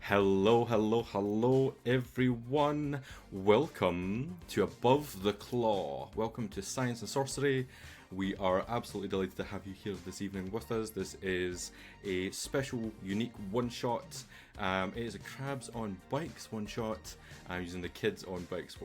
Hello, hello, hello, everyone. Welcome to Above the Claw. Welcome to Science and Sorcery. We are absolutely delighted to have you here this evening with us. This is a special, unique one shot. It is a Crabs on Bikes one shot using the Kids on Bikes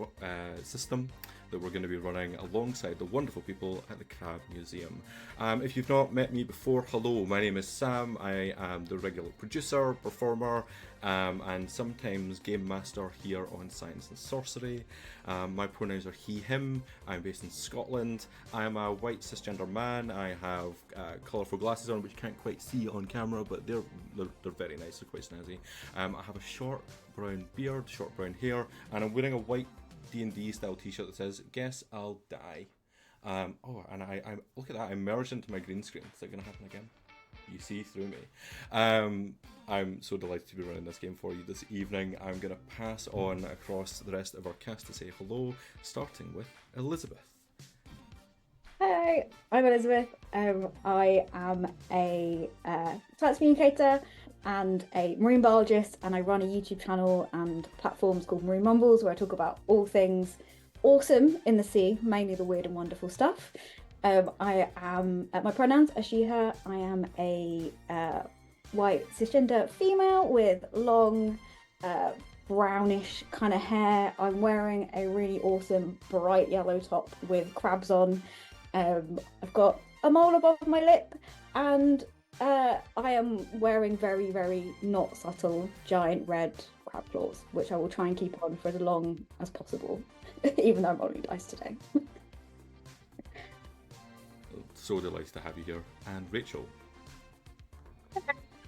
system that we're going to be running alongside the wonderful people at the Crab Museum. If you've not met me before, hello, my name is Sam. I am the regular producer, performer, and sometimes game master here on Science and Sorcery. My pronouns are he, him. I'm based in Scotland. I am a white cisgender man. I have colourful glasses on, which you can't quite see on camera, but they're very nice. They're quite snazzy. I have a short brown beard, short brown hair, and I'm wearing a white D&D style t-shirt that says "Guess I'll Die." And I look at that. I merged into my green screen. Is that going to happen again? You see through me. I'm so delighted to be running this game for you this evening. I'm going to pass on across the rest of our cast to say hello, starting with Elizabeth. Hey, I'm Elizabeth. I am a science communicator and a marine biologist, and I run a YouTube channel and platforms called Marine Mumbles, where I talk about all things awesome in the sea, mainly the weird and wonderful stuff. I am, my pronouns are she, her. I am a white cisgender female with long brownish kind of hair. I'm wearing a really awesome bright yellow top with crabs on. I've got a mole above my lip, and I am wearing very, very not subtle giant red crab claws, which I will try and keep on for as long as possible, even though I'm rolling dice today. So delighted to have you here. And Rachel.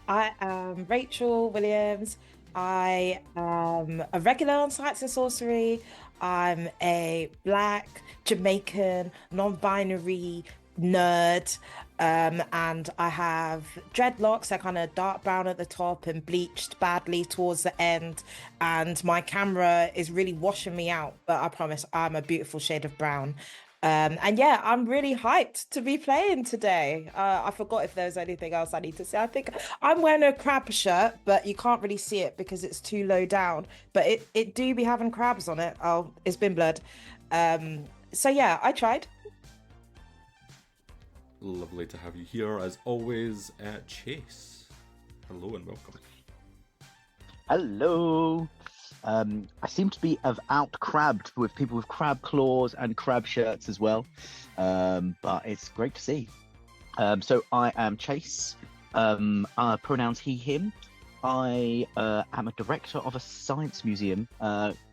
I am Rachel Williams. I am a regular on Science and Sorcery. I'm a Black, Jamaican, non-binary nerd. And I have dreadlocks. They're kind of dark brown at the top and bleached badly towards the end. And my camera is really washing me out, but I promise I'm a beautiful shade of brown. And yeah, I'm really hyped to be playing today. I forgot if there was anything else I need to say. I think I'm wearing a crab shirt, but you can't really see it because it's too low down. But it do be having crabs on it. Oh, it's been blurred. So yeah, I tried. Lovely to have you here, as always, Chase. Hello and welcome. Hello. I seem to be out-crabbed with people with crab claws and crab shirts as well, but it's great to see. So I am Chase, pronouns he, him. I am a director of a science museum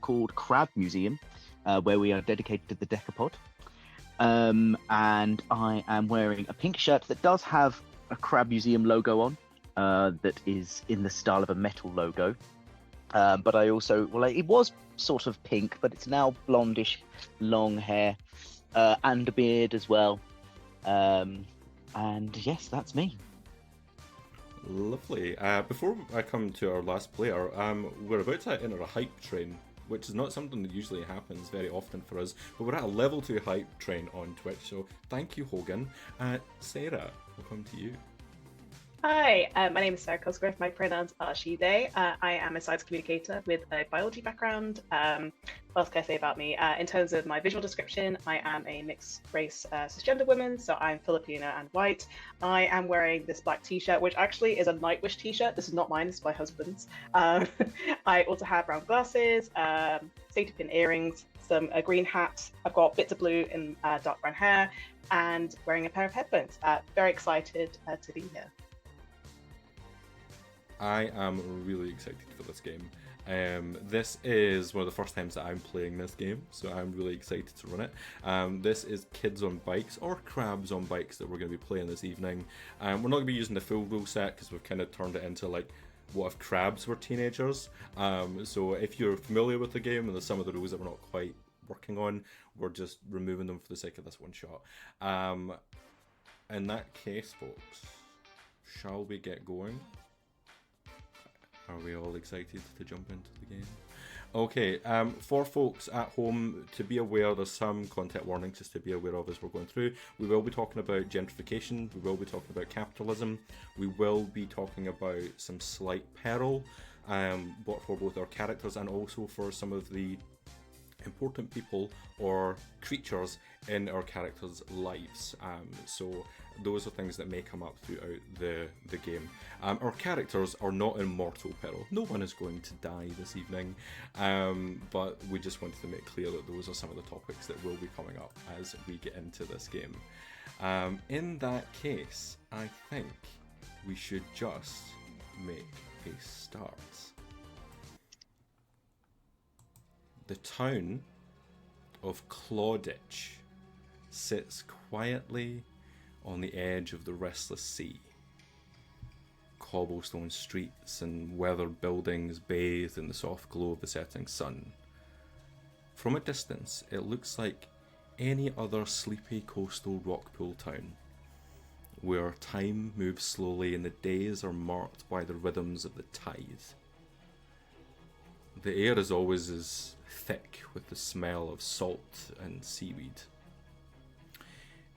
called Crab Museum, where we are dedicated to the Decapod. And I am wearing a pink shirt that does have a Crab Museum logo on, that is in the style of a metal logo. But I also, it was sort of pink, but it's now blondish, long hair, and a beard as well. And yes, that's me. Lovely. Before I come to our last player, we're about to enter a hype train, which is not something that usually happens very often for us, but we're at a level 2 hype train on Twitch, so thank you, Hogan. Sarah, we'll come to you. Hi, my name is Sarah Cosgrove. My pronouns are she, they. I am a science communicator with a biology background. What else can I say about me? In terms of my visual description, I am a mixed race cisgender woman, so I'm Filipino and white. I am wearing this black t-shirt, which actually is a Nightwish t-shirt. This is not mine, this is my husband's. I also have brown glasses, safety pin earrings, a green hat. I've got bits of blue in dark brown hair, and wearing a pair of headphones. Very excited to be here. I am really excited for this game. This is one of the first times that I'm playing this game, so I'm really excited to run it. This is Kids on Bikes, or Crabs on Bikes, that we're going to be playing this evening. We're not going to be using the full rule set because we've kind of turned it into like, what if crabs were teenagers? So if you're familiar with the game and there's some of the rules that we're not quite working on, we're just removing them for the sake of this one shot. In that case, folks, shall we get going? Are we all excited to jump into the game? Okay, for folks at home to be aware, there's some content warnings just to be aware of as we're going through. We will be talking about gentrification, we will be talking about capitalism, we will be talking about some slight peril, for both our characters and also for some of the important people or creatures in our characters' lives. So those are things that may come up throughout the game. Our characters are not in mortal peril. No one is going to die this evening, but we just wanted to make clear that those are some of the topics that will be coming up as we get into this game. In that case, I think we should just make a start. The town of Clawditch sits quietly on the edge of the restless sea. Cobblestone streets and weathered buildings bathed in the soft glow of the setting sun. From a distance, it looks like any other sleepy coastal rockpool town, where time moves slowly and the days are marked by the rhythms of the tide. The air is always as thick with the smell of salt and seaweed.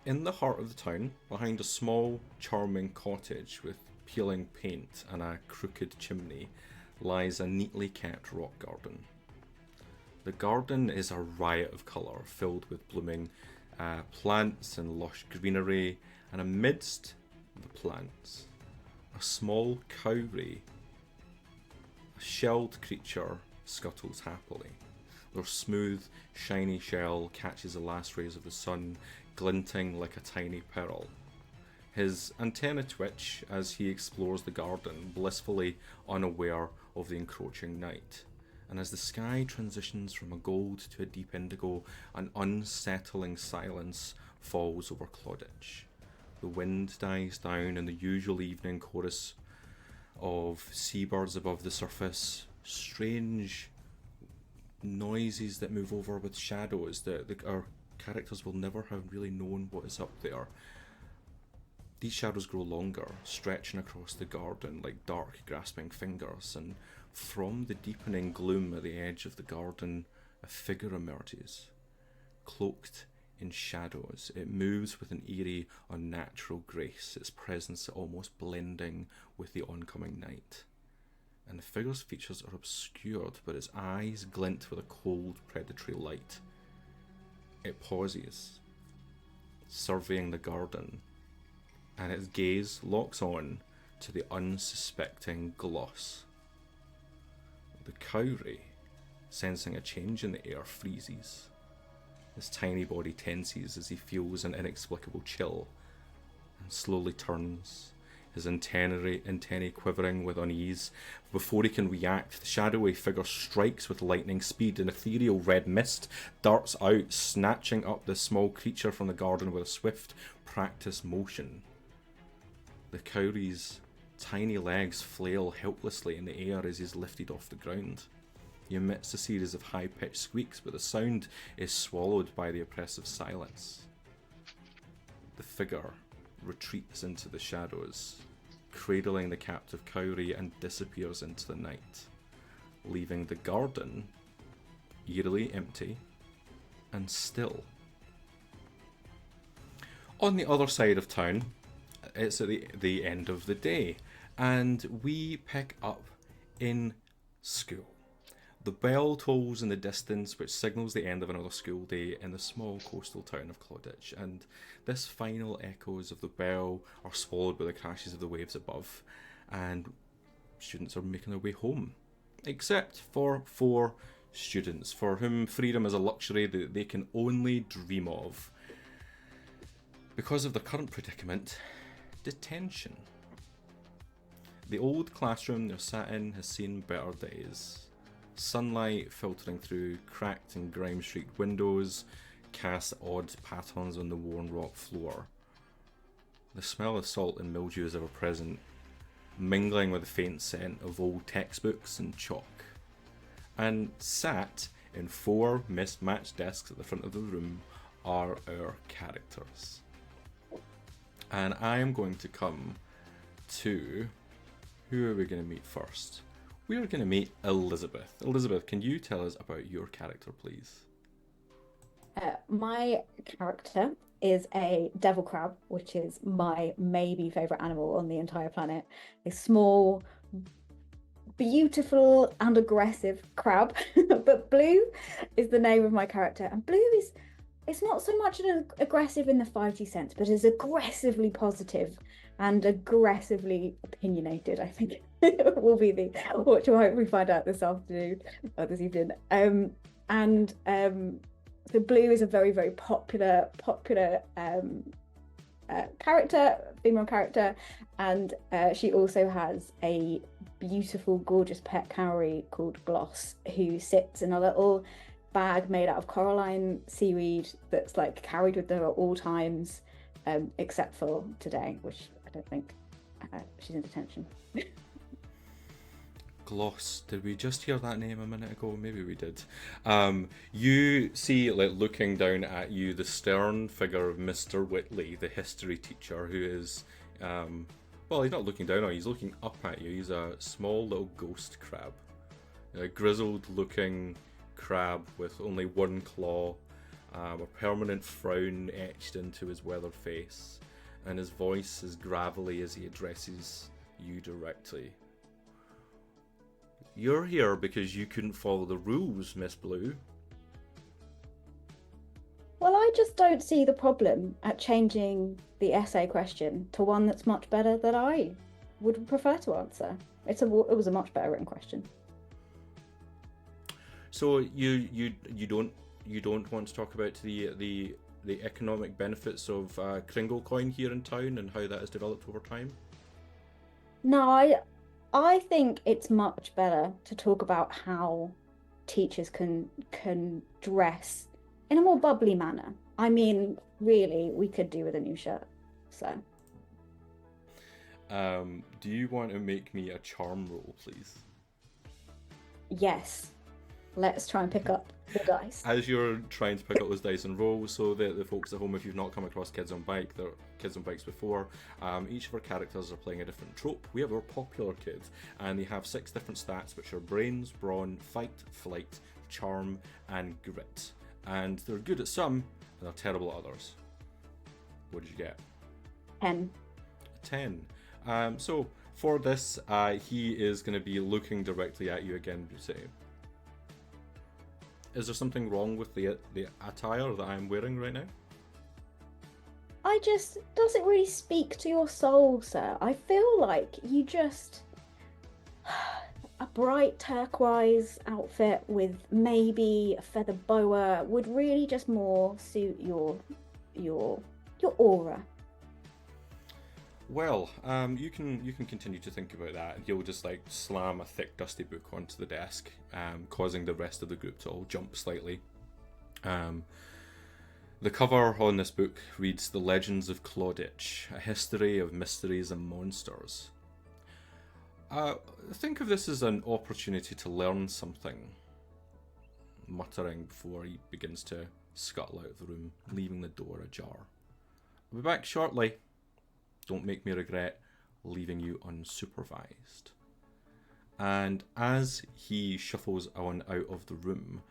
In the heart of the town, behind a small, charming cottage with peeling paint and a crooked chimney, lies a neatly kept rock garden. The garden is a riot of colour, filled with blooming plants and lush greenery, and amidst the plants, a small cowrie, a shelled creature, scuttles happily. Their smooth, shiny shell catches the last rays of the sun, glinting like a tiny pearl. His antennae twitch as he explores the garden, blissfully unaware of the encroaching night. And as the sky transitions from a gold to a deep indigo, an unsettling silence falls over Clawditch. The wind dies down and the usual evening chorus of seabirds above the surface, strange noises that move over with shadows that our characters will never have really known what is up there. These shadows grow longer, stretching across the garden like dark, grasping fingers, and from the deepening gloom at the edge of the garden, a figure emerges. Cloaked in shadows, it moves with an eerie, unnatural grace, its presence almost blending with the oncoming night. And the figure's features are obscured, but its eyes glint with a cold, predatory light. It pauses, surveying the garden, and its gaze locks on to the unsuspecting Gloss. The cowrie, sensing a change in the air, freezes. His tiny body tenses as he feels an inexplicable chill, and slowly turns, his antennae quivering with unease. Before he can react, the shadowy figure strikes with lightning speed. An ethereal red mist darts out, snatching up the small creature from the garden with a swift, practiced motion. The cowrie's tiny legs flail helplessly in the air as he's lifted off the ground. He emits a series of high-pitched squeaks, but the sound is swallowed by the oppressive silence. The figure retreats into the shadows, cradling the captive cowrie, and disappears into the night, leaving the garden eerily empty and still. On the other side of town, it's at the end of the day, and we pick up in school. The bell tolls in the distance, which signals the end of another school day in the small coastal town of Clawditch, and this final echoes of the bell are swallowed by the crashes of the waves above, and students are making their way home. Except for 4 students, for whom freedom is a luxury that they can only dream of. Because of the current predicament, detention. The old classroom they're sat in has seen better days. Sunlight filtering through cracked and grime-streaked windows casts odd patterns on the worn rock floor. The smell of salt and mildew is ever present, mingling with the faint scent of old textbooks and chalk. And sat in 4 mismatched desks at the front of the room are our characters. And I am going to come to... who are we going to meet first? We are going to meet Elizabeth. Elizabeth, can you tell us about your character, please? My character is a devil crab, which is my maybe favourite animal on the entire planet. A small, beautiful and aggressive crab. But Blue is the name of my character, and Blue is it's not so much an aggressive in the 5G sense, but is aggressively positive and aggressively opinionated. I think will be the what you hopefully find out this afternoon or this evening. So Blue is a very, very popular character, female character, and she also has a beautiful, gorgeous pet cowrie called Gloss, who sits in a little bag made out of coralline seaweed that's like carried with her at all times, except for today, which I don't think she's in detention. Gloss. Did we just hear that name a minute ago? Maybe we did. You see, like, looking down at you, the stern figure of Mr. Whitley, the history teacher, who is, well, he's not looking down on you, he's looking up at you. He's a small little ghost crab. A grizzled-looking crab with only one claw, a permanent frown etched into his weathered face, and his voice is gravelly as he addresses you directly. You're here because you couldn't follow the rules, Miss Blue. Well, I just don't see the problem at changing the essay question to one that's much better that I would prefer to answer. It was a much better written question. So you don't want to talk about the economic benefits of Kringle coin here in town and how that has developed over time? No, I think it's much better to talk about how teachers can dress in a more bubbly manner. I mean, really, we could do with a new shirt. So. Do you want to make me a charm roll, please? Yes. Let's try and pick up the dice. As you're trying to pick up those dice and roll, so the folks at home, if you've not come across Kids on Bike, they're Kids on Bikes before, each of our characters are playing a different trope. We have our popular kid, and they have 6 different stats, which are brains, brawn, fight, flight, charm, and grit. And they're good at some, and they're terrible at others. What did you get? 10. 10. So for this, he is going to be looking directly at you again, say. Is there something wrong with the attire that I'm wearing right now? Does it really speak to your soul, sir? I feel like you just a bright turquoise outfit with maybe a feather boa would really just more suit your aura. Well, you can continue to think about that. You'll just like slam a thick dusty book onto the desk, causing the rest of the group to all jump slightly. The cover on this book reads The Legends of Clauditch, a history of mysteries and monsters. Think of this as an opportunity to learn something, muttering before he begins to scuttle out of the room, leaving the door ajar. I'll be back shortly. Don't make me regret leaving you unsupervised. And as he shuffles on out of the room,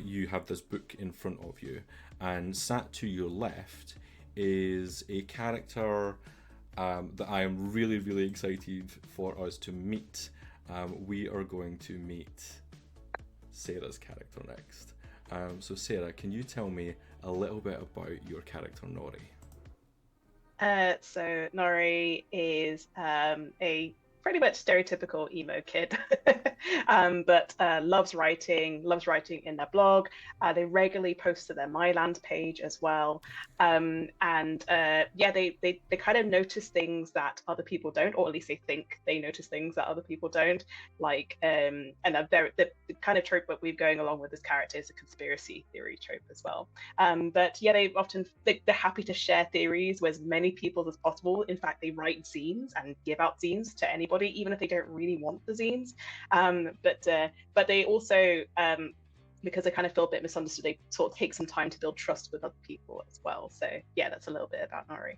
you have this book in front of you, and sat to your left is a character that I am really, really excited for us to meet. We are going to meet Sarah's character next. So Sarah, can you tell me a little bit about your character Nori? So Nori is a pretty much stereotypical emo kid, but loves writing in their blog. They regularly post to their MyLand page as well. They kind of notice things that other people don't, or at least they think they notice things that other people don't. Like, and the kind of trope that we're going along with this character is a conspiracy theory trope as well. They're happy to share theories with as many people as possible. In fact, they write zines and give out zines to anybody, even if they don't really want the zines. But they also, because they kind of feel a bit misunderstood, they sort of take some time to build trust with other people as well. So yeah, that's a little bit about Nori.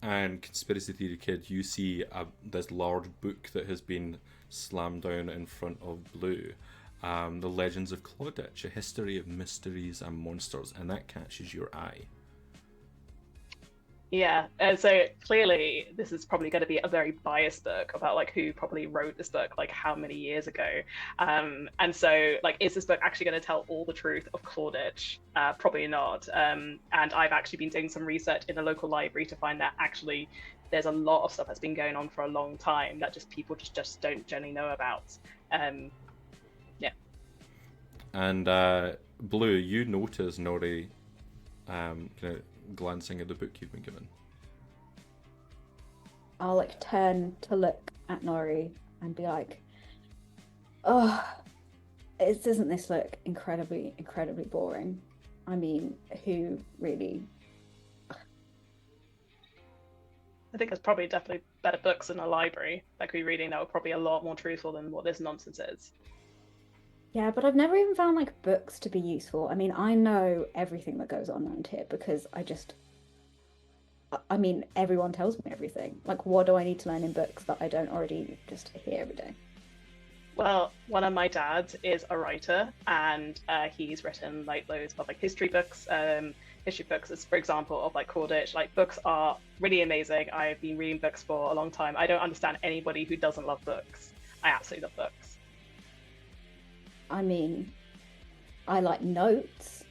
And Conspiracy Theory Kid, you see this large book that has been slammed down in front of Blue. The Legends of Clauditch, a history of mysteries and monsters, and that catches your eye. Yeah, and so clearly this is probably going to be a very biased book about like who probably wrote this book, like how many years ago. And so like, is this book actually going to tell all the truth of Clauditch? Probably not. And I've actually been doing some research in the local library to find that actually there's a lot of stuff that's been going on for a long time that just people just don't generally know about. Yeah. And Blue, you notice Nori kind of glancing at the book you've been given. I'll like turn to look at Nori and be like, oh, doesn't this look incredibly boring? I mean, who really? I think there's probably definitely better books in a library that could be reading that were probably a lot more truthful than what this nonsense is. Yeah, but I've never even found like books to be useful. I mean, I know everything that goes on around here because I mean, everyone tells me everything. Like, what do I need to learn in books that I don't already just hear every day? Well, one of my dads is a writer, and he's written like loads of like history books, as for example of like Clauditch. Like books are really amazing. I've been reading books for a long time. I don't understand anybody who doesn't love books. I absolutely love books. I mean, I like notes.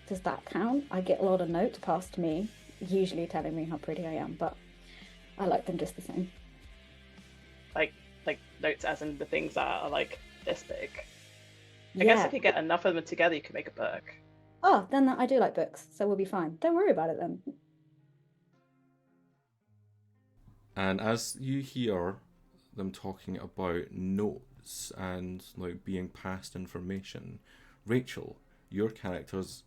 Does that count? I get a lot of notes passed to me, usually telling me how pretty I am, but I like them just the same. Like notes as in the things that are like this big. I Yeah. guess if you get enough of them together, you can make a book. Oh, then I do like books, so we'll be fine. Don't worry about it then. And as you hear them talking about notes and like being passed information, Rachel, your character's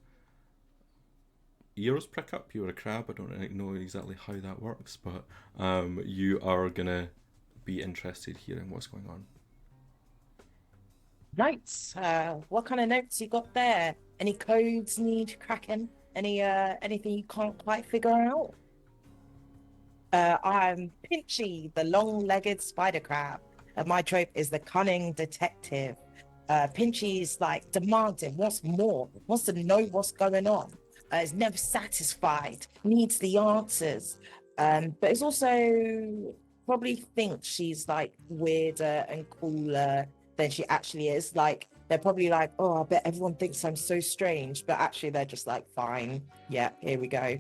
ears prick up. You're a crab. I don't really know exactly how that works, but you are gonna be interested hearing what's going on. Notes. What kind of notes you got there? Any codes need cracking? Anything you can't quite figure out? I'm Pinchy, the long-legged spider crab. My trope is the cunning detective. Pinchy's like demanding, wants more, wants to know what's going on. Is never satisfied, needs the answers. But it's also probably thinks she's like weirder and cooler than she actually is. Like they're probably like, oh, I bet everyone thinks I'm so strange, but actually they're just like, fine, yeah, here we go.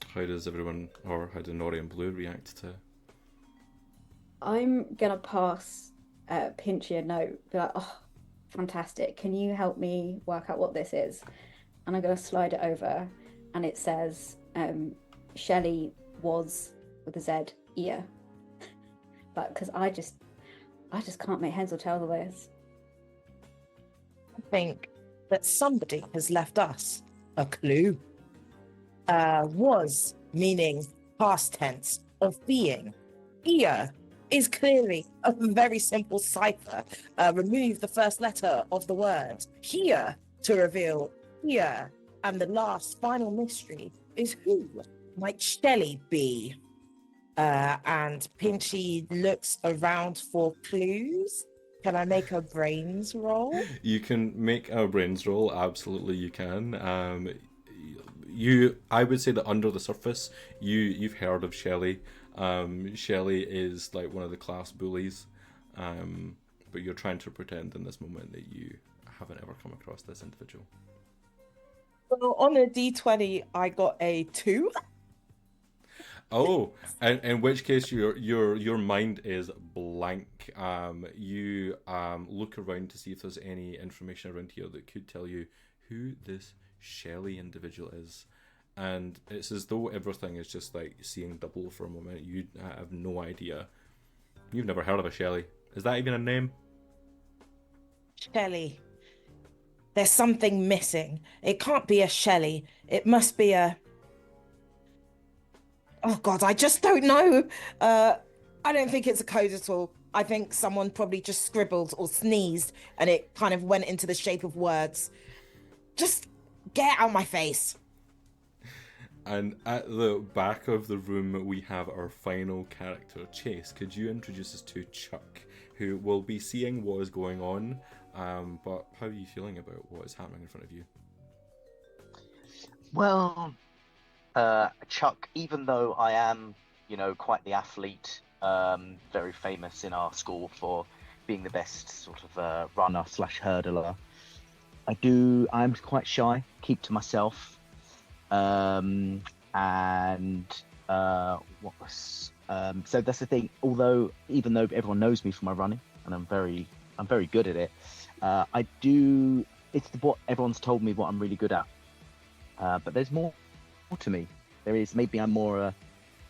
How does everyone, or how do Nori and Blue react to? I'm gonna pass Pinchy a note, be like, oh, fantastic. Can you help me work out what this is? And I'm gonna slide it over, and it says, Shelley was with a Z ear. But because I just can't make heads or tails of this. I think that somebody has left us a clue. Was meaning past tense of being. Ear is clearly a very simple cipher. Remove the first letter of the word here to reveal ear. And the last final mystery is who might Shelley be? And Pinchy looks around for clues. Can I make a brains roll? You can make a brains roll. Absolutely, you can. I would say that under the surface, you've heard of Shelley. Shelley is like one of the class bullies, but you're trying to pretend in this moment that you haven't ever come across this individual. Well, on a D20, I got a 2. Oh, and in which case your mind is blank. You look around to see if there's any information around here that could tell you who this Shelley individual is, and it's as though everything is just like seeing double for a moment. You have no idea. You've never heard of a Shelley. Is that even a name? Shelley. There's something missing. It can't be a Shelley. It must be a... Oh God, I just don't know. I don't think it's a code at all. I think someone probably just scribbled or sneezed and it kind of went into the shape of words. Just get out of my face. And at the back of the room, we have our final character, Chase. Could you introduce us to Chuck, who will be seeing what is going on, but how are you feeling about what is happening in front of you? Well, Chuck, even though I am, quite the athlete, very famous in our school for being the best sort of runner slash hurdler, I'm quite shy, keep to myself. And so that's the thing. Even though everyone knows me for my running, and I'm very good at it, it's what everyone's told me what I'm really good at. But there's more to me. There is. Maybe I'm a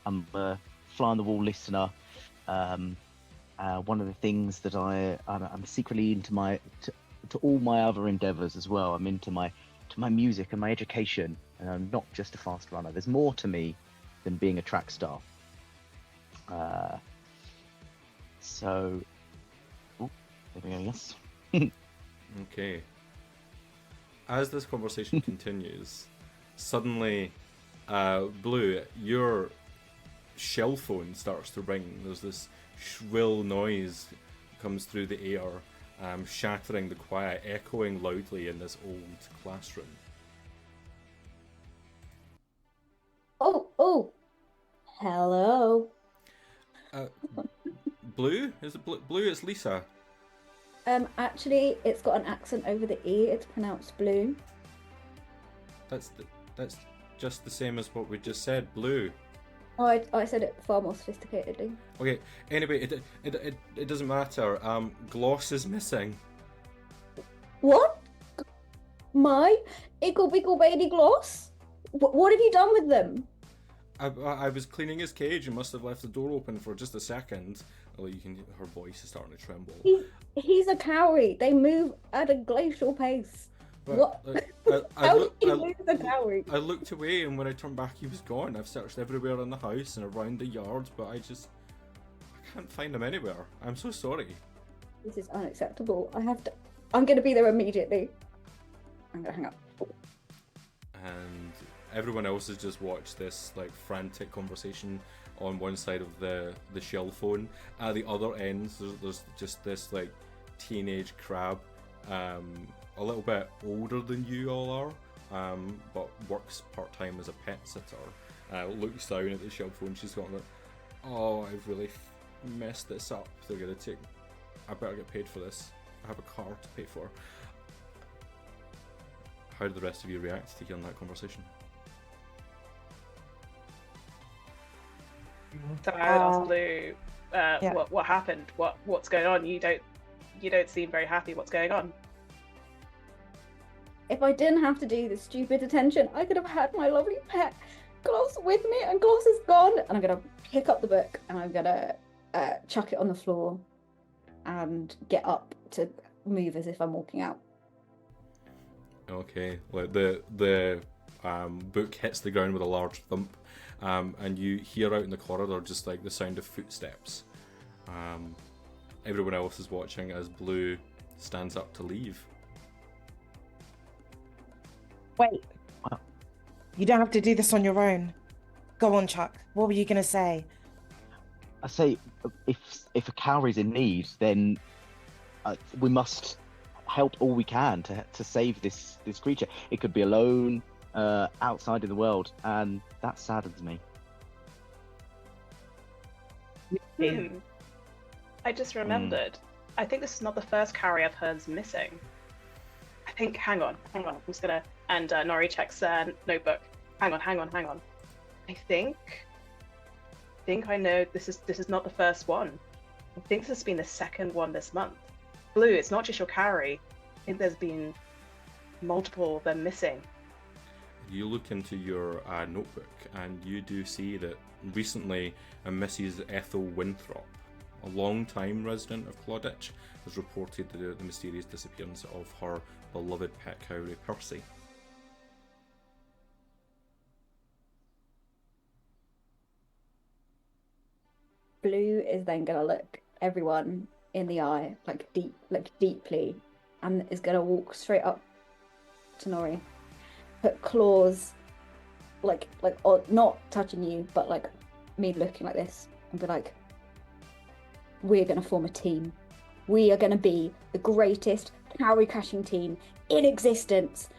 fly on the wall listener. One of the things that I'm secretly into to all my other endeavors as well. I'm into my music and my education, and I'm not just a fast runner. There's more to me than being a track star. So, there we go. Yes. Okay. As this conversation continues, suddenly, Blue, your shell phone starts to ring. There's this shrill noise comes through the air, shattering the quiet, echoing loudly in this old classroom. Oh, hello. Blue? Is it Blue? It's Lisa. Actually, it's got an accent over the E. It's pronounced blue. That's just the same as what we just said. Blue. Oh, I said it far more sophisticatedly. Okay. Anyway, it doesn't matter. Gloss is missing. What? My Ickle Bickle Baby Gloss? What have you done with them? I was cleaning his cage and must have left the door open for just a second. Although her voice is starting to tremble. He's a cowrie. They move at a glacial pace. But, what? How did he move the cowrie? I looked away, and when I turned back, he was gone. I've searched everywhere in the house and around the yard, but I can't find him anywhere. I'm so sorry. This is unacceptable. I'm going to be there immediately. I'm going to hang up. And everyone else has just watched this frantic conversation on one side of the shell phone. At the other end, there's just this teenage crab, a little bit older than you all are, but works part-time as a pet sitter. Looks down at the shell phone. She's got oh, I've really messed this up. I better get paid for this. I have a car to pay for. How did the rest of you react to hearing that conversation? So I would ask Blue, what happened? What's going on? You don't seem very happy. What's going on? If I didn't have to do this stupid detention, I could have had my lovely pet Gloss with me, and Gloss is gone. And I'm gonna pick up the book and I'm gonna chuck it on the floor and get up to move as if I'm walking out. Okay, the book hits the ground with a large thump, and you hear out in the corridor just the sound of footsteps. Everyone else is watching as Blue stands up to leave. Wait. You don't have to do this on your own. Go on, Chuck. What were you going to say? I say, if a cowrie's in need, then we must help all we can to save this creature. It could be alone, outside in the world, and that saddens me. I just remembered. I think this is not the first cowrie I've heard's missing. I think. Hang on. I'm just gonna. And Nori checks notebook. Hang on. I think I know this is not the first one. I think this has been the second one this month. Blue, it's not just your cowrie. I think there's been multiple of them missing. You look into your notebook and you do see that recently a Mrs. Ethel Winthrop, a long-time resident of Clawditch, has reported the mysterious disappearance of her beloved pet cowrie Percy. Blue is then gonna look everyone in the eye, deeply, and is gonna walk straight up to Nori, put claws, not touching you, but me looking like this, and be like, "We're gonna form a team. We are gonna be the greatest cowrie crashing team in existence."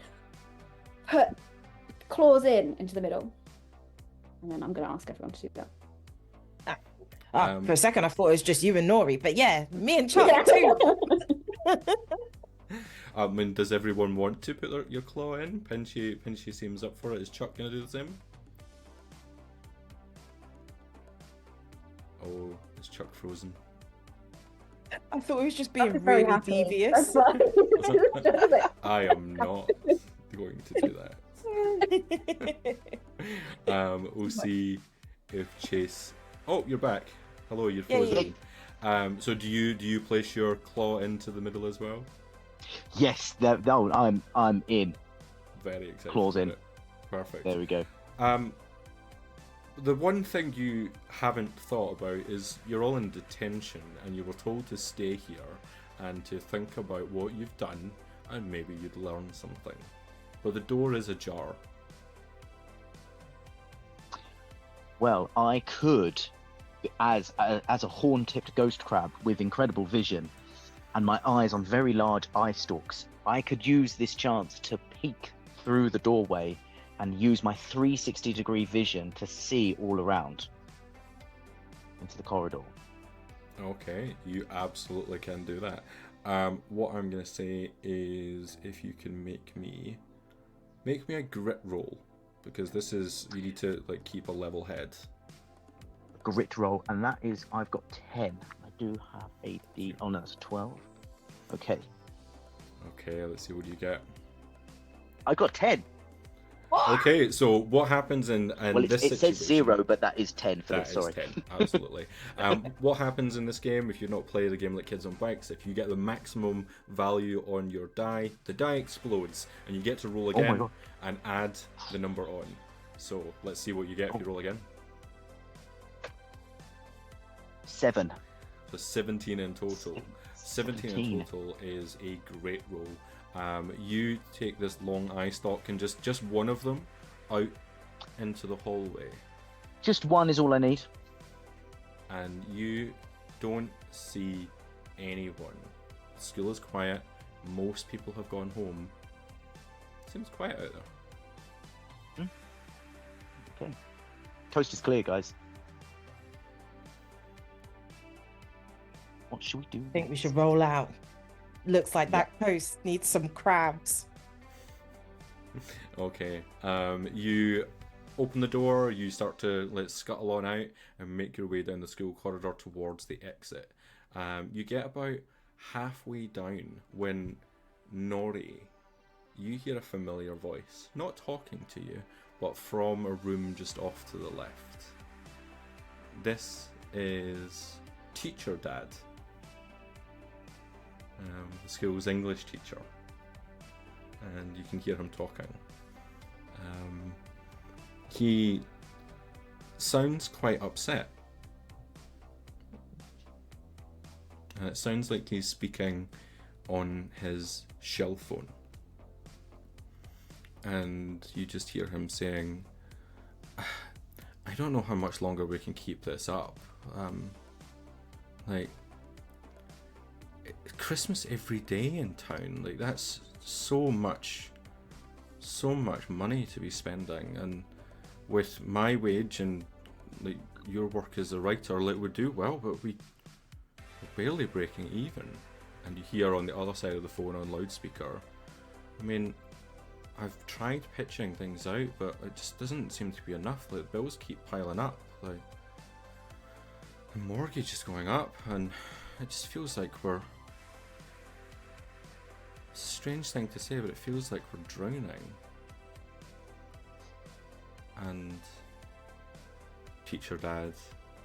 Put claws into the middle, and then I'm going to ask everyone to do that. For a second, I thought it was just you and Nori, but yeah, me and Chuck too. I mean, does everyone want to put your claw in? Pinchy seems up for it. Is Chuck going to do the same? Oh, is Chuck frozen? I thought it was just being Chuck is very really happy. devious. That's fine. I am not going to do that. We'll see if Chase. Oh, you're back. Hello, you're frozen. So do you place your claw into the middle as well? Yes, no, I'm in. Very excited. Claws in. It. Perfect. There we go. The one thing you haven't thought about is you're all in detention and you were told to stay here and to think about what you've done and maybe you'd learn something. But the door is ajar. Well, I could, as a horn-tipped ghost crab with incredible vision and my eyes on very large eye stalks, I could use this chance to peek through the doorway and use my 360-degree vision to see all around into the corridor. Okay, you absolutely can do that. What I'm going to say is if you can make me a grit roll, because this is, you need to like keep a level head. Grit roll, and that is, I've got 10. I do have a D. Oh no, that's 12. Okay. Okay, let's see what you get. I got 10. Okay, so what happens in Well, this it says situation- 0, but that is 10 for That this. is Sorry. 10, absolutely. What happens in this game, if you're not playing a game like Kids on Bikes, if you get the maximum value on your die, the die explodes, and you get to roll Oh my again God. and add the number on. So let's see what you get if you roll again. 7. So 17 in total. 17 in total is a great roll. You take this long eye stalk and just one of them out into the hallway. Just one is all I need. And you don't see anyone. School is quiet. Most people have gone home. Seems quiet out there. Okay. Coast is clear, guys. What should we do? I think we should roll out. Looks like that coast needs some crabs. Okay. You open the door. You start to scuttle on out and make your way down the school corridor towards the exit. You get about halfway down when Nori, you hear a familiar voice, not talking to you, but from a room just off to the left. This is Teacher Dad, the school's English teacher, and you can hear him talking. He sounds quite upset. And it sounds like he's speaking on his shell phone. And you just hear him saying, I don't know how much longer we can keep this up. Christmas every day in town, that's so much money to be spending, and with my wage and your work as a writer, we do well, but we're barely breaking even. And you hear on the other side of the phone on loudspeaker, I mean, I've tried pitching things out, but it just doesn't seem to be enough. Bills keep piling up, the mortgage is going up, and it just feels like we're... It's a strange thing to say, but it feels like we're drowning. And Teacher Dad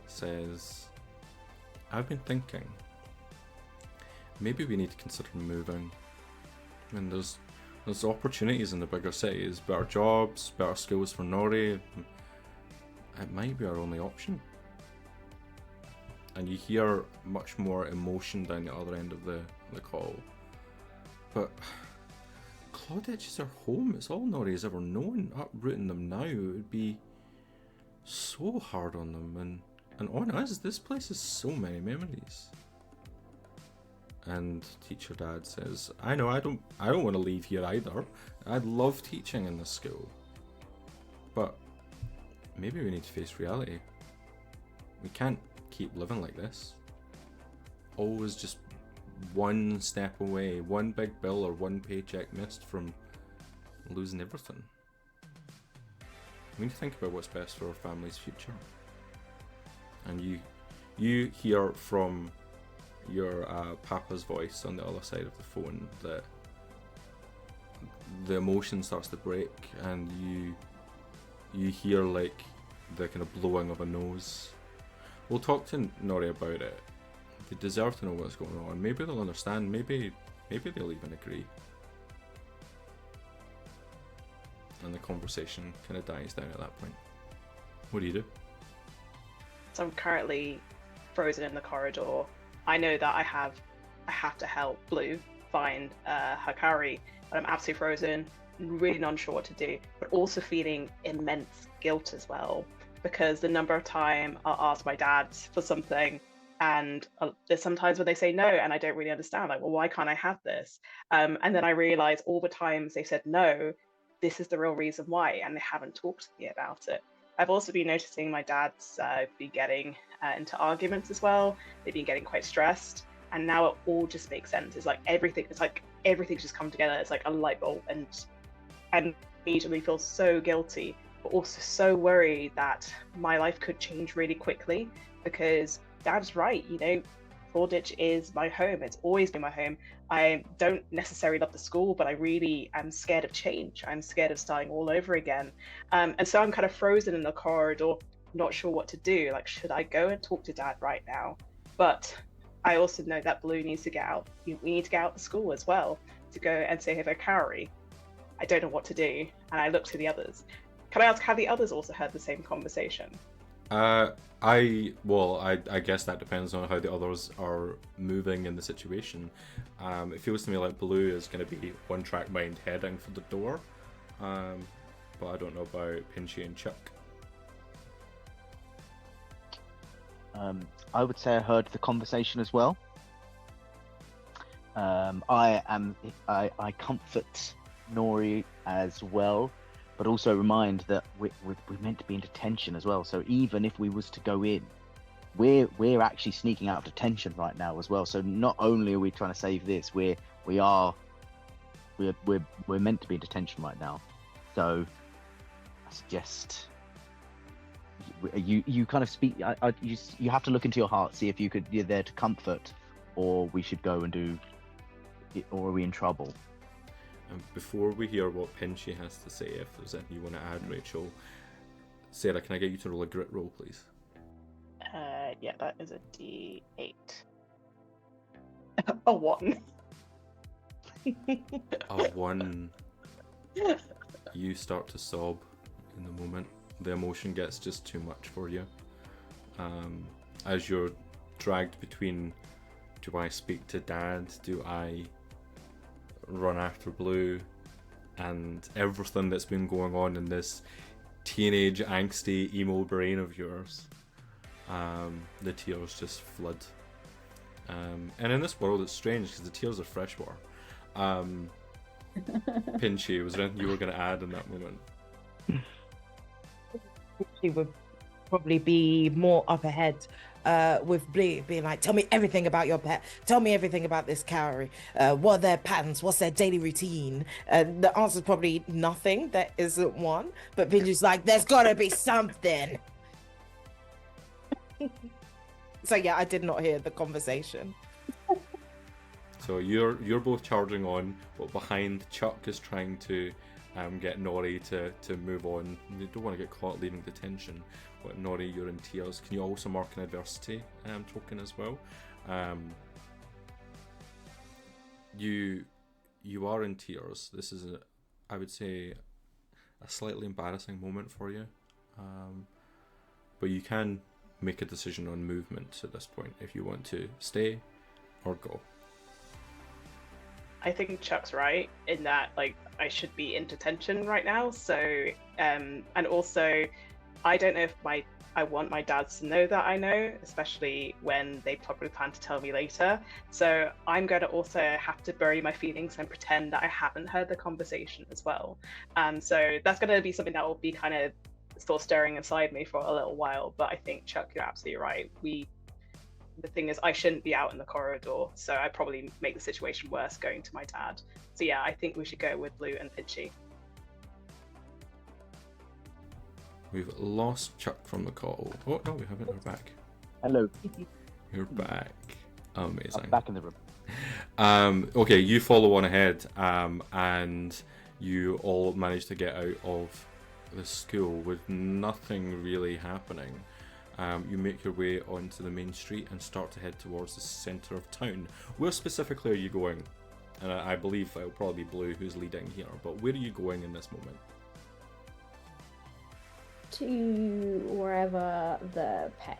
says, I've been thinking, maybe we need to consider moving. I mean, there's opportunities in the bigger cities, better jobs, better skills for Nori. It might be our only option. And you hear much more emotion down the other end of the call. But Clauditch is our home. It's all Nori has ever known. Uprooting them now, it would be so hard on them. And on us, this place has so many memories. And Teacher Dad says, I know, I don't want to leave here either. I love teaching in this school. But maybe we need to face reality. We can't keep living like this. Always just one step away, one big bill or one paycheck missed from losing everything. We need to think about what's best for our family's future. And you hear from your papa's voice on the other side of the phone that the emotion starts to break, and you hear like the kind of blowing of a nose. We'll talk to Nori about it. They deserve to know what's going on. Maybe they'll understand. Maybe they'll even agree. And the conversation kind of dies down at that point. What do you do? So I'm currently frozen in the corridor. I know that I have to help Blue find Hakari, but I'm absolutely frozen, really not sure what to do, but also feeling immense guilt as well, because the number of time I'll ask my dad for something, and there's sometimes where they say no, and I don't really understand, like, well, why can't I have this? And then I realize all the times they said no, this is the real reason why, and they haven't talked to me about it. I've also been noticing my dad's been getting into arguments as well. They've been getting quite stressed, and now it all just makes sense. It's like everything's just come together. It's like a light bulb, and I immediately feel so guilty, but also so worried that my life could change really quickly, because Dad's right. You know, Shoreditch is my home. It's always been my home. I don't necessarily love the school, but I really am scared of change. I'm scared of starting all over again. And so I'm kind of frozen in the corridor, not sure what to do. Like, should I go and talk to Dad right now? But I also know that Blue needs to get out. We need to get out of the school as well, to go and say hello, Carrie. I don't know what to do. And I look to the others. Can I ask, have the others also heard the same conversation? I guess that depends on how the others are moving in the situation. It feels to me like Blue is going to be one track mind heading for the door, but I don't know about Pinchy and Chuck. I would say I heard the conversation as well. I comfort Nori as well, but also remind that we're meant to be in detention as well. So even if we was to go in, we're actually sneaking out of detention right now as well. So not only are we trying to save this, we're meant to be in detention right now. So I suggest you kind of speak. You have to look into your heart, see if you're there to comfort, or we should go and do, or are we in trouble? And before we hear what Pinchy has to say, if there's anything you want to add, Rachel, Sarah, can I get you to roll a grit roll, please? Yeah, that is a D8. A 1. A 1. You start to sob in the moment. The emotion gets just too much for you. As you're dragged between, do I speak to Dad? Do I run after Blue? And everything that's been going on in this teenage angsty emo brain of yours. The tears just flood. And in this world it's strange because the tears are fresh water. Pinchy, was there anything you were going to add in that moment? She would probably be more up ahead with Blue being like, tell me everything about your pet, tell me everything about this cowrie, what are their patterns, what's their daily routine. The answer's probably nothing, there isn't one, but Pinchy's like, there's gotta be something. So yeah, I did not hear the conversation. So you're both charging on, but behind Chuck is trying to get Nori to move on. They don't want to get caught leaving detention. But Nori, you're in tears. Can you also mark an adversity token as well? You are in tears. This is I would say a slightly embarrassing moment for you. But you can make a decision on movement at this point if you want to stay or go. I think Chuck's right in that, like, I should be in detention right now. So, and also, I don't know if I want my dad to know that I know, especially when they probably plan to tell me later. So I'm going to also have to bury my feelings and pretend that I haven't heard the conversation as well. So that's going to be something that will be kind of still stirring inside me for a little while. But I think, Chuck, you're absolutely right. The thing is, I shouldn't be out in the corridor, so I'd probably make the situation worse going to my dad. So yeah, I think we should go with Blue and Pinchy. We've lost Chuck from the call. Oh no, we haven't. We're back. Hello. You're back. Amazing. I'm back in the room. Okay, you follow on ahead, and you all manage to get out of the school with nothing really happening. You make your way onto the main street and start to head towards the centre of town. Where specifically are you going? And I believe it'll probably be Blue who's leading here, but where are you going in this moment? To wherever the pet.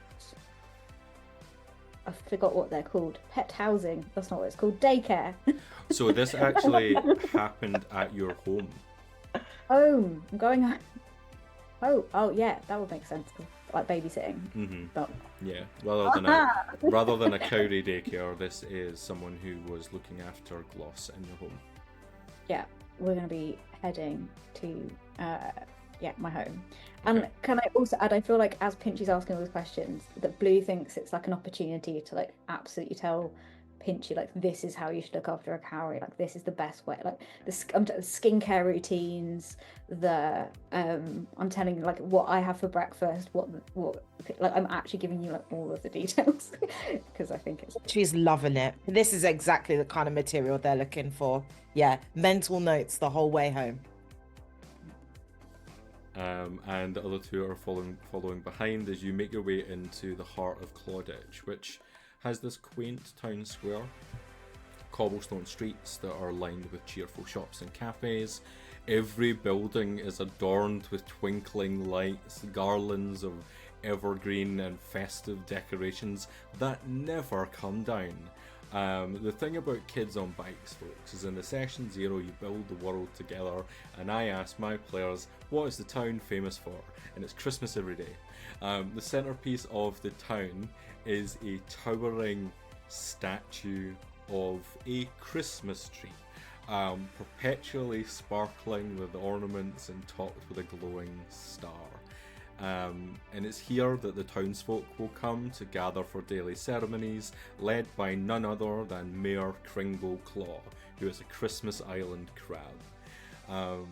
I forgot what they're called. Pet housing. That's not what it's called. Daycare. So this actually happened at your home. Oh, I'm going. Oh, yeah, that would make sense. Like babysitting. Mm-hmm. But Yeah, rather than a Cowrie daycare, this is someone who was looking after Gloss in your home. yeah, we're going to be heading to my home. And Okay. can I also add, I feel like as Pinchy's asking all these questions, that Blue thinks it's like an opportunity to like absolutely tell Pinchy like this is how you should look after a Cowrie, like this is the best way, like the skincare routines, I'm telling you like what I have for breakfast, what like I'm actually giving you like all of the details because I think it's She's loving it. This is exactly the kind of material they're looking for. Yeah, mental notes the whole way home. And the other two are following behind as you make your way into the heart of Clawditch, which has this quaint town square, cobblestone streets that are lined with cheerful shops and cafes. Every building is adorned with twinkling lights, garlands of evergreen and festive decorations that never come down. The thing about Kids on Bikes, folks, is in the session 0 you build the world together, and I ask my players, what is the town famous for? And it's Christmas every day. The centerpiece of the town is a towering statue of a Christmas tree, perpetually sparkling with ornaments and topped with a glowing star. And it's here that the townsfolk will come to gather for daily ceremonies, led by none other than Mayor Kringle Claw, who is a Christmas Island crab.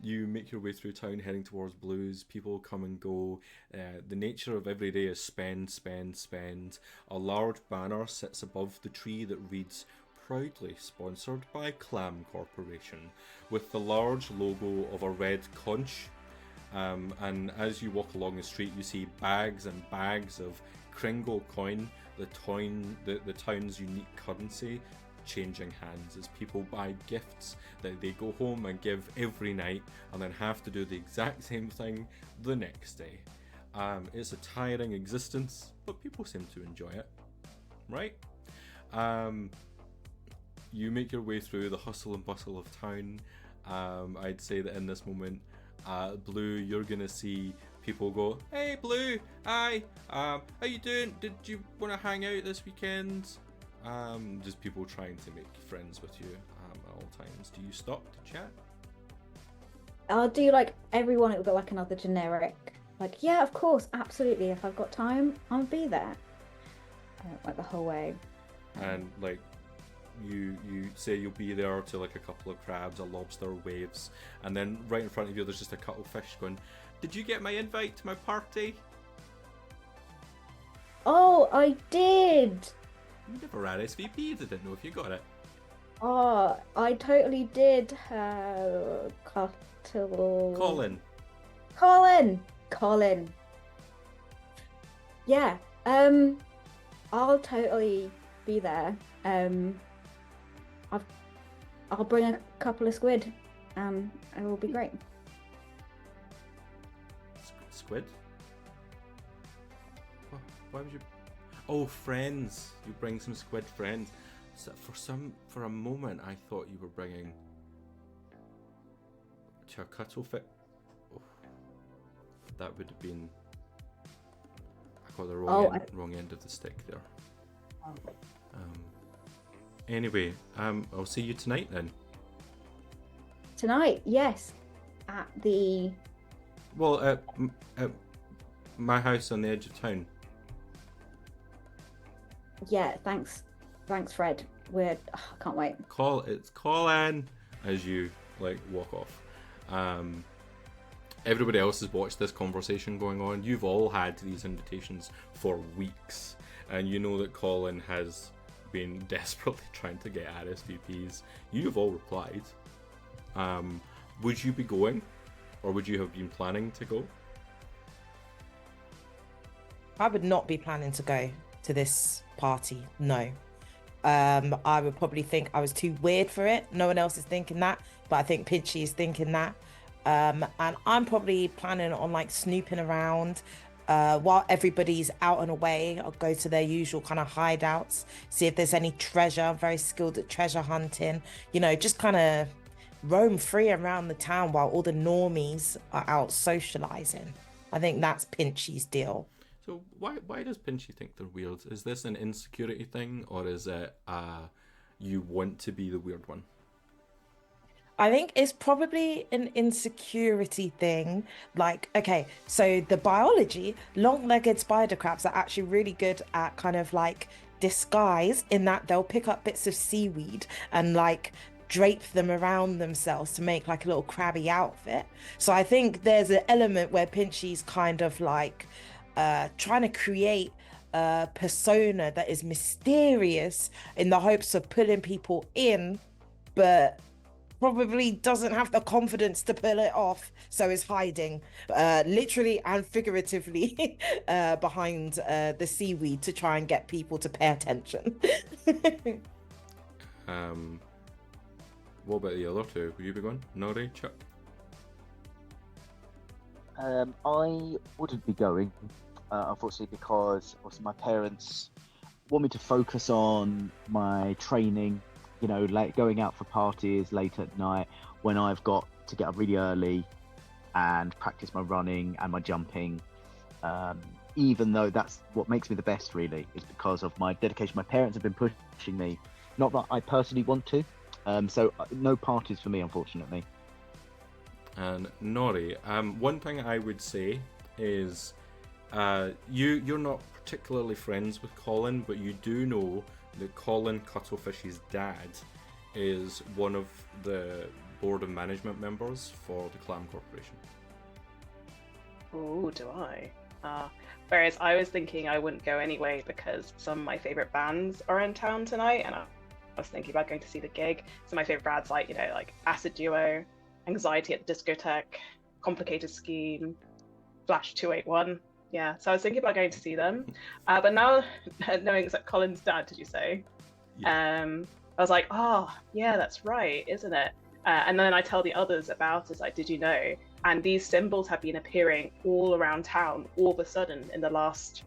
You make your way through town heading towards Blues. People come and go. The nature of every day is spend, spend, spend. A large banner sits above the tree that reads, proudly sponsored by Clam Corporation, with the large logo of a red conch. And as you walk along the street, you see bags and bags of Kringle coin, the town's unique currency, changing hands as people buy gifts that they go home and give every night and then have to do the exact same thing the next day. It's a tiring existence, but people seem to enjoy it, right? You make your way through the hustle and bustle of town. I'd say that in this moment, Blue, you're gonna see people go, hey Blue, hi, how you doing? Did you want to hang out this weekend? Just people trying to make friends with you at all times. Do you stop to chat? I'll do like everyone, it'll go like another generic like yeah of course absolutely if I've got time I'll be there like the whole way. And like you say you'll be there to like a couple of crabs, a lobster waves, and then right in front of you there's just a cuttlefish going, did you get my invite to my party? Oh, I did. You never RSVP'd, I didn't know if you got it. Oh, I totally did. Colin. Yeah. I'll totally be there. I'll bring a couple of squid, and it will be great. Squid? Why would you? Oh, friends! You bring some squid friends. So for a moment, I thought you were bringing to a cuttlefish. Oh, that would have been. I got the wrong end of the stick there. Anyway, I'll see you tonight then. Tonight, yes, at the Well, at my house on the edge of town. Yeah, thanks, Fred. I can't wait. It's Colin as you like walk off. Everybody else has watched this conversation going on. You've all had these invitations for weeks, and you know that Colin has been desperately trying to get RSVPs. You've all replied. Would you be going, or would you have been planning to go? I would not be planning to go to this party. No. I would probably think I was too weird for it. No one else is thinking that, but I think Pinchy is thinking that. And I'm probably planning on like snooping around while everybody's out and away. I'll go to their usual kind of hideouts, see if there's any treasure. I'm very skilled at treasure hunting. You know, just kind of roam free around the town while all the normies are out socializing. I think that's Pinchy's deal. So why does Pinchy think they're weird? Is this an insecurity thing, or is it you want to be the weird one? I think it's probably an insecurity thing. Like, okay, so the biology, long-legged spider crabs are actually really good at kind of like disguise, in that they'll pick up bits of seaweed and like drape them around themselves to make like a little crabby outfit. So I think there's an element where Pinchy's kind of like trying to create a persona that is mysterious in the hopes of pulling people in, but probably doesn't have the confidence to pull it off, so is hiding literally and figuratively behind the seaweed to try and get people to pay attention. What about the other two? Will you be going? Nori, Chuck? I wouldn't be going, unfortunately, because also my parents want me to focus on my training. You know, like going out for parties late at night when I've got to get up really early and practice my running and my jumping. Even though that's what makes me the best, really, is because of my dedication. My parents have been pushing me, not that I personally want to. So no parties for me, unfortunately. And Nori, one thing I would say is you're not particularly friends with Colin, but you do know that Colin Cuttlefish's dad is one of the board of management members for the Clam Corporation. Oh, do I? Whereas I was thinking I wouldn't go anyway because some of my favorite bands are in town tonight, and I was thinking about going to see the gig. So my favorite bands, like, you know, like Acid Duo, Anxiety at the Discotheque, Complicated Scheme, Flash 281. Yeah, so I was thinking about going to see them. But now, knowing it's like Colin's dad, did you say? Yeah. I was like, oh, yeah, that's right, isn't it? And then I tell the others about it, like, did you know? And these symbols have been appearing all around town all of a sudden in the last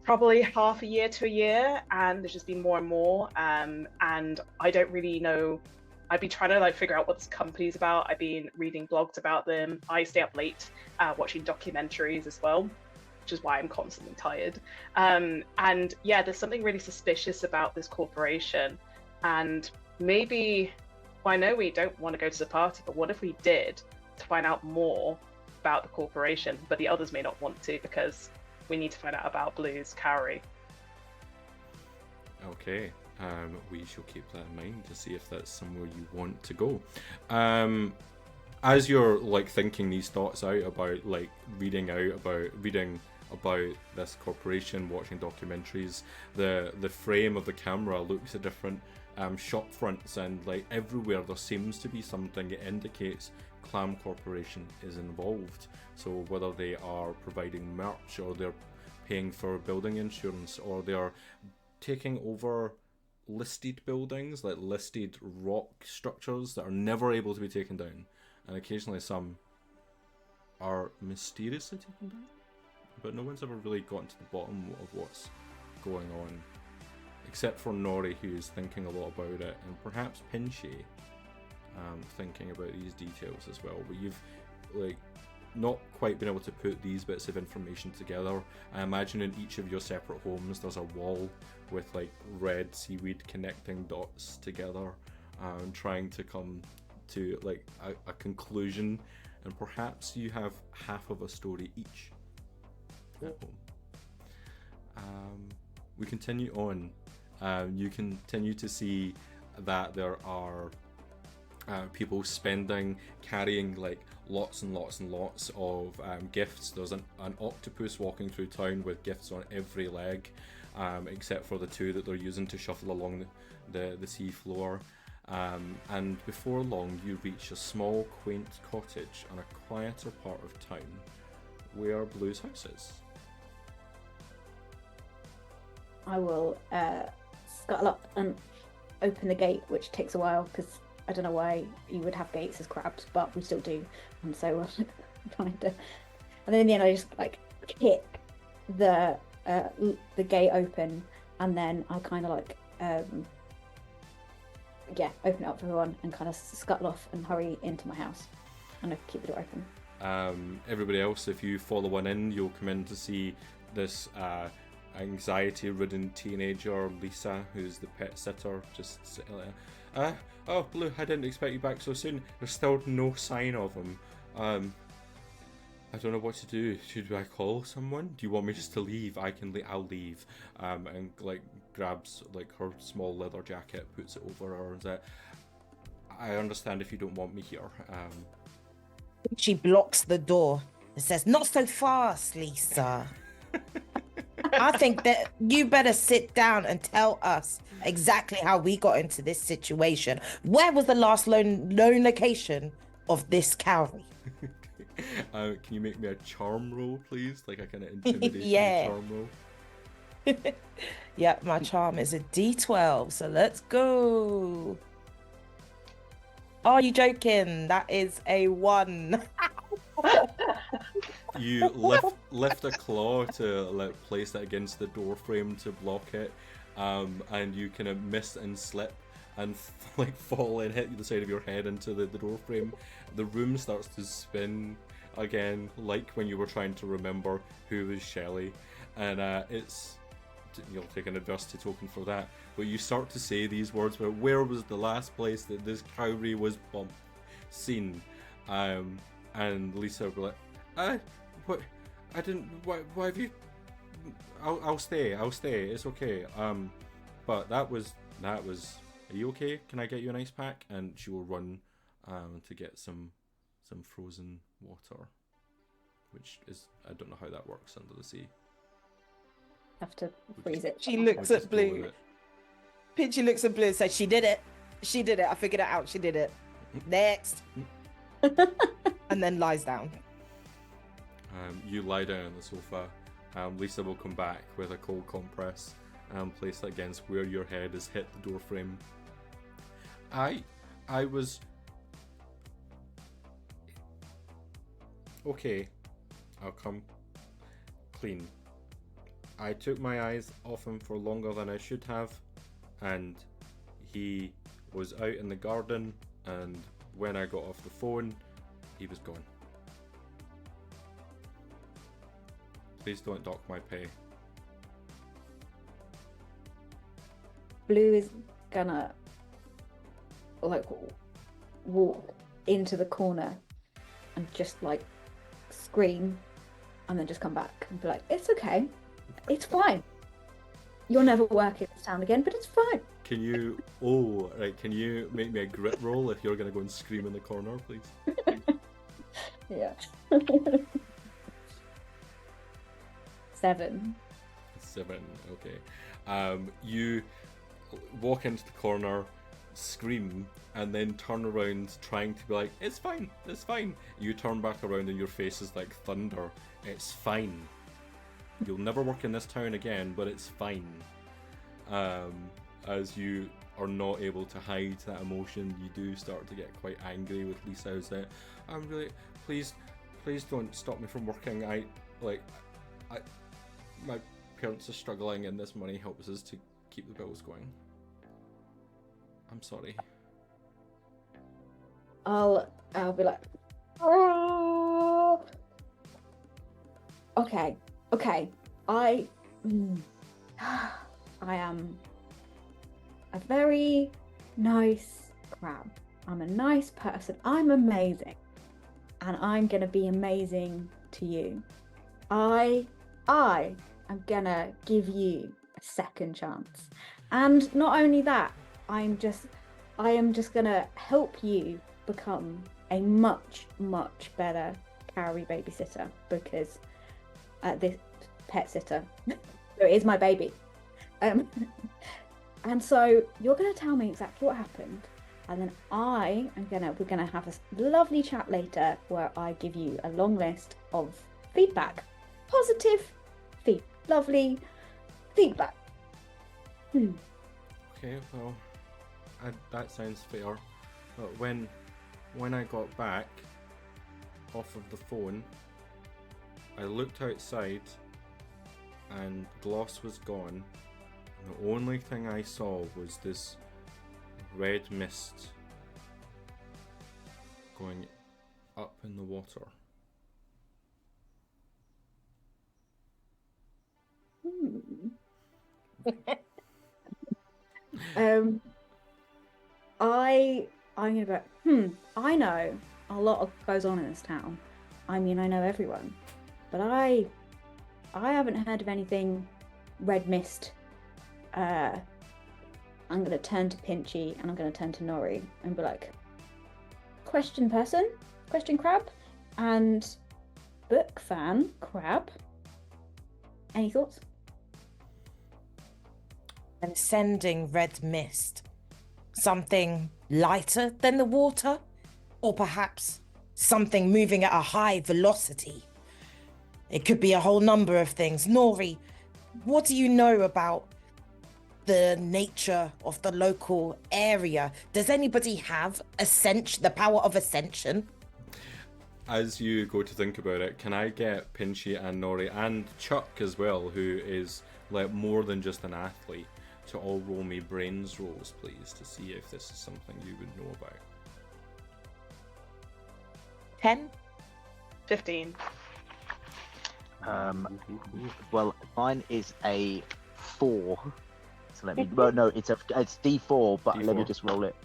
probably half a year to a year. And there's just been more and more. And I don't really know. I've been trying to like figure out what this company's about. I've been reading blogs about them. I stay up late watching documentaries as well, which is why I'm constantly tired. And yeah, there's something really suspicious about this corporation. And maybe, well, I know we don't want to go to the party, but what if we did to find out more about the corporation? But the others may not want to because we need to find out about Blue's Cowrie. Okay, we shall keep that in mind to see if that's somewhere you want to go. As you're like thinking these thoughts out about like reading about this corporation, watching documentaries, the frame of the camera looks at different shop fronts, and like everywhere there seems to be something that indicates Clam Corporation is involved. So whether they are providing merch, or they're paying for building insurance, or they're taking over listed buildings, like listed rock structures that are never able to be taken down, and occasionally some are mysteriously taken down, but no one's ever really gotten to the bottom of what's going on, except for Nori, who's thinking a lot about it, and perhaps Pinchy thinking about these details as well. But you've like not quite been able to put these bits of information together. I imagine in each of your separate homes there's a wall with like red seaweed connecting dots together, trying to come to like a conclusion and perhaps you have half of a story each at home. We continue on. You continue to see that there are people carrying like lots and lots and lots of gifts. There's an octopus walking through town with gifts on every leg, except for the two that they're using to shuffle along the sea floor. And before long, you reach a small, quaint cottage on a quieter part of town, where Blue's house is. I will scuttle up and open the gate, which takes a while because I don't know why you would have gates as crabs, but we still do. And so we're trying to. And then in the end, I just like kick the gate open, and then I kind of like open it up for everyone and kind of scuttle off and hurry into my house, and I keep the door open. Everybody else, if you follow one in, you'll come in to see this anxiety-ridden teenager, Lisa, who's the pet sitter, just sitting there. Oh, Blue, I didn't expect you back so soon. There's still no sign of him. I don't know what to do. Should I call someone? Do you want me just to leave? I'll leave. And like grabs like her small leather jacket, puts it over her, and says, I understand if you don't want me here. She blocks the door and says, "Not so fast, Lisa." I think that you better sit down and tell us exactly how we got into this situation. Where was the last known location of this cowrie? Can you make me a charm roll, please? Like a kind of intimidation charm roll? Yeah, my charm is a D12, so let's go. Are you joking? That is a 1. You lift a claw to place that against the door frame to block it, and you kind of miss and slip and fall and hit the side of your head into the door frame. The room starts to spin again, like when you were trying to remember who was Shelley, and you'll take an adversity token for that. But you start to say these words about where was the last place that this cowrie was seen, and Lisa will be like, what? I didn't. Why have you? I'll stay. It's okay. But that was. Are you okay? Can I get you an ice pack? And she will run, to get some frozen water, which is, I don't know how that works under the sea. Have to freeze it. She looks at Blue. Pinchy looks at Blue and says, "She did it. She did it. I figured it out. She did it. Next." And then lies down. You lie down on the sofa. Lisa will come back with a cold compress and place it against where your head has hit the door frame. I was okay. I'll come clean. I took my eyes off him for longer than I should have, and he was out in the garden, and when I got off the phone, he was gone. Please don't dock my pay. Blue is gonna like walk into the corner and just like scream, and then just come back and be like, "It's okay, it's fine. You'll never work in this town again, but it's fine." Can you? Can you make me a grit roll if you're gonna go and scream in the corner, please? Yeah. 7. 7. Okay. You walk into the corner, scream, and then turn around, trying to be like, "It's fine. It's fine." You turn back around, and your face is like thunder. It's fine. You'll never work in this town again, but it's fine. As you are not able to hide that emotion, you do start to get quite angry with Lisa. Who's like, "I'm really, please don't stop me from working. My parents are struggling, and this money helps us to keep the bills going. I'm sorry." I'll be like, "Oh, okay. I am a very nice crab. I'm a nice person. I'm amazing. and I'm gonna be amazing to you. I am gonna give you a second chance. And not only that, I am just gonna help you become a much, much better Cowrie babysitter, because this pet sitter. So it is my baby. And so you're gonna tell me exactly what happened, and then we're gonna have a lovely chat later where I give you a long list of feedback. Positive lovely feedback. Okay, well, that sounds fair. But when I got back off of the phone, I looked outside and Gloss was gone. The only thing I saw was this red mist going up in the water. I'm gonna go, I know a lot goes on in this town. I mean, I know everyone, but I haven't heard of anything red mist. I'm gonna turn to Pinchy and I'm gonna turn to Nori and be like, question crab, and book fan crab. Any thoughts? And sending red mist. Something lighter than the water? Or perhaps something moving at a high velocity? It could be a whole number of things. Nori, what do you know about the nature of the local area? Does anybody have the power of ascension? As you go to think about it, can I get Pinchy and Nori and Chuck as well, who is like more than just an athlete, to all roll me brains rolls, please, to see if this is something you would know about. 10? 15. Well, mine is a 4. So let me. Well, no, it's D4, but let me D4. just roll it.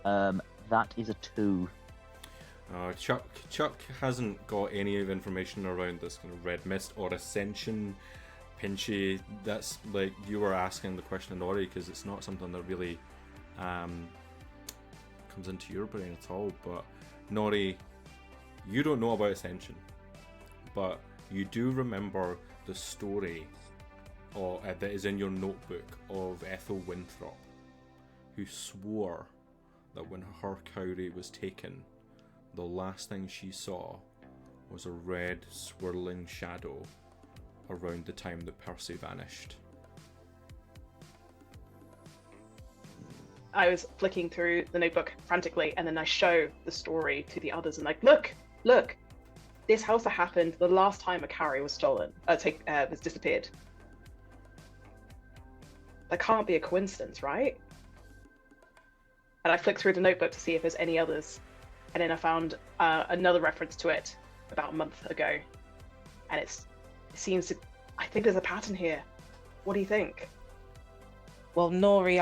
Mhm. That is a 2. Chuck hasn't got any of information around this kind of red mist or ascension. Pinchy, that's like you were asking the question of Nori, because it's not something that really comes into your brain at all. But Nori, you don't know about ascension, but you do remember the story that is in your notebook of Ethel Winthrop, who swore that when her Cowrie was taken, the last thing she saw was a red swirling shadow around the time that Percy vanished. I was flicking through the notebook frantically, and then I show the story to the others and like, look, this house that happened the last time a Cowrie was stolen, was disappeared. That can't be a coincidence, right? And I flicked through the notebook to see if there's any others, and then I found another reference to it about a month ago, and it seems to. I think there's a pattern here. What do you think? Well, Nori,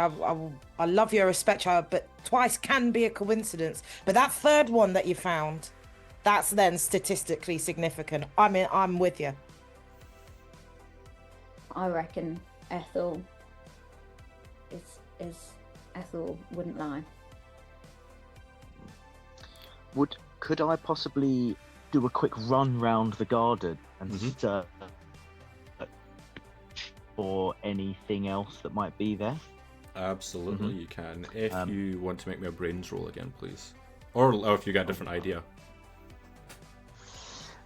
I love your respect, child, but twice can be a coincidence. But that third one that you found, that's then statistically significant. I mean, I'm with you. I reckon Ethel is Ethel wouldn't lie. Could I possibly do a quick run round the garden and or anything else that might be there? Absolutely, you can. If you want to make me a brains roll again, please, or if you got a different idea.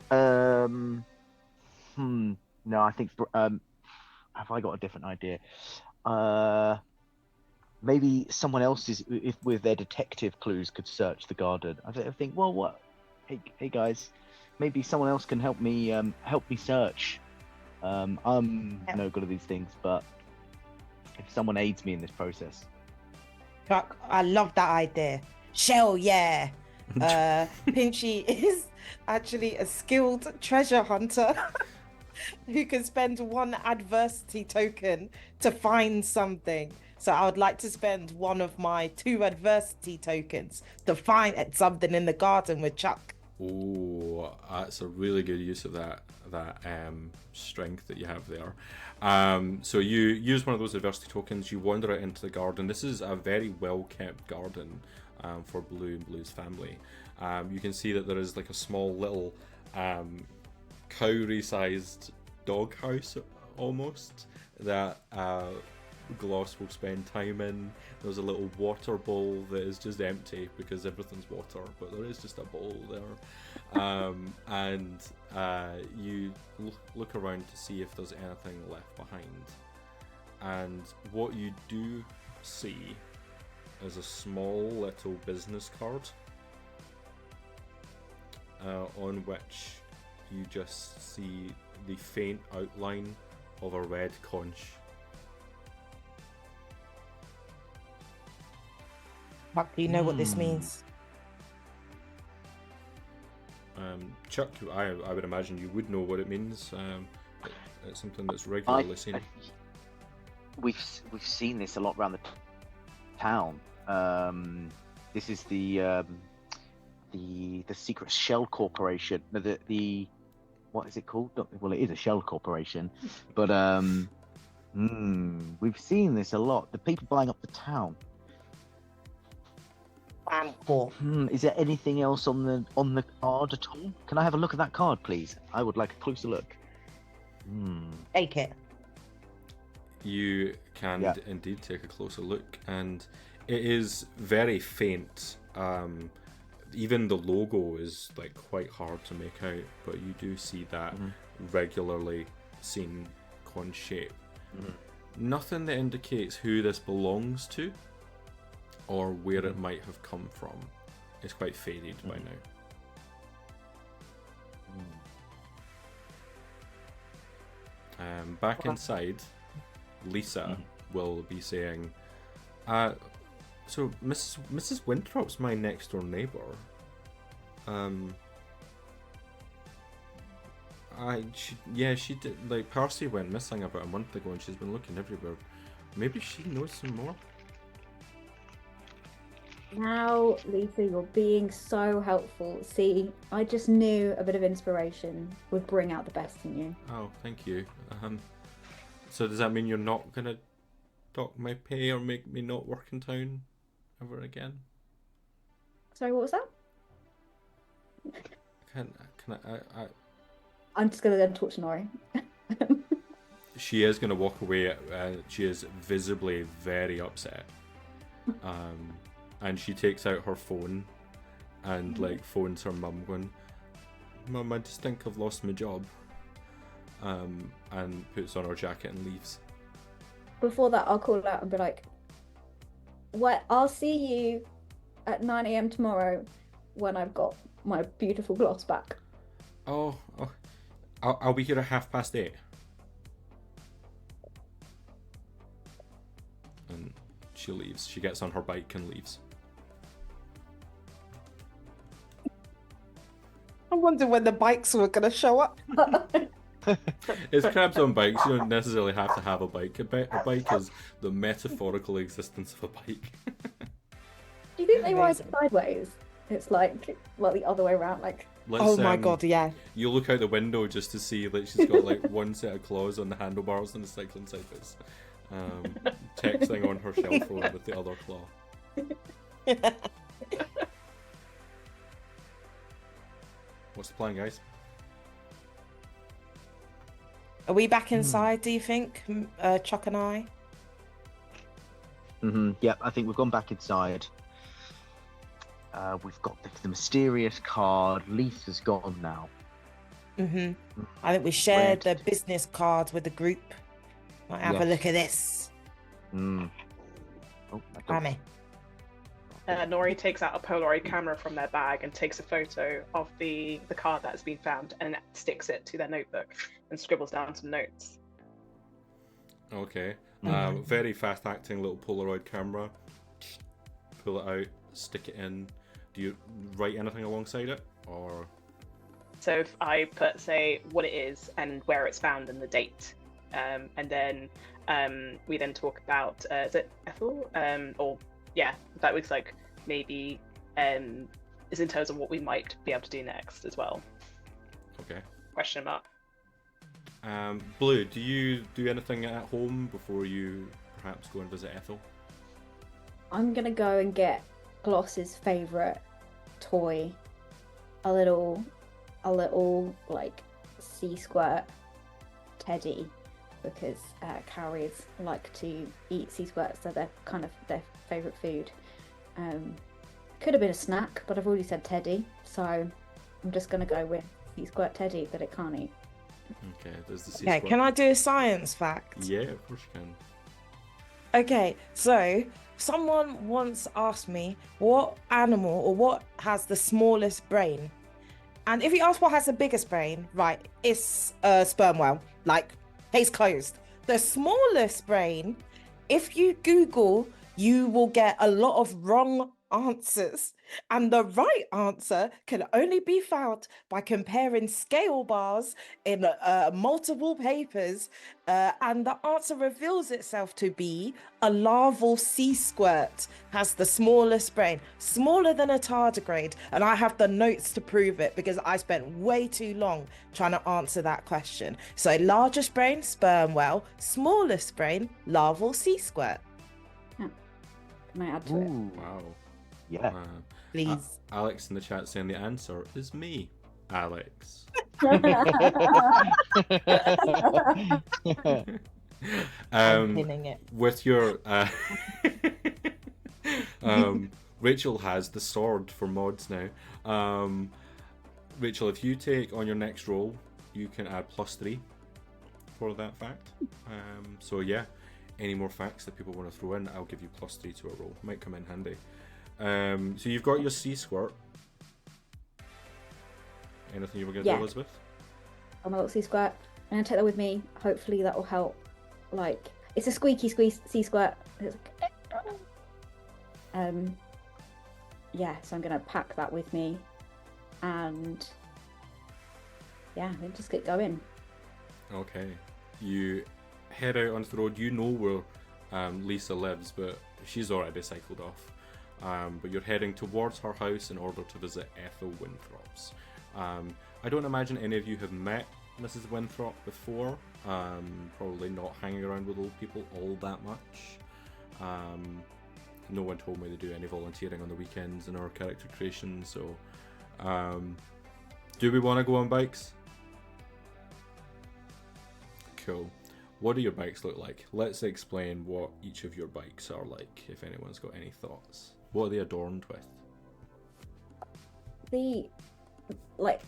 No, I think. Have I got a different idea? Maybe someone else if with their detective clues could search the garden. I think. Well, what? Hey guys, maybe someone else can help me search. I'm no good at these things, but if someone aids me in this process. Chuck, I love that idea. Shell, yeah. Pinchy is actually a skilled treasure hunter who can spend 1 adversity token to find something. So I would like to spend one of my 2 adversity tokens to find something in the garden with Chuck. Oh, that's a really good use of that strength that you have there. So you use one of those adversity tokens. You wander out into the garden. This is a very well kept garden for Blue and Blue's family. You can see that there is like a small little cowrie-sized doghouse almost that Gloss will spend time in. There's a little water bowl that is just empty because everything's water, but there is just a bowl there. And you look around to see if there's anything left behind. And what you do see is a small little business card on which you just see the faint outline of a red conch. Buck, do you know what this means? Chuck, I would imagine you would know what it means. It's something that's regularly seen. We've seen this a lot around the town. This is the Secret Shell Corporation. The what is it called? Well, it is a shell corporation, but we've seen this a lot. The people buying up the town. Is there anything else on the card at all? Can I have a look at that card, please? I would like a closer look. Take it. You can indeed take a closer look, and it is very faint. Even the logo is like quite hard to make out, but you do see that regularly seen conch shape. Nothing that indicates who this belongs to or where it might have come from. It's quite faded by now. Back inside, Lisa will be saying, so Mrs. Winthrop's my next door neighbour. She did. Like, Percy went missing about a month ago, and she's been looking everywhere. Maybe she knows some more. Now, Lisa, you're being so helpful. See, I just knew a bit of inspiration would bring out the best in you. Oh, thank you. So does that mean you're not gonna dock my pay or make me not work in town ever again? Sorry, what was that? I'm just gonna then talk to Nori. She is gonna walk away. She is visibly very upset. And she takes out her phone and like phones her mum, going, "Mum, I just think I've lost my job." And puts on her jacket and leaves. Before that, I'll call out and be like, "What? I'll see you at 9 a.m. tomorrow when I've got my beautiful gloss back." Oh, I'll be here at 8:30. And she leaves. She gets on her bike and leaves. I wonder when the bikes were going to show up. It's crabs on bikes. You don't necessarily have to have a bike. A bike is the metaphorical existence of a bike. Do you think they ride sideways? It's like the other way around. Like, oh my god, yeah. You look out the window just to see like she's got like one set of claws on the handlebars and the cycling cycles, texting on her shell phone with the other claw. What's the plan, guys? Are we back inside, do you think, Chuck and I? Yep, I think we've gone back inside. We've got the mysterious card. Lisa's gone now. I think we shared the business cards with the group. Might have a look at this. Oh, Grammy. Nori takes out a Polaroid camera from their bag and takes a photo of the card that's been found and sticks it to their notebook and scribbles down some notes. Okay. Very fast acting little Polaroid camera. Pull it out, stick it in. Do you write anything alongside it, or? So if I put, say, what it is and where it's found and the date, and then we then talk about is it Ethel? That was like maybe is in terms of what we might be able to do next as well. Okay. Question mark. Blue, do you do anything at home before you perhaps go and visit Ethel? I'm gonna go and get Gloss's favourite toy, a little like sea squirt teddy, because Cowries like to eat sea squirts, so they're kind of their favourite food. Could have been a snack, but I've already said teddy, so I'm just gonna go with sea squirt teddy that it can't eat. Okay, there's the sea Okay, squirt. can I do a science fact? Yeah, of course you can. Okay, so someone once asked me what animal or what has the smallest brain. And if you ask what has the biggest brain, right, it's a sperm whale. Like, case closed. The smallest brain, if you Google, you will get a lot of wrong answers. And the right answer can only be found by comparing scale bars in multiple papers. And the answer reveals itself to be a larval sea squirt has the smallest brain, smaller than a tardigrade. And I have the notes to prove it because I spent way too long trying to answer that question. So largest brain, sperm whale, smallest brain, larval sea squirt. Can I add to it? Ooh, Wow. yeah. Please. Alex in the chat saying the answer is me, Alex. I'm pinning it. With your Rachel has the sword for mods now. Rachel, if you take on your next roll, you can add +3 for that fact. So yeah, any more facts that people want to throw in, I'll give you +3 to a roll. Might come in handy. So you've got your sea squirt. Anything you were going to Yeah. do, Elizabeth? I'm a little sea squirt. I'm gonna take that with me. Hopefully that will help. Like, it's a squeaky sea squirt. It's like, yeah, so I'm gonna pack that with me, and yeah, then just get going. Okay. You head out onto the road. You know where Lisa lives, but she's already cycled off. But you're heading towards her house in order to visit Ethel Winthrop's. I don't imagine any of you have met Mrs. Winthrop before. Probably not hanging around with old people all that much. No one told me to do any volunteering on the weekends in our character creation, so do we want to go on bikes? Cool. What do your bikes look like? Let's explain what each of your bikes are like, if anyone's got any thoughts. What are they adorned with?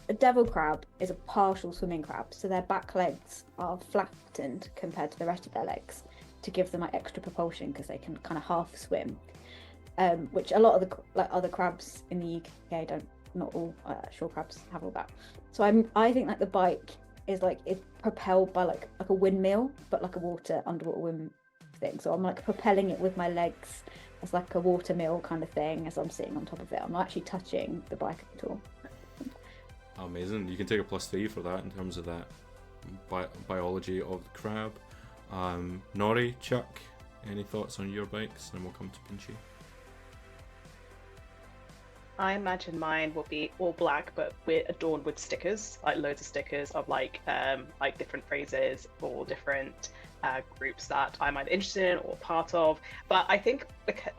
A devil crab is a partial swimming crab, so their back legs are flattened compared to the rest of their legs to give them like extra propulsion because they can kind of half swim, which a lot of the other crabs in the UK don't. Not all shore crabs have all that. So I think like the bike is like it's propelled by like a windmill, but like a underwater wind thing. So I'm like propelling it with my legs as like a water mill kind of thing as I'm sitting on top of it. I'm not actually touching the bike at all. Amazing. You can take a +3 for that in terms of that biology of the crab. Nori, Chuck, any thoughts on your bikes? And then we'll come to Pinchy. I imagine mine will be all black, but we're adorned with stickers, like loads of stickers of like different phrases or different groups that I'm either interested in or part of. But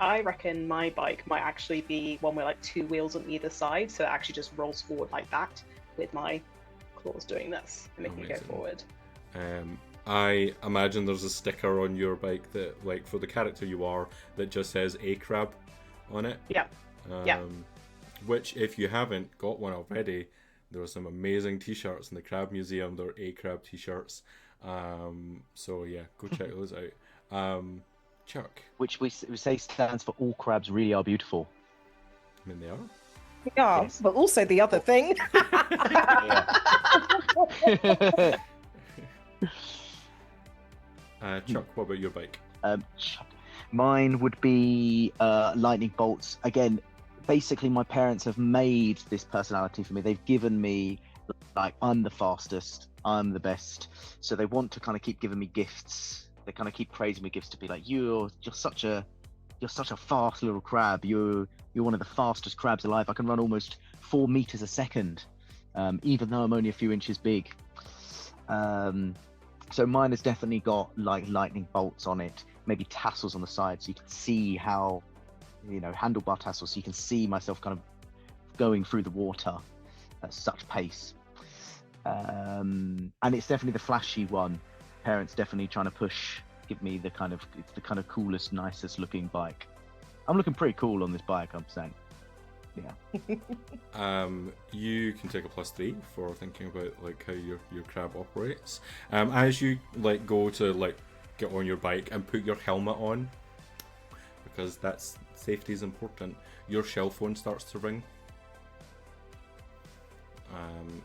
I reckon my bike might actually be one with like 2 wheels on either side, so it actually just rolls forward like that with my claws doing this and making it go Amazing. forward. I imagine there's a sticker on your bike that, like, for the character you are, that just says A Crab on it. Yeah. Yeah. Which, if you haven't got one already, there are some amazing t-shirts in the Crab Museum. They're A Crab t-shirts. So yeah, go check those out. Chuck. Which we say stands for all crabs really are beautiful. I mean, they are. Yeah, Yes. but also the other thing. Chuck, what about your bike? Mine would be lightning bolts. Again, basically my parents have made this personality for me. They've given me, like, I'm the fastest, I'm the best. So they want to kind of keep giving me gifts. They kind of keep praising me gifts to be like, you're you're such a fast little crab. You're one of the fastest crabs alive. I can run almost 4 meters a second, even though I'm only a few inches big. So mine has definitely got like lightning bolts on it, maybe tassels on the side, so you can see how, handlebar tassels, so you can see myself kind of going through the water at such pace. And it's definitely the flashy one. Parents definitely trying to give me it's the kind of coolest, nicest looking bike. I'm looking pretty cool on this bike, I'm saying. Yeah. You can take a +3 for thinking about like how your crab operates. As you like go to like get on your bike and put your helmet on, because safety is important. Your shell phone starts to ring.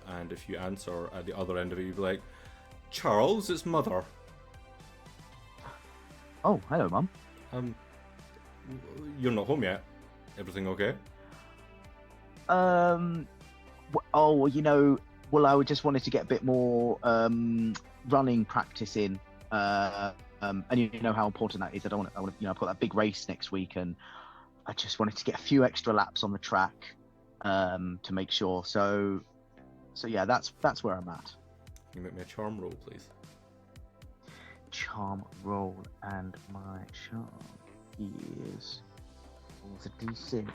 And if you answer at the other end of it, you'll be like, Charles, it's Mother. Oh, hello, Mum. You're not home yet. Everything okay? I just wanted to get a bit more running practice in, and you know how important that is. I want, I've got that big race next week, and I just wanted to get a few extra laps on the track to make sure. So yeah, that's where I'm at. Can you make me a charm roll, please? Charm roll, and my charm is a D6.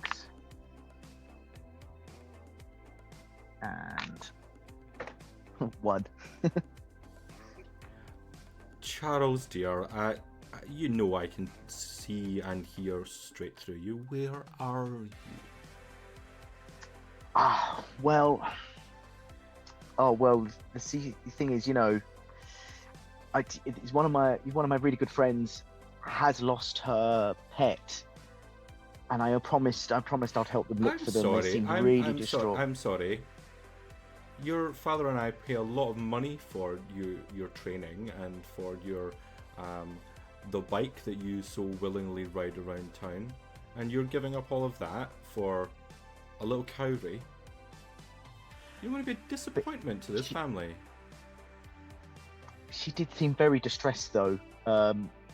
And 1. Charles, dear, you know I can see and hear straight through you. Where are you? The thing is, it's one of my really good friends has lost her pet, and I promised I'd help them look for them. Sorry. They seem really distraught. I'm sorry. Your father and I pay a lot of money for your training and for your the bike that you so willingly ride around town, and you're giving up all of that for a little cowrie. You want to be a disappointment to this family. She did seem very distressed though,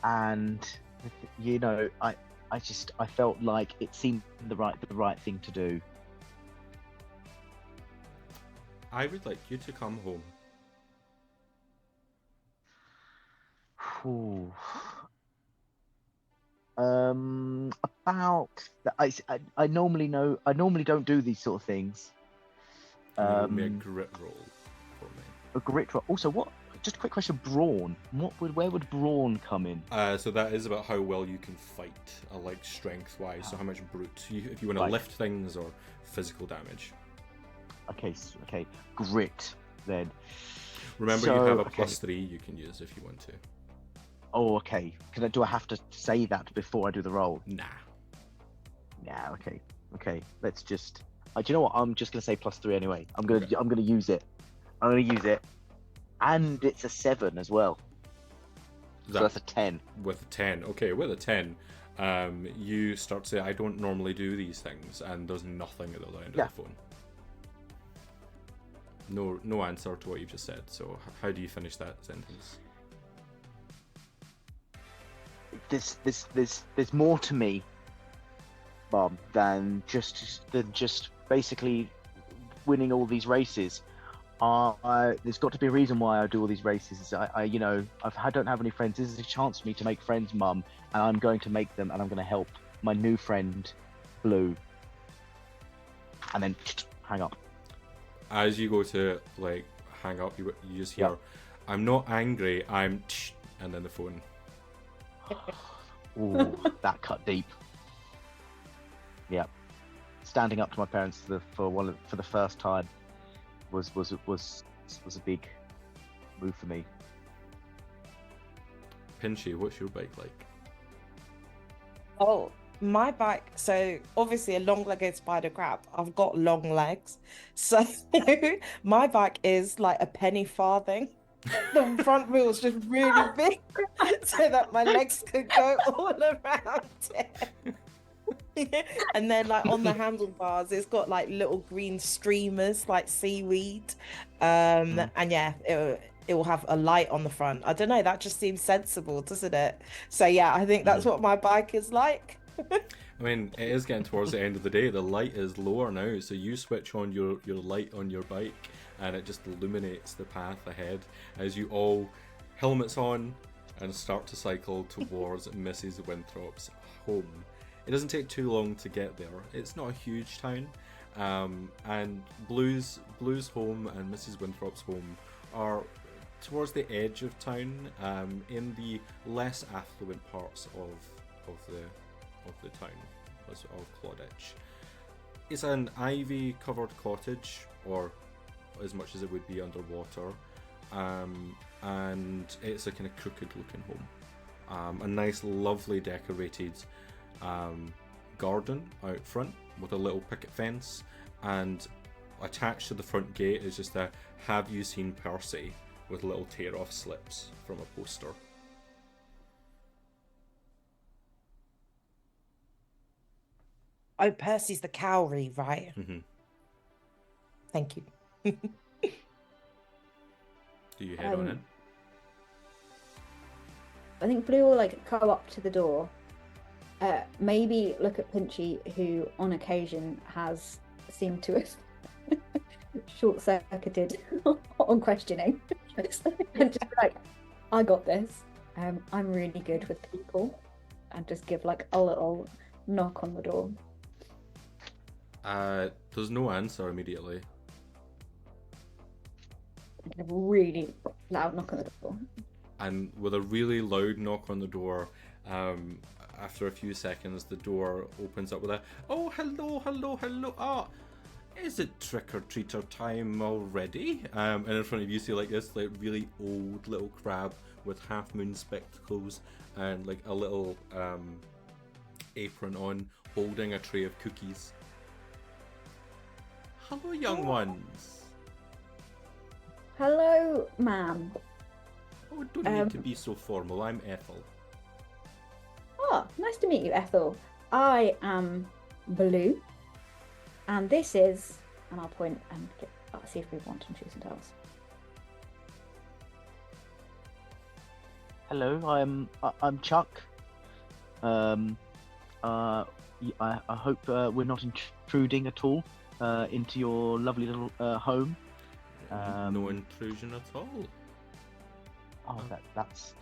and I felt like it seemed the right thing to do. I would like you to come home. I normally don't do these sort of things. Can you make me a grit roll for me? A grit roll. Also, what? Just a quick question. Brawn. Where would brawn come in? So that is about how well you can fight, like strength-wise. So how much brute, if you want to Right. lift things or physical damage. Okay. Grit then. Remember, So, you have a okay. +3 you can use if you want to. Oh, okay. Do I have to say that before I do the roll? Nah. Yeah. Okay. Let's just. Do you know what? I'm just gonna say +3 anyway. I'm gonna Okay. I'm gonna use it. And it's a 7 as well. So that's a 10. With a 10. Okay, with a 10, you start to say, I don't normally do these things, and there's nothing at the other end Yeah. of the phone. No answer to what you've just said. So how do you finish that sentence? There's more to me, Bob, than just basically winning all these races. There's got to be a reason why I do all these races. I don't have any friends. This is a chance for me to make friends, Mum, and I'm going to make them, and I'm going to help my new friend, Blue. And then hang up. As you go to like hang up, you just hear, Yep. I'm not angry, I'm and then the phone. Ooh, that cut deep. Yeah, standing up to my parents for the first time was a big move for me. Pinchy, what's your bike like? Oh, my bike. So obviously a long-legged spider crab. I've got long legs. So my bike is like a penny farthing. The front wheel is just really big so that my legs could go all around it. And then like on the handlebars, it's got like little green streamers like seaweed. And yeah, it will have a light on the front. I don't know, that just seems sensible, doesn't it? So yeah, I think that's what my bike is like. I mean, it is getting towards the end of the day. The light is lower now, so you switch on your light on your bike, and it just illuminates the path ahead as you all helmets on and start to cycle towards Mrs. Winthrop's home. It doesn't take too long to get there. It's not a huge town, and Blue's home and Mrs. Winthrop's home are towards the edge of town, in the less affluent parts of the town of Clawditch. It's an ivy-covered cottage, or as much as it would be underwater, and it's a kind of crooked-looking home. A nice, lovely decorated garden out front with a little picket fence, and attached to the front gate is just a "Have you seen Percy?" with little tear-off slips from a poster. Oh, Percy's the cowrie, right? Mm-hmm. Thank you. Do you head on in? I think Blue will like go up to the door, maybe look at Pinchy, who on occasion has seemed to have short-circuited on questioning, and just be like, "I got this. I'm really good with people," and just give like a little knock on the door. There's no answer immediately. A really loud knock on the door. And with a really loud knock on the door, after a few seconds, the door opens up with a "Oh, hello, hello, hello. Ah, is it trick-or-treater time already?" And in front of you see like this like really old little crab with half-moon spectacles and like a little apron on, holding a tray of cookies. "Hello, young ones." Hello, ma'am. "Oh, don't need to be so formal. I'm Ethel." Oh, nice to meet you, Ethel. I am Blue, and this is, and I'll point and see if we want to introduce ourselves. Hello, I'm Chuck. I hope we're not intruding at all into your lovely little home. No intrusion at all. Oh, that's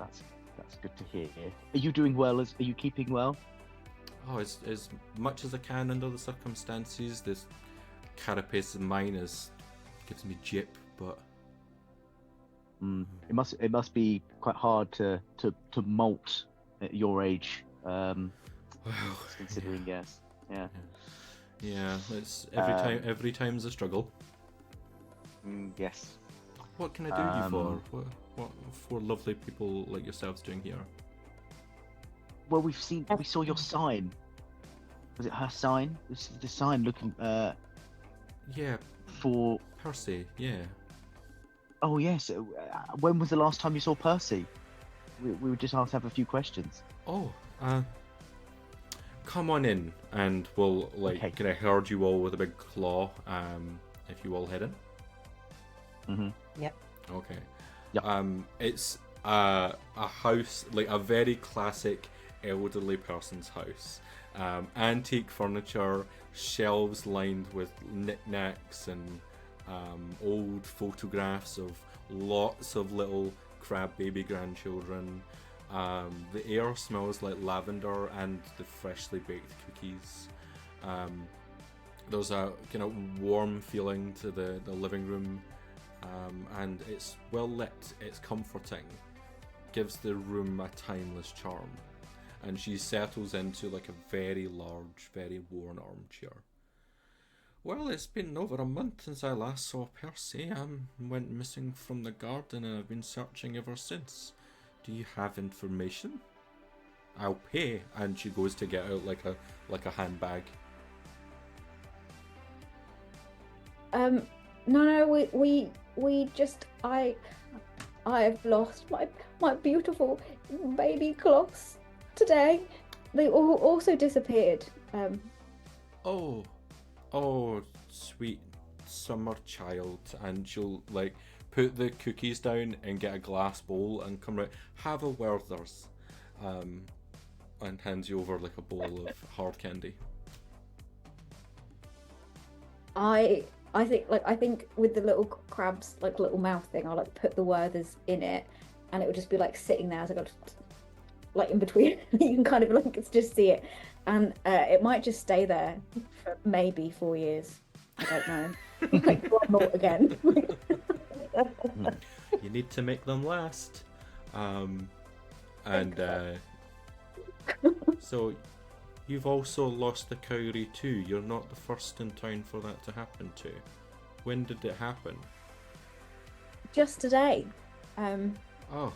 good to hear. Are you doing well? Are you keeping well? Oh, as much as I can under the circumstances. This carapace of mine gives me jip, but it must be quite hard to molt at your age. Considering, yes, yeah. It's every time's a struggle. Yes. What can I do you for? What for lovely people like yourselves doing here? Well, we saw your sign. Was it her sign? The sign looking Yeah, for Percy. Yeah. Oh yes. When was the last time you saw Percy? We were just asked to have a few questions. Oh, come on in, and we'll Okay. kind of herd you all with a big claw. If you all head in. Mm-hmm. Yep. Okay. Yep. It's a house, like a very classic elderly person's house. Antique furniture, shelves lined with knickknacks and old photographs of lots of little crab baby grandchildren. The air smells like lavender and the freshly baked cookies. There's a kind of warm feeling to the living room. And it's well lit, it's comforting, gives the room a timeless charm. And she settles into like a very large, very worn armchair. "Well, it's been over a month since I last saw Percy. Went missing from the garden and I've been searching ever since. Do you have information? I'll pay." And she goes to get out like a handbag. No, we just I've lost my beautiful baby cloths today. They all also disappeared. Oh, sweet summer child. And she'll like put the cookies down and get a glass bowl and come right. "Have a Werther's." and hands you over like a bowl of hard candy. I think with the little crab's like little mouth thing, I'll like put the Werthers in it, and it would just be like sitting there as I got like in between. You can kind of like just see it, and it might just stay there for maybe 4 years. I don't know. Like one more again. You need to make them last. So you've also lost the cowrie too. You're not the first in town for that to happen to. When did it happen? Just today. Oh.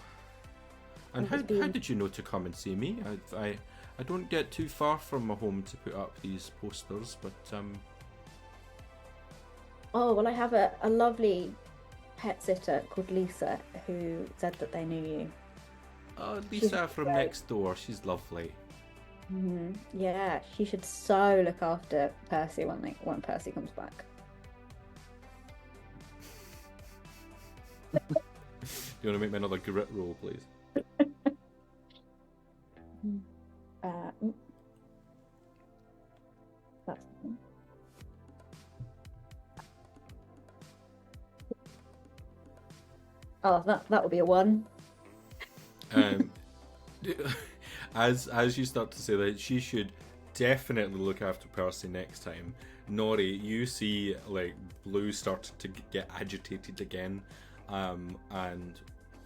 And how did you know to come and see me? I don't get too far from my home to put up these posters, but Oh, well, I have a lovely pet sitter called Lisa who said that they knew you. oh, Lisa from next door, she's lovely. Yeah, she should so look after Percy when Percy comes back. Do you want to make me another grit roll, please? That's oh, that would be a 1. As you start to say that, she should definitely look after Percy next time. Nori, you see like Blue started to get agitated again, and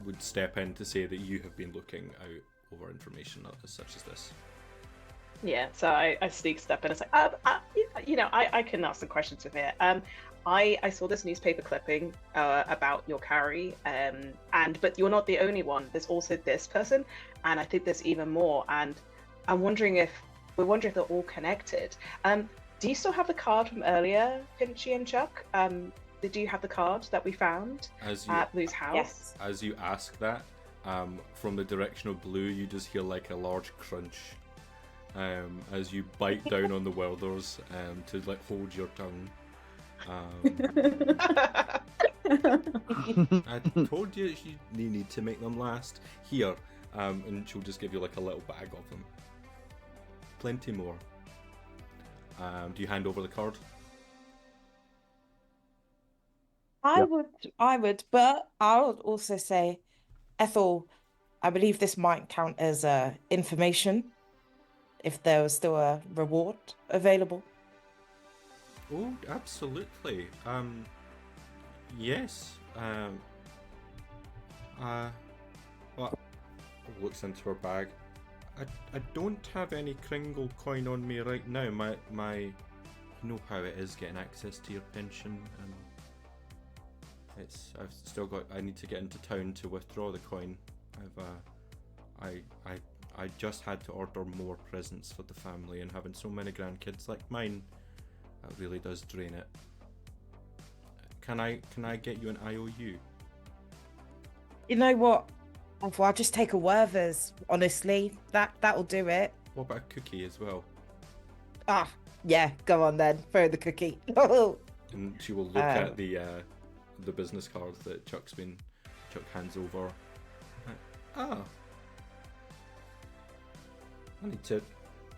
would step in to say that you have been looking out over information such as this. Yeah, so I sneak step in and say, I can ask some questions with it. I saw this newspaper clipping about your carry, but you're not the only one. There's also this person, and I think there's even more. And we're wondering if they're all connected. Do you still have the card from earlier, Pinchy and Chuck? Did you have the card that we found at Blue's house? Yes. As you ask that, from the direction of Blue, you just hear like a large crunch. As you bite down on the Werthers to like hold your tongue. I told you you need to make them last. Here, and she'll just give you like a little bag of them. Plenty more. Do you hand over the card? I Yep. would, but I would also say, Ethel, I believe this might count as information if there was still a reward available. Oh, absolutely. Yes. Well, looks into her bag. I don't have any Kringle coin on me right now. My, you know how it is getting access to your pension. I've still got. I need to get into town to withdraw the coin. I just had to order more presents for the family, and having so many grandkids like mine, that really does drain it. Can I get you an IOU? You know what? I'll just take a Werther's, honestly. That'll do it. What about a cookie as well? Ah, yeah, go on then. Throw the cookie. And she will look at the business card that Chuck hands over. I need to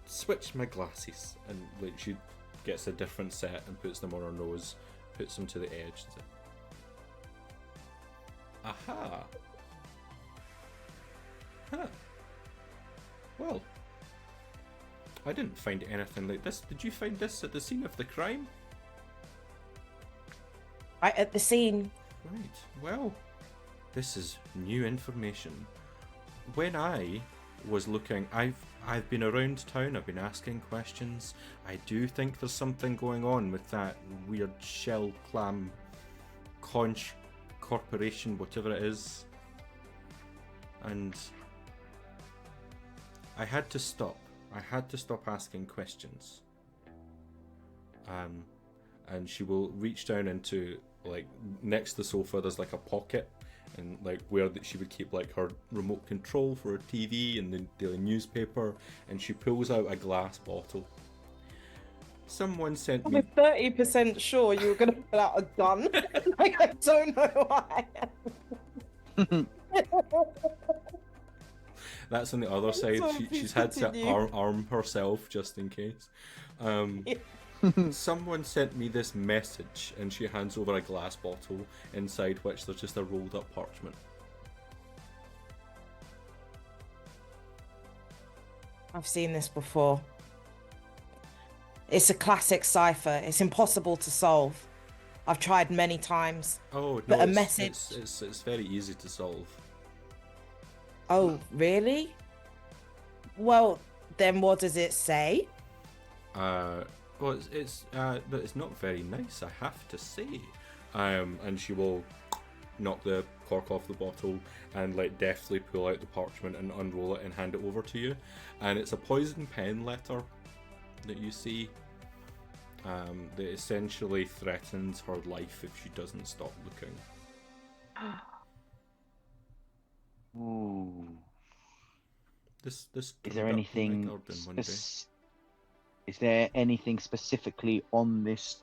switch my glasses, and like she gets a different set and puts them on her nose, puts them to the edge. And aha! Huh. Well, I didn't find anything like this. Did you find this at the scene of the crime? Right at the scene. Right. Well, this is new information. When I was looking, I've been around town. I've been asking questions. I do think there's something going on with that weird shell clam conch corporation, whatever it is. And I had to stop. I had to stop asking questions. And she will reach down into, like, next to the sofa there's like a pocket, and like where that she would keep like her remote control for her TV and the daily newspaper, and she pulls out a glass bottle. Someone sent I'm me 30% sure you were going to pull out a gun. Like, I don't know why. That's on the other side. Sorry, She's please had to continue. arm herself just in case. Someone sent me this message, and she hands over a glass bottle inside which there's just a rolled up parchment. I've seen this before. It's a classic cipher. It's impossible to solve. I've tried many times. Oh no, But a it's, message- it's very easy to solve. Oh, really? Well, then what does it say? Well, but it's not very nice, I have to say. And she will knock the cork off the bottle and like deftly pull out the parchment and unroll it and hand it over to you. And it's a poison pen letter that you see. That essentially threatens her life if she doesn't stop looking. Ooh. This Is turned there up anything? my garden one day. Is there anything specifically on this?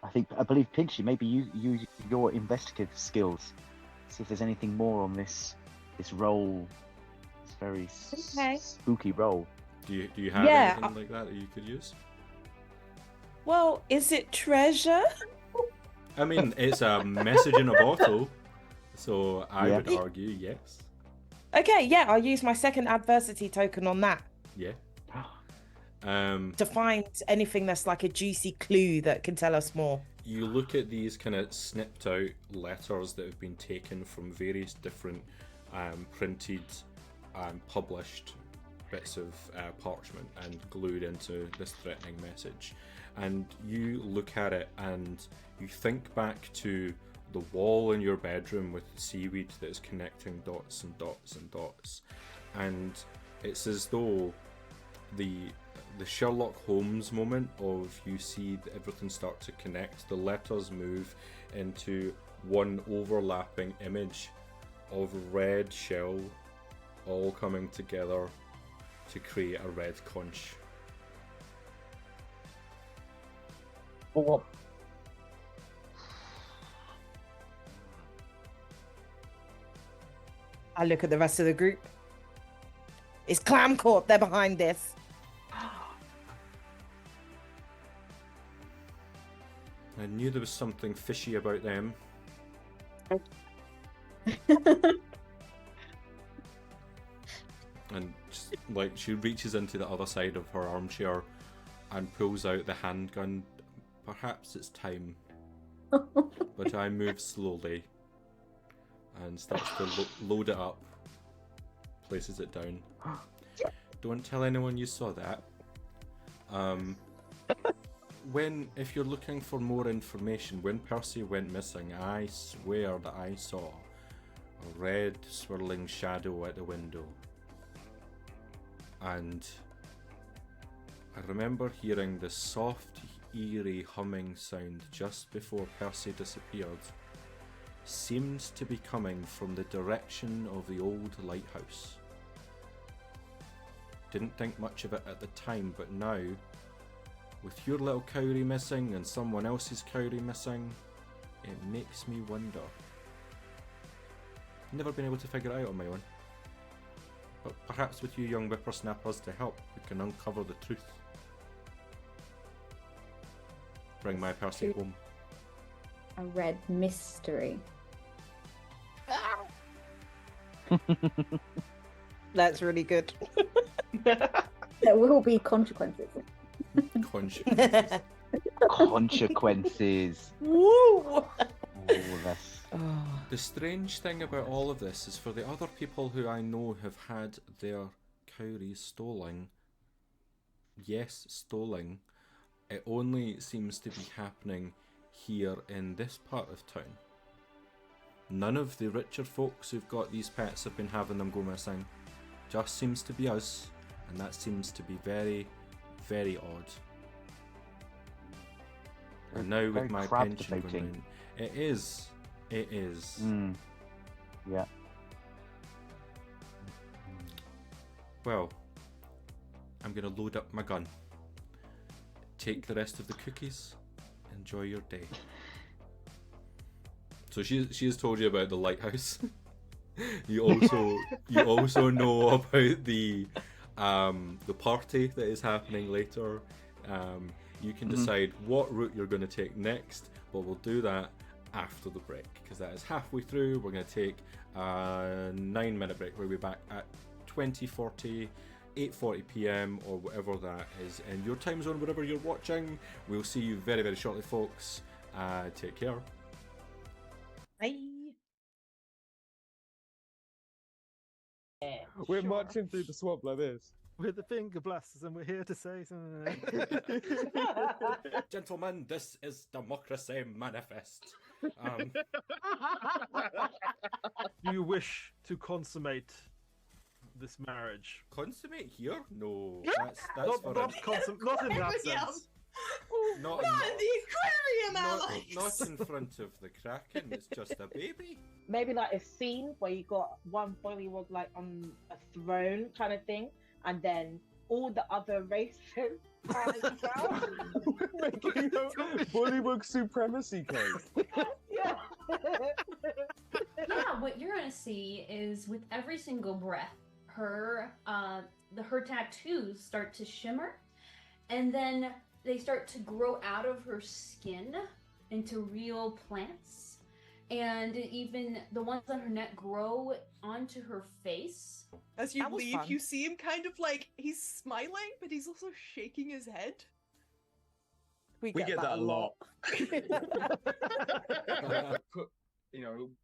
I believe Pinchy. Maybe you use your investigative skills. See if there's anything more on this roll. It's very Okay. spooky roll. Do you have Yeah, anything like that you could use? Well, is it treasure? I mean, it's a message in a bottle, so I Yeah. would argue yes. Okay, yeah, I'll use my second adversity token on that Yeah. to find anything that's like a juicy clue that can tell us more. You look at these kind of snipped out letters that have been taken from various different printed and published bits of parchment and glued into this threatening message. And you look at it and you think back to the wall in your bedroom with the seaweed that is connecting dots and dots and dots. And it's as though the Sherlock Holmes moment of you see everything start to connect, the letters move into one overlapping image of red shell all coming together to create a red conch. Or I look at the rest of the group. It's Clam Corp, they're behind this. I knew there was something fishy about them. And just, like, she reaches into the other side of her armchair and pulls out the handgun. Perhaps it's time. But I move slowly and starts to load it up, places it down. Don't tell anyone you saw that. If you're looking for more information, when Percy went missing, I swear that I saw a red swirling shadow at the window. And I remember hearing the soft, eerie humming sound just before Percy disappeared. Seemed to be coming from the direction of the old lighthouse. Didn't think much of it at the time, but now, with your little cowrie missing and someone else's cowrie missing, it makes me wonder. Never been able to figure it out on my own. But perhaps with you young whippersnappers to help, we can uncover the truth. Bring my Percy home. A red mystery. That's really good. There will be consequences. Conscience. consequences. Woo! Oh, that's Oh. The strange thing about all of this is for the other people who I know have had their cowries stolen, yes, stolen, it only seems to be happening here in this part of town. None of the richer folks who've got these pets have been having them go missing. Just seems to be us, and that seems to be very, very odd. And now very with my crab pension debating. going in, it is. It is. Yeah. Well, I'm gonna load up my gun. Take the rest of the cookies. Enjoy your day. So she has told you about the lighthouse. You also know about the party that is happening later. You can decide what route you're going to take next, but we'll do that after the break because that is halfway through. We're going to take a 9-minute break. We'll be back at 20:40, 8:40 p.m. or whatever that is in your time zone, wherever you're watching. We'll see you very, very shortly, folks. Take care. Bye. We're marching through the swamp like this. We're the Finger Blasters, and we're here to say something. Gentlemen, this is Democracy Manifest. Do you wish to consummate this marriage? Consummate here? No, that's Not, for not, not in that sense. not, the aquarium, not in front of the Kraken. It's just a baby. Maybe like a scene where you got one Bullywug like on a throne kind of thing, and then all the other races are around. Making a Bullywug supremacy case. Yeah. Yeah, what you're gonna see is with every single breath, her tattoos start to shimmer, and then they start to grow out of her skin into real plants, and even the ones on her neck grow onto her face. As you That was leave, fun. you see him kind of like he's smiling, but he's also shaking his head. We get that a lot. Put,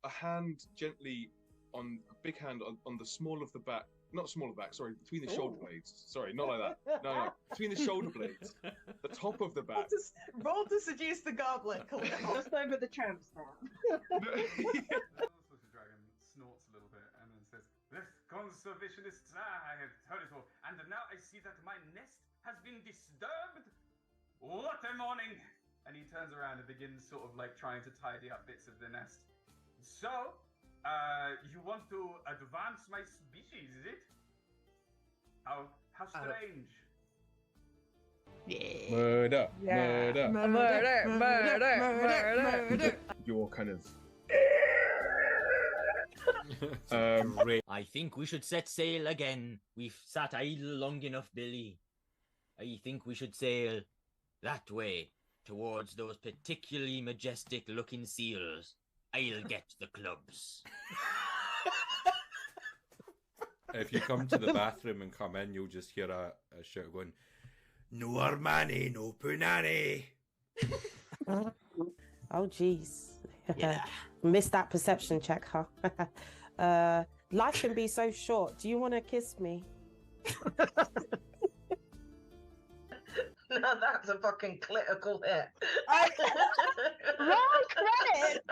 a hand gently on a big hand on the small of the back, not small of the back, sorry, between the shoulder blades. Sorry, not like that. No, between the shoulder blades, the top of the back. Roll to seduce the goblin. Just over the tramps now. The dragon snorts a little bit and then says, "This conservationists, I have heard it all, and now I see that my nest has been disturbed. What a morning!" And he turns around and begins sort of like trying to tidy up bits of the nest. So, you want to advance my species, is it? How strange. Murder, Yeah. murder. You're kind of. I think we should set sail again. We've sat idle long enough, Billy. I think we should sail that way, towards those particularly majestic-looking seals. I'll get the clubs. If you come to the bathroom and come in, you'll just hear a shout going, "No Armani, no Punani." Oh, jeez. Yeah. Missed that perception check, huh? Life can be so short. Do you want to kiss me? No, that's a fucking critical hit. Wrong credit.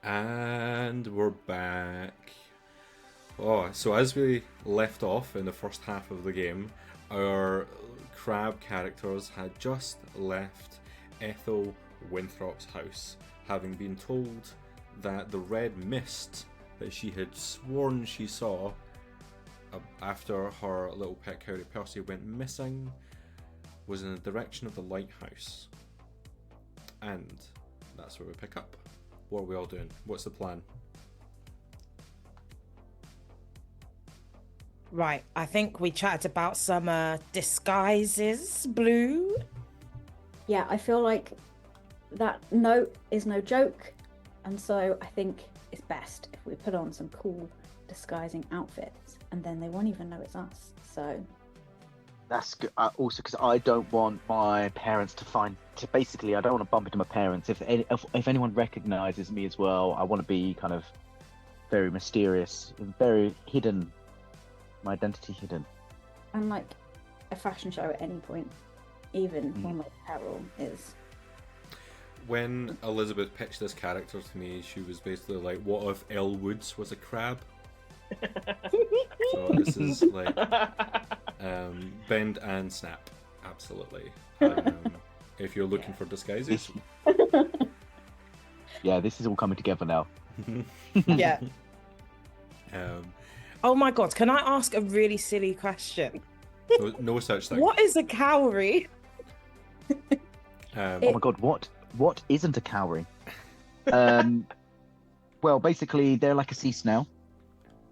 And we're back. Oh, so as we left off in the first half of the game, our crab characters had just left Ethel Winthrop's house, having been told that the red mist that she had sworn she saw after her little pet coyote Percy went missing was in the direction of the lighthouse. And that's where we pick up. What are we all doing? What's the plan? Right, I think we chatted about some disguises, Blue. Yeah, I feel like that note is no joke, and so I think it's best if we put on some cool disguising outfits, and then they won't even know it's us. So That's good. Also, because I don't want my parents basically, I don't want to bump into my parents. If anyone recognizes me as well, I want to be kind of very mysterious and very hidden. My identity hidden. and like a fashion show at any point, even one like Carol is. When Elizabeth pitched this character to me, she was basically like, what if Elle Woods was a crab? So this is like bend and snap, absolutely. If you're looking for disguises. Yeah, this is all coming together now. Yeah. Um, Oh my god, can I ask a really silly question? no such thing. What is a cowrie? Oh my god, what isn't a cowrie? Well, basically, they're like a sea snail.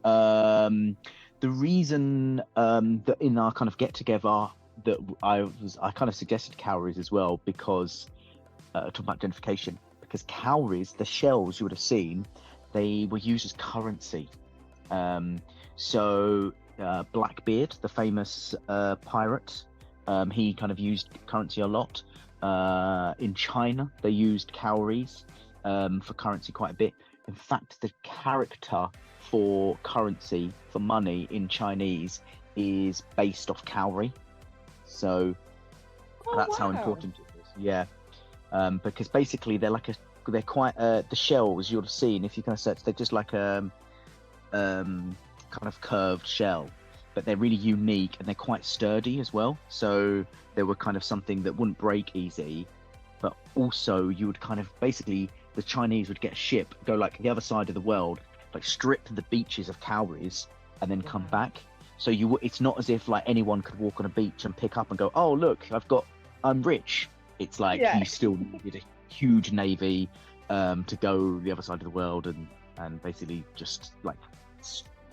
The reason that in our kind of get together that I kind of suggested cowries as well, because talking about identification, because cowries, the shells you would have seen, they were used as currency. So Blackbeard, the famous pirate, he kind of used currency a lot. In China, they used cowries for currency quite a bit. In fact, the character for currency, for money in Chinese, is based off cowrie. So that's how important it is. Yeah, because basically they're quite the shells you'll have seen if you kind of search. They're just like kind of curved shell, but they're really unique and they're quite sturdy as well. So they were kind of something that wouldn't break easy, but also you would kind of basically, the Chinese would get a ship, go like the other side of the world, like strip the beaches of cowries and then come back. So it's not as if like anyone could walk on a beach and pick up and go, oh look, I'm rich. It's like you still needed a huge navy to go the other side of the world and basically just like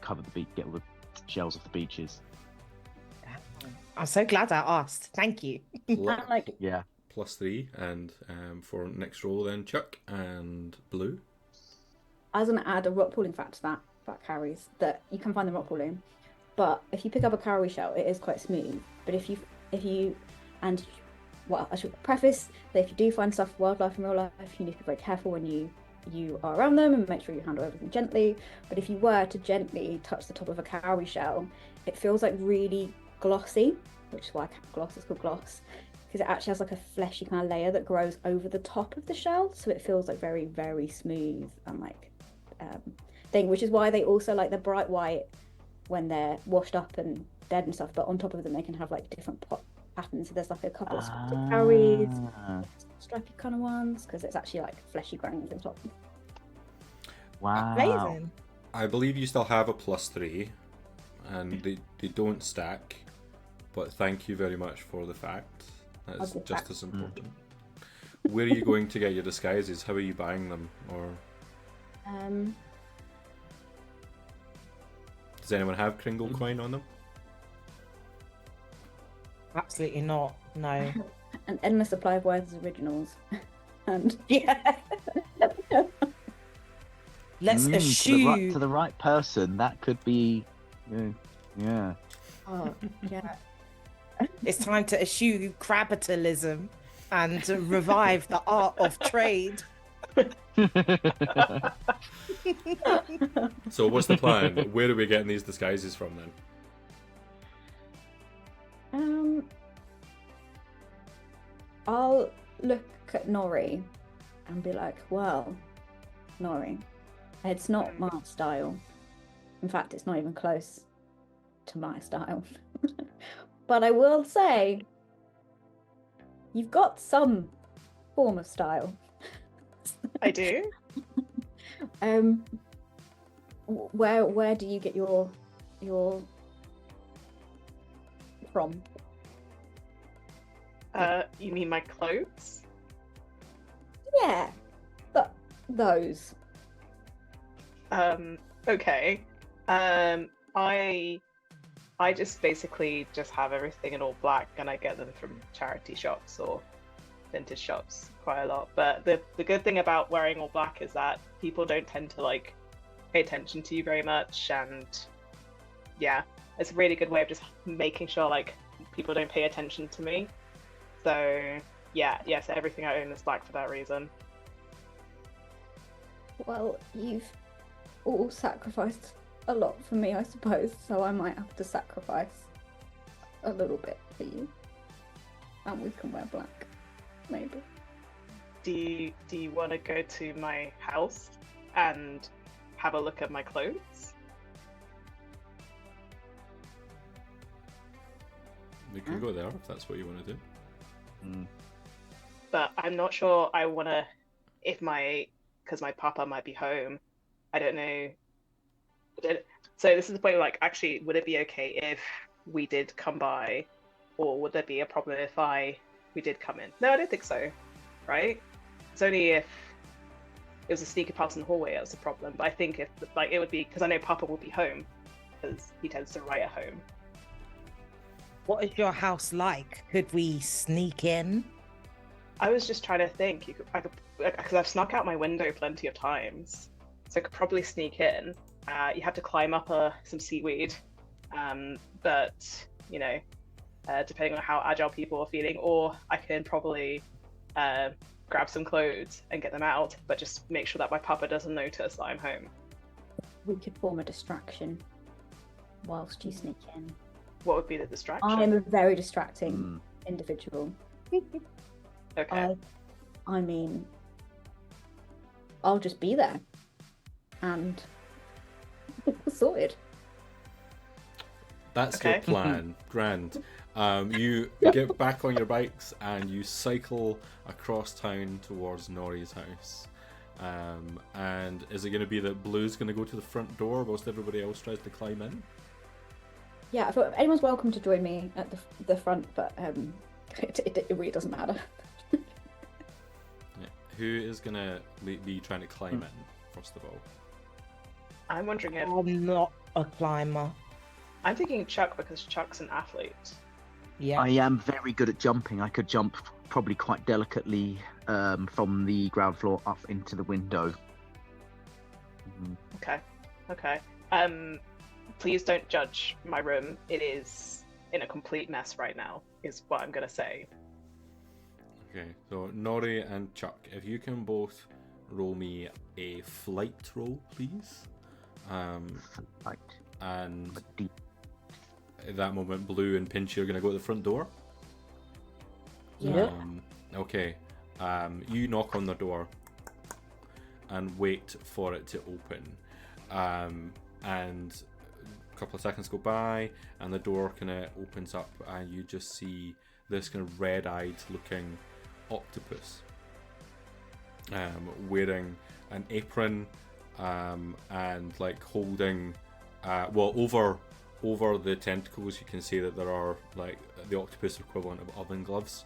cover the beach, get all the shells off the beaches. I'm so glad I asked. Thank you. Yeah. +3, and for next roll then Chuck and Blue. I was going to add a rock pooling fact to that about cowries, that you can find them rock pooling, but if you pick up a cowrie shell, it is quite smooth. But if you and well, I should preface that if you do find stuff wildlife in real life, you need to be very careful when you are around them and make sure you handle everything gently. But if you were to gently touch the top of a cowrie shell, it feels like really glossy, which is why gloss is called gloss, because it actually has like a fleshy kind of layer that grows over the top of the shell, so it feels like very, very smooth and like thing, which is why they also like the bright white when they're washed up and dead and stuff, but on top of them they can have like different patterns. So there's like a couple of spotted cowries, stripy kind of ones, because it's actually like fleshy grains on top. Wow. Amazing. I believe you still have a +3, and they don't stack, but thank you very much for the fact. That is just as important. Where are you going to get your disguises? How are you buying them? Or does anyone have Kringle coin on them? Absolutely not. No. An endless supply of Werther's originals. And yeah. Let's eschew to the right person. That could be, yeah. Oh, yeah. It's time to eschew crabitalism and to revive the art of trade. So what's the plan? Where are we getting these disguises from then? I'll look at Nori and be like, well, Nori. It's not my style. In fact, it's not even close to my style. But I will say, you've got some form of style. I do. Where do you get your from? You mean my clothes? Yeah, but those. Okay. I just basically just have everything in all black, and I get them from charity shops or vintage shops quite a lot. But the good thing about wearing all black is that people don't tend to like pay attention to you very much, and yeah, it's a really good way of just making sure like people don't pay attention to me. So yeah, yes, everything I own is black for that reason. Well, you've all sacrificed a lot for me, I suppose, so I might have to sacrifice a little bit for you. And we can wear black, maybe. Do you want to go to my house and have a look at my clothes? We can go there if that's what you want to do. But I'm not sure I want to, because my papa might be home. I don't know. So this is the point where, like, actually, would it be okay if we did come by, or would there be a problem if we did come in? No, I don't think so. Right? It's only if it was a sneaker past in the hallway that was a problem. But I think if like it would be because I know Papa will be home because he tends to write at home. What is your house like? Could we sneak in? I was just trying to think. Because I've snuck out my window plenty of times, so I could probably sneak in. You have to climb up some seaweed, but you know, depending on how agile people are feeling, or I can probably grab some clothes and get them out, but just make sure that my papa doesn't notice that I'm home. We could form a distraction whilst you sneak in. What would be the distraction? I'm a very distracting individual. Okay. I mean, I'll just be there and sorted. That's Okay. your plan. Grand. You get back on your bikes and you cycle across town towards Nori's house. And is it going to be that Blue's going to go to the front door whilst everybody else tries to climb in? Yeah, I thought anyone's welcome to join me at the front, but it really doesn't matter. Yeah. Who is going to be trying to climb in, first of all? I'm wondering if I'm not a climber. I'm thinking Chuck because Chuck's an athlete. Yeah. I am very good at jumping. I could jump probably quite delicately from the ground floor up into the window. Okay. Please don't judge my room. It is in a complete mess right now, is what I'm gonna say. Okay, so Nori and Chuck, if you can both roll me a flight roll, please. Flight. And at that moment, Blue and Pinchy are going to go to the front door. Yeah. Okay. You knock on the door and wait for it to open. And a couple of seconds go by, and the door kind of opens up, and you just see this kind of red-eyed looking octopus wearing an apron and like holding over the tentacles you can see that there are like the octopus equivalent of oven gloves.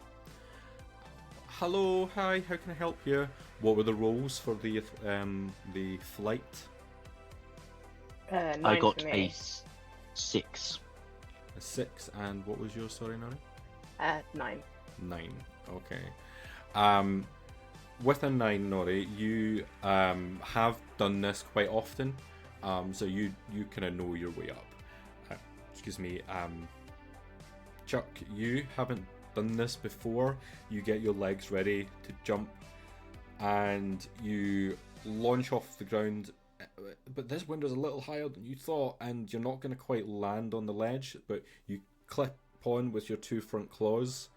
Hello, hi, how can I help you? What were the rolls for the flight? 9 I got for a me. 6. A 6, and what was yours, sorry, Nori? 9. 9, okay. With a 9, Nori, you have done this quite often, so you kind of know your way up. Excuse me, Chuck, you haven't done this before. You get your legs ready to jump, and you launch off the ground, but this window's a little higher than you thought, and you're not going to quite land on the ledge, but you clip on with your 2 front claws,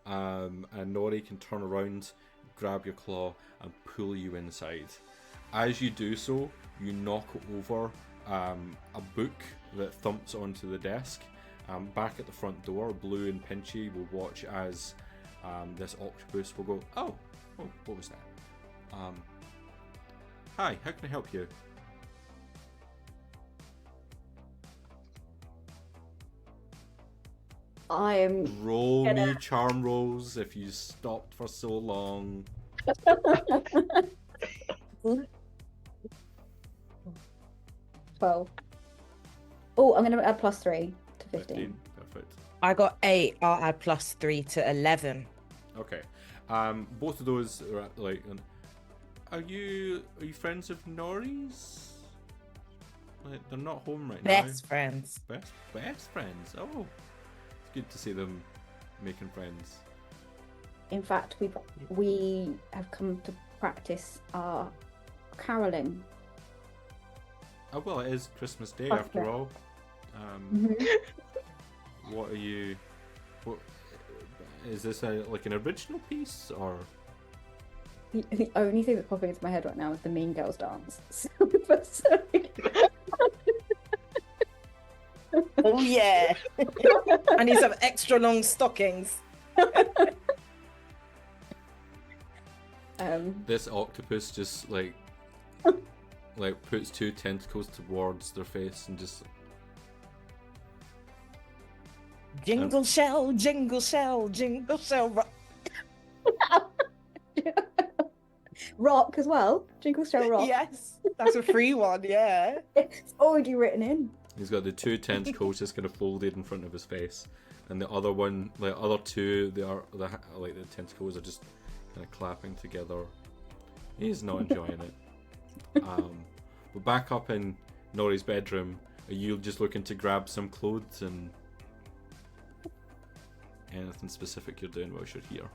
and Nori can turn around, grab your claw, and pull you inside. as you do so, you knock over a book that thumps onto the desk. Back at the front door, Blue and Pinchy will watch as this octopus will go, oh, what was that? Hi, how can I help you? I am. Roll me gonna- charm rolls if you stopped for so long. 12. Oh, I'm gonna add +3 to 15. Perfect. I got 8. I'll add +3 to 11. Okay. Both of those are like. Are you friends of Nori's? Like, they're not home right now. Best friends. Best friends. Oh, it's good to see them making friends. In fact, we have come to practice our caroling. Oh well, it is Christmas Day Okay. after all. Mhm. What are you? What is this? Like an original piece or? The only thing that's popping into my head right now is the Mean Girls dance. Oh yeah. I need some extra long stockings. This octopus just like puts two tentacles towards their face and just Jingle shell, jingle shell, jingle shell. Rock as well. Jingle Shell Rock. Yes, that's a free one. Yeah, it's already written in. he's got the two tentacles just kind of folded in front of his face, and the other one, the other two, the tentacles are just kind of clapping together. He's not enjoying it. But back up in Nori's bedroom, are you just looking to grab some clothes and anything specific you're doing whilst you're here?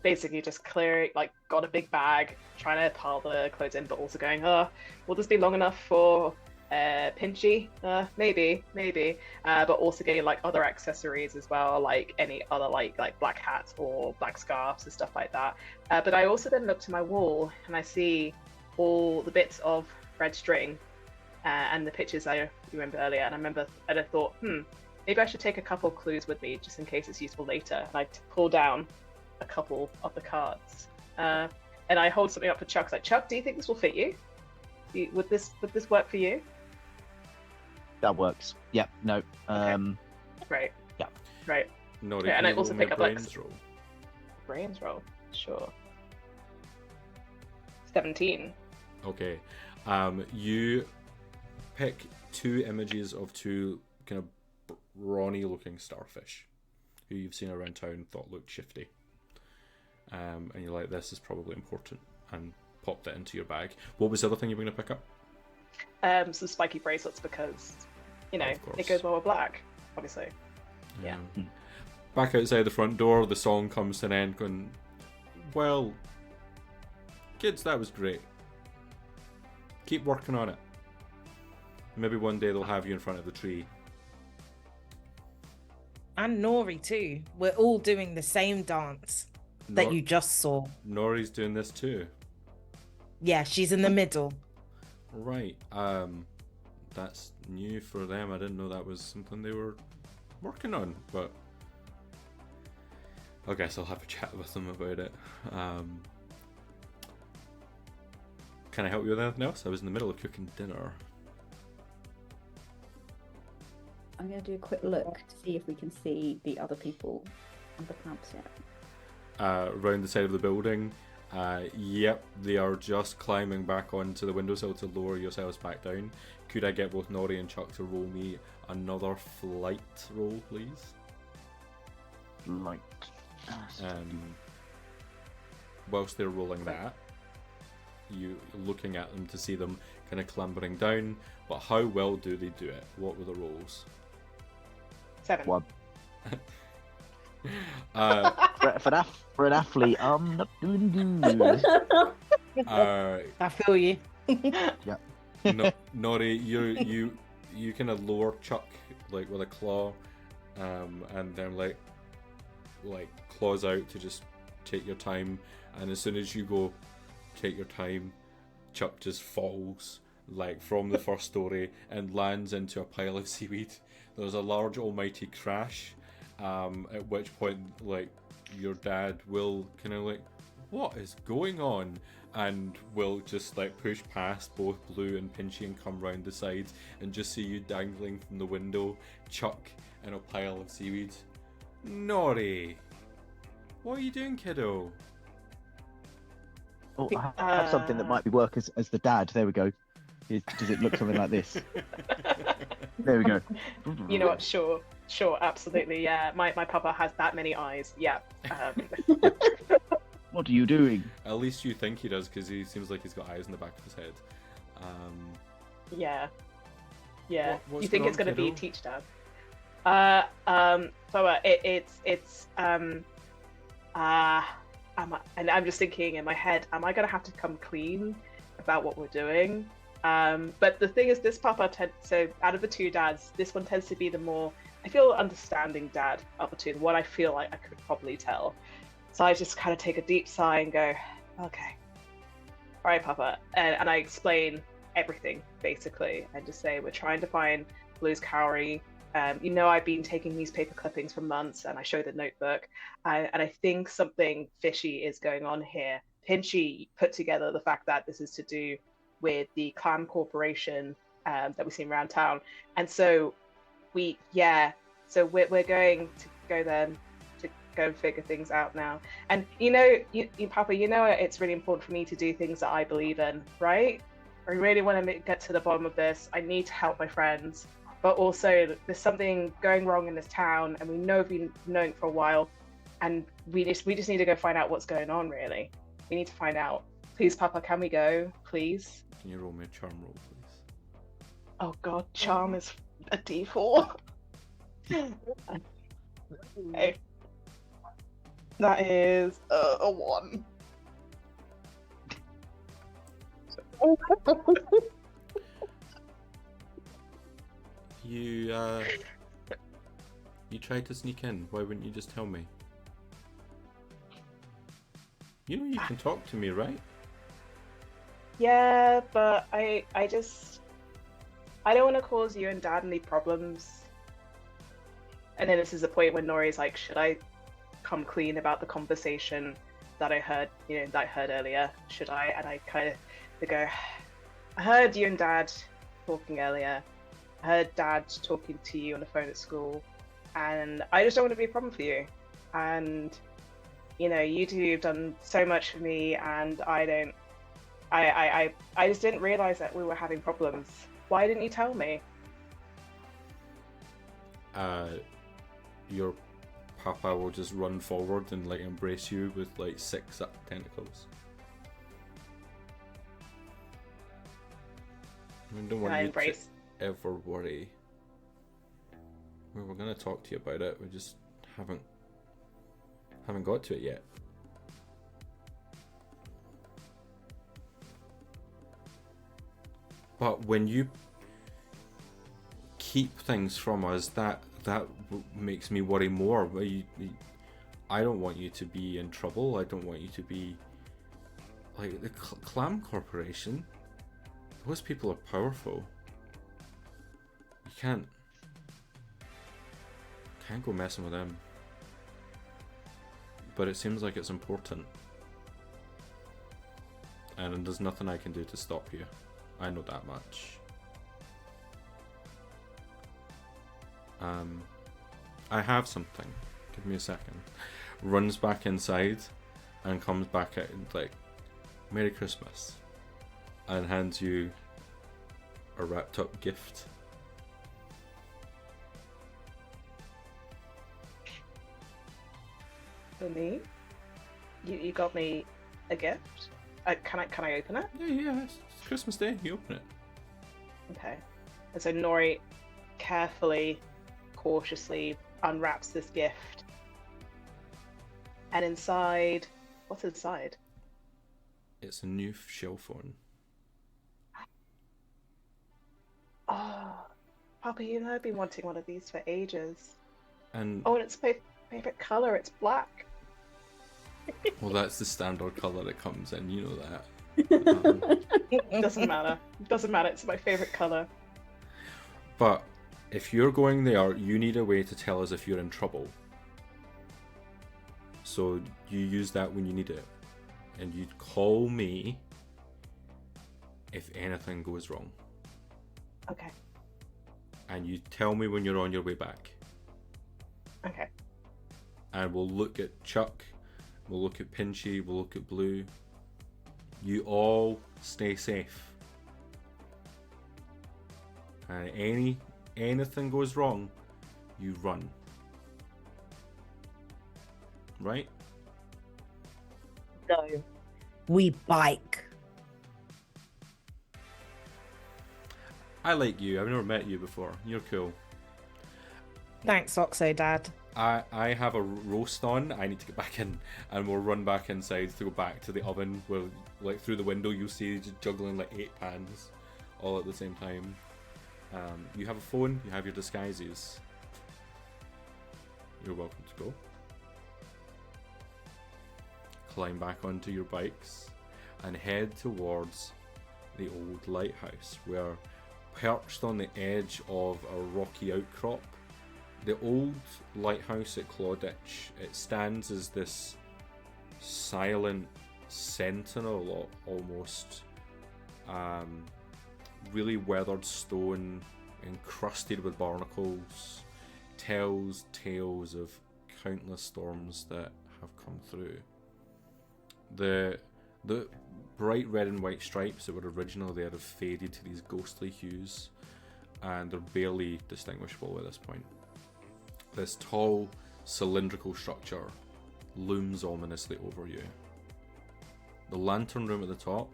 Basically just got a big bag, trying to pile the clothes in, but also going, will this be long enough for Pinchy? Maybe. But also getting like other accessories as well, like any other like black hats or black scarves and stuff like that. But I also then look to my wall and I see all the bits of red string and the pictures I remember earlier. And I thought, maybe I should take a couple clues with me just in case it's useful later. And I pull down a couple of the cards, and I hold something up for Chuck. Like, Chuck, do you think this will fit you? Would this work for you? That works. Yeah. No. Right. Yeah. Right. Nori, Okay, and can I you also roll me pick a up like brains roll? brains roll. Sure. 17. Okay. You pick two images of two kind of brawny looking starfish who you've seen around town, thought looked shifty. And you're like, this is probably important, and popped it into your bag. What was the other thing you were going to pick up? Some spiky bracelets because, Of it course. goes well with black, obviously. Yeah. Back outside the front door, the song comes to an end going, well, kids, that was great. Keep working on it. Maybe one day they'll have you in front of the tree. and Nori too. We're all doing the same dance that Nor- you just saw. Nori's doing this too. Yeah, she's in the middle. Right. That's new for them. I didn't know that was something they were working on, but I guess I'll have a chat with them about it. Can I help you with anything else? I was in the middle of cooking dinner. I'm going to do a quick look to see if we can see the other people on the clamps yet. Around the side of the building. Yep, they are just climbing back onto the windowsill to lower yourselves back down. Could I get both Nori and Chuck to roll me another flight roll, please? Light. Whilst they're rolling that, you looking at them to see them kind of clambering down, but how well do they do it? What were the rolls? 7. One. For an athlete, I'm not doing good. I feel you. Yeah. Nori, you kind of lower Chuck like with a claw, and then like claws out to just take your time. And as soon as you go, take your time, Chuck just falls like from the first story and lands into a pile of seaweed. There's a large almighty crash, at which point like your dad will kind of like, what is going on? And will just like push past both Blue and Pinchy and come round the side and just see you dangling from the window, Chuck in a pile of seaweed. Nori, what are you doing, kiddo? Oh, I have something that might be work as the dad. There we go. Does it look something like this? There we go. You know what? Sure, absolutely. Yeah, my papa has that many eyes. Yeah. What are you doing? At least you think he does, because he seems like he's got eyes in the back of his head. Yeah. What's You think going it's going to on, be kiddo? teach dad? And I'm just thinking in my head, am I going to have to come clean about what we're doing? But the thing is, this papa so out of the two dads, this one tends to be the more, I feel, understanding dad of the two, the one I feel like I could probably tell. So I just kind of take a deep sigh and go, okay, all right, papa. And I explain everything, basically, and just say, we're trying to find Blue's Cowrie. I've been taking newspaper clippings for months, and I show the notebook, and I think something fishy is going on here. Pinchy put together the fact that this is to do with the clan corporation that we've seen around town, and so we're going to go then to go and figure things out now. And Papa, it's really important for me to do things that I believe in, right? I really want to get to the bottom of this. I need to help my friends, but also there's something going wrong in this town, and we know we've been knowing for a while, and we just need to go find out what's going on. Really, we need to find out. Please, Papa, can we go, please? Can you roll me a charm roll, please? Oh God, charm is a D4. Okay. That is a 1. You tried to sneak in. Why wouldn't you just tell me? You know you can talk to me, right? Yeah, but I don't want to cause you and Dad any problems. And then this is the point when Nori's like, should I come clean about the conversation that I heard earlier? Should I? And I kind of go, I heard you and Dad talking earlier. I heard Dad talking to you on the phone at school, and I just don't want to be a problem for you. And you two have done so much for me, and I just didn't realize that we were having problems. Why didn't you tell me? Your papa will just run forward and like embrace you with like 6 tentacles. I don't want you to ever worry. We're gonna talk to you about it. We just haven't got to it yet. But when you keep things from us, that makes me worry more. I don't want you to be in trouble. I don't want you to be like the Clam Corporation. Those people are powerful. You can't go messing with them. But it seems like it's important, and there's nothing I can do to stop you. I know that much. I have something. Give me a second. Runs back inside and comes back out and like, Merry Christmas, and hands you a wrapped up gift. For me? You got me a gift? Can I open it? Yeah, it's Christmas Day. You open it. Okay. And so Nori carefully, cautiously unwraps this gift. And inside, what's inside? It's a new shell phone. Oh, Papa, I've been wanting one of these for ages. And it's my favorite color. It's black. well, that's the standard color it comes in. You know that. Doesn't matter. Doesn't matter. It's my favorite color. But if you're going there, you need a way to tell us if you're in trouble. So you use that when you need it. And you call me if anything goes wrong. Okay. And you tell me when you're on your way back. Okay. And we'll look at Chuck, we'll look at Pinchy, we'll look at Blue. You all stay safe. And anything goes wrong, you run. Right? No. We bike. I like you. I've never met you before. You're cool. Thanks, Oxo Dad. I have a roast on. I need to get back in, and we'll run back inside to go back to the oven where, like, through the window you'll see just juggling like 8 pans all at the same time. You have a phone, you have your disguises. You're welcome to go. Climb back onto your bikes and head towards the old lighthouse, where, perched on the edge of a rocky outcrop, the old lighthouse at Clawditch, it stands as this silent sentinel almost. Really weathered stone, encrusted with barnacles, tells tales of countless storms that have come through. The bright red and white stripes that were original there have faded to these ghostly hues, and they're barely distinguishable at this point. This tall, cylindrical structure looms ominously over you. The lantern room at the top,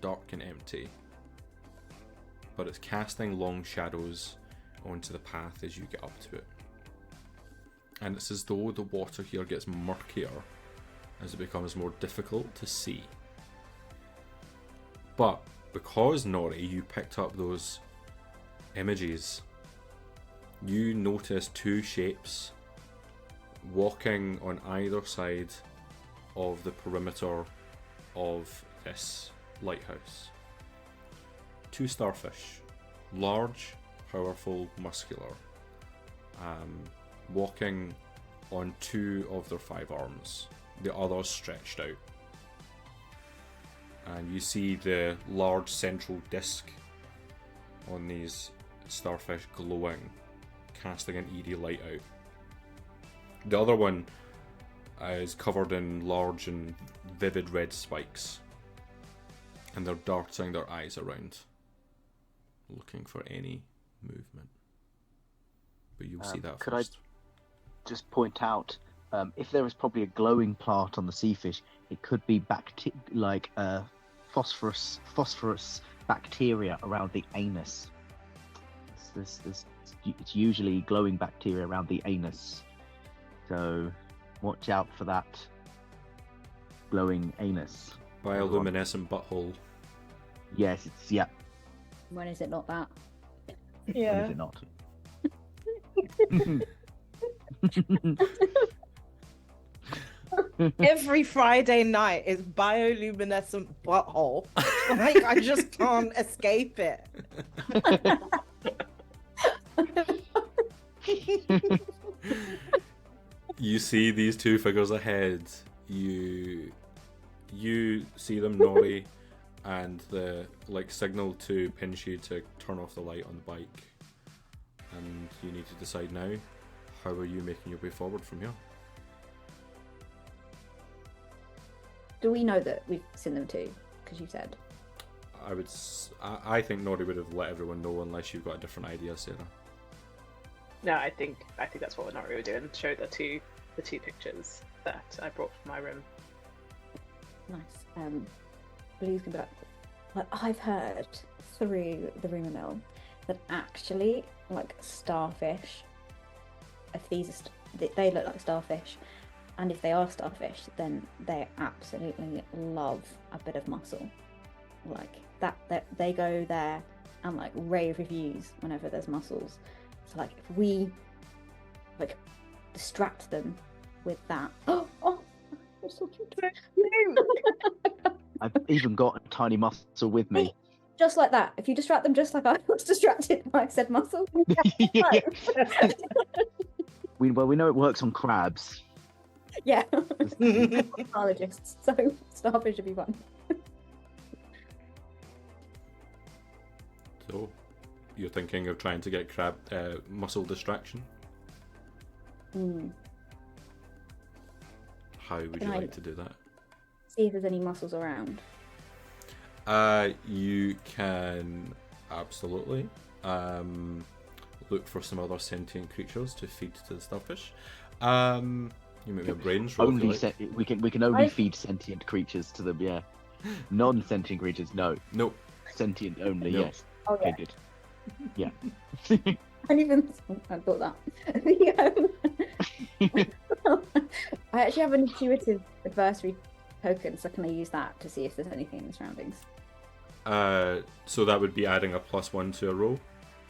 dark and empty, but it's casting long shadows onto the path as you get up to it. And it's as though the water here gets murkier as it becomes more difficult to see. But because, Nori, you picked up those images, you notice 2 shapes walking on either side of the perimeter of this lighthouse. 2 starfish, large, powerful, muscular, walking on 2 of their 5 arms, the others stretched out. And you see the large central disc on these starfish glowing, casting an eerie light out. The other one is covered in large and vivid red spikes, and they're darting their eyes around, looking for any movement. But you'll see that could first. I just point out, if there is probably a glowing part on the sea fish, it could be phosphorus bacteria around the anus. It's usually glowing bacteria around the anus, so watch out for that glowing anus. Bioluminescent butthole. Yes, it's When is it not that? Yeah. When is it not? Every Friday night is bioluminescent butthole. Like, I just can't escape it. You see these 2 figures ahead. You see them, Nori, and the signal to Pinchy to turn off the light on the bike. And you need to decide now, how are you making your way forward from here? Do we know that we've seen them too? Because you said. I think Nori would have let everyone know, unless you've got a different idea, Sarah. No, I think that's what Nori were doing. Show the two pictures that I brought from my room. Nice. Blue's gonna be like, I've heard through the rumour mill that actually, starfish, if these are they look like starfish, and if they are starfish, then they absolutely love a bit of muscle. That they go there and rave reviews whenever there's mussels. So if we distract them with that. Oh, I'm so cute. I've even got a tiny muscle with me. Just like that. If you distract them just like I was distracted when I said muscle. We know it works on crabs. Yeah. Biologists, so starfish should be fun. So, you're thinking of trying to get crab muscle distraction? How would Can you I- like to do that? See if there's any muscles around. You can absolutely look for some other sentient creatures to feed to the starfish. You make me a brains roll. if you Only like. we can only feed sentient creatures to them. Yeah. Non-sentient creatures, no. Nope. Sentient only, Nope. yes. Oh, yeah. Okay, good. Yeah. I didn't even I thought that. I actually have an intuitive adversary token, so can I use that to see if there's anything in the surroundings? So that would be adding a +1 to a roll.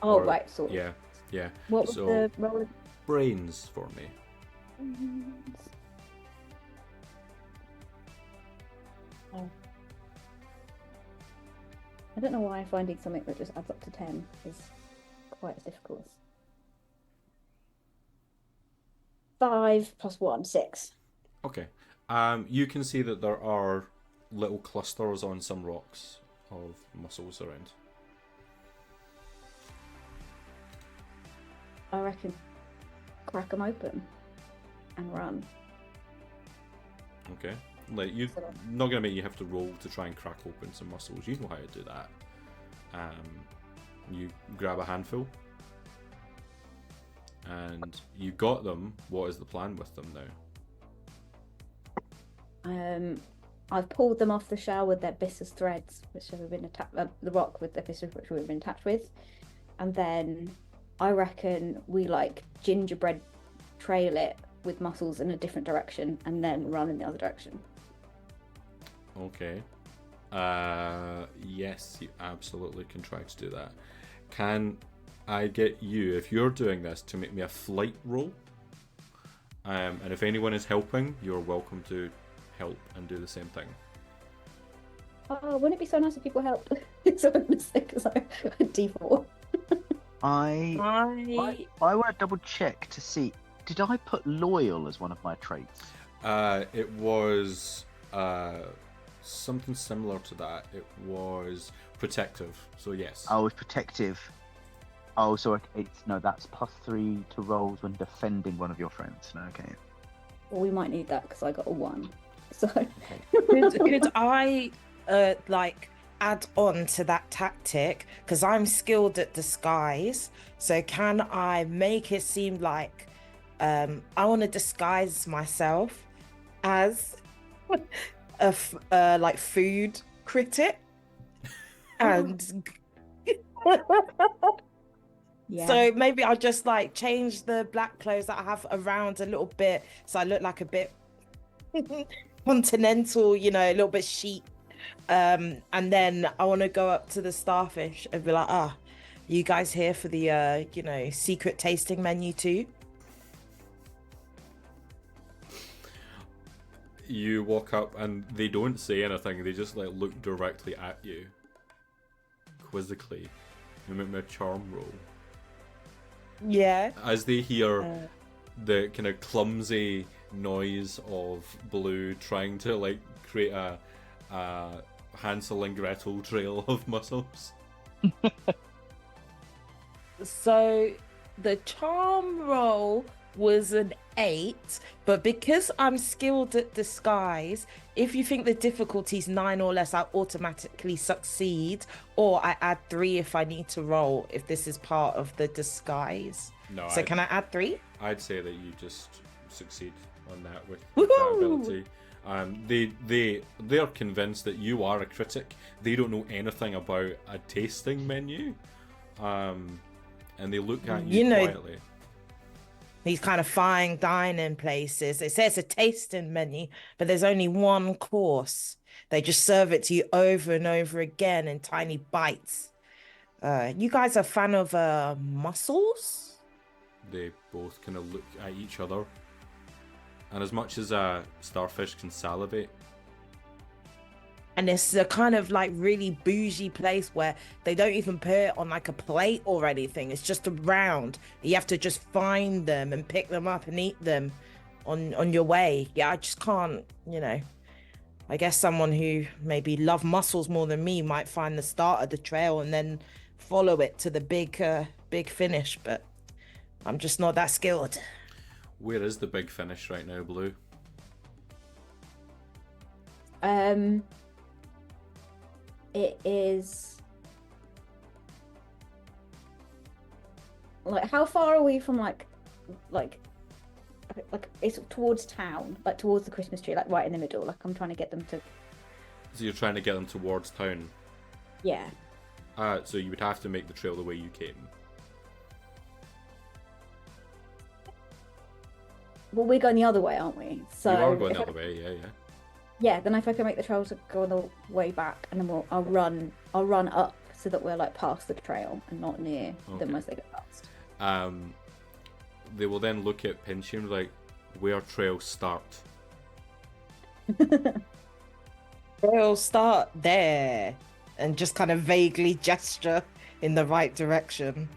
Oh, right, sort of. Yeah, yeah. What was so, the roll? brains for me. Oh. I don't know why finding something that just adds up to 10 is quite as difficult. 5 + 1, 6. Okay. You can see that there are little clusters on some rocks of mussels around. I reckon crack them open and run. Okay. Like you're not gonna make you have to roll to try and crack open some mussels. You know how to do that. You grab a handful, and you got them. What is the plan with them now? I've pulled them off the shell with their byssus threads, which have been attached. The rock with the byssus, which we've been attached with, and then I reckon we like gingerbread trail it with mussels in a different direction, and then run in the other direction. Okay. Yes, you absolutely can try to do that. Can I get you, if you're doing this, to make me a flight roll? And if anyone is helping, you're welcome to help and do the same thing. Oh, wouldn't it be so nice if people helped? So I'm gonna say because I default. I want to double check to see. Did I put loyal as one of my traits? It was something similar to that. It was protective. So yes. Oh, it's protective. Oh, so it's no. That's +3 to rolls when defending one of your friends. No, okay. Well, we might need that because I got a 1. So could I like add on to that tactic, because I'm skilled at disguise, so can I make it seem like I want to disguise myself as a like food critic and yeah. So maybe I'll just like change the black clothes that I have around a little bit so I look like a bit continental, you know, a little bit chic. And then I want to go up to the starfish and be like, you guys here for the you know, secret tasting menu too? You walk up and they don't say anything. They just like look directly at you, quizzically. You make me a charm roll. Yeah. As they hear the kind of clumsy noise of Blue trying to like create a Hansel and Gretel trail of mussels. So the charm roll was an 8, but because I'm skilled at disguise, if you think the difficulty's 9 or less, I automatically succeed, or I add 3 if I need to roll, if this is part of the disguise. No. So can I add 3? I'd say that you just succeed on that with Woohoo! that ability. They're convinced that you are a critic. They don't know anything about a tasting menu, and they look at you, quietly. These kind of fine dining places, it says a tasting menu, but there's only one course. They just serve it to you over and over again in tiny bites. You guys are a fan of mussels? They both kind of look at each other, and as much as a starfish can salivate, And it's a kind of like really bougie place where they don't even put it on like a plate or anything. It's just around. You have to just find them and pick them up and eat them on your way. Yeah, I just can't, I guess someone who maybe love mussels more than me might find the start of the trail and then follow it to the big finish, but I'm just not that skilled. Where is the big finish right now, Blue? It is like, how far are we from like it's towards town, like towards the Christmas tree, like right in the middle. Like I'm trying to get them to. So you're trying to get them towards town. Yeah. So you would have to make the trail the way you came. Well, we're going the other way, aren't we? So you are going the other way, yeah. Yeah, then if I can make the trail to go the way back, and then I'll run up so that we're like past the trail and not near them as they go past. They will then look at Pinchy and be like, where trails start? Trails start there, and just kind of vaguely gesture in the right direction.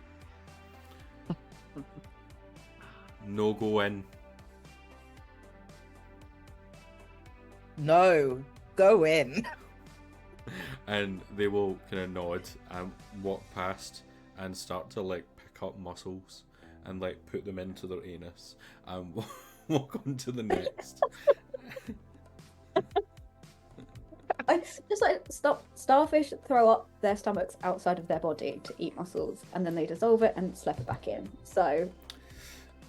No go in. No, go in. And they will kind of nod and walk past and start to like pick up mussels and like put them into their anus and walk on to the next. I just like starfish throw up their stomachs outside of their body to eat mussels, and then they dissolve it and slip it back in. So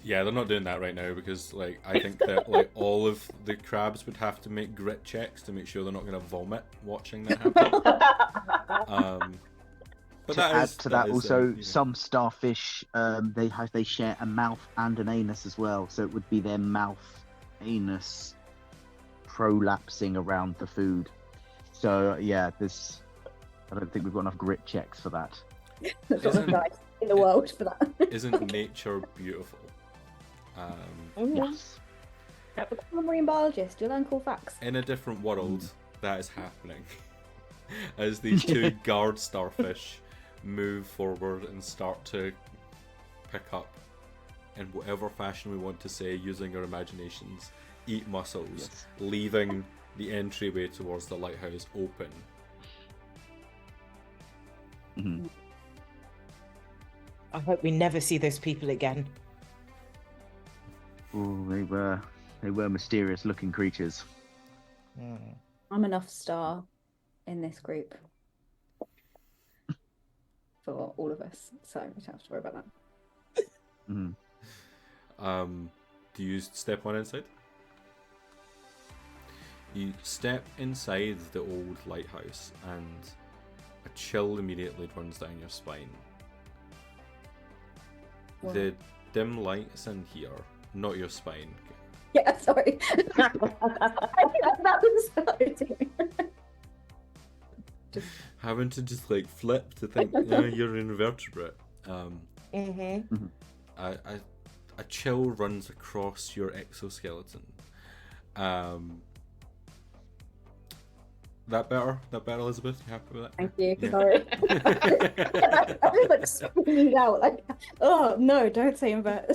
yeah, they're not doing that right now because like I think that like all of the crabs would have to make grit checks to make sure they're not going to vomit watching that happen. But to add to that, also some starfish they share a mouth and an anus as well, so it would be their mouth anus prolapsing around the food. So yeah, I don't think we've got enough grit checks for that. There's not enough guys in the world for that. Isn't nature beautiful? Yes. Become a marine biologist. You learn cool facts. In a different world, that is happening. As these two guard starfish move forward and start to pick up, in whatever fashion we want to say, using our imaginations, eat mussels, leaving the entryway towards the lighthouse open. Mm-hmm. I hope we never see those people again. Oh, they were mysterious-looking creatures. I'm enough star in this group for all of us, so we don't have to worry about that. Do you step on inside? You step inside the old lighthouse, and a chill immediately runs down your spine. What? The dim lights in here, not your spine. Yeah, sorry. That was starting. Having to just like flip to think, you're an invertebrate. A chill runs across your exoskeleton. That better, Elizabeth? You happy with that? Thank you. Yeah. Sorry. I was like screaming out, like, oh no, don't say invert.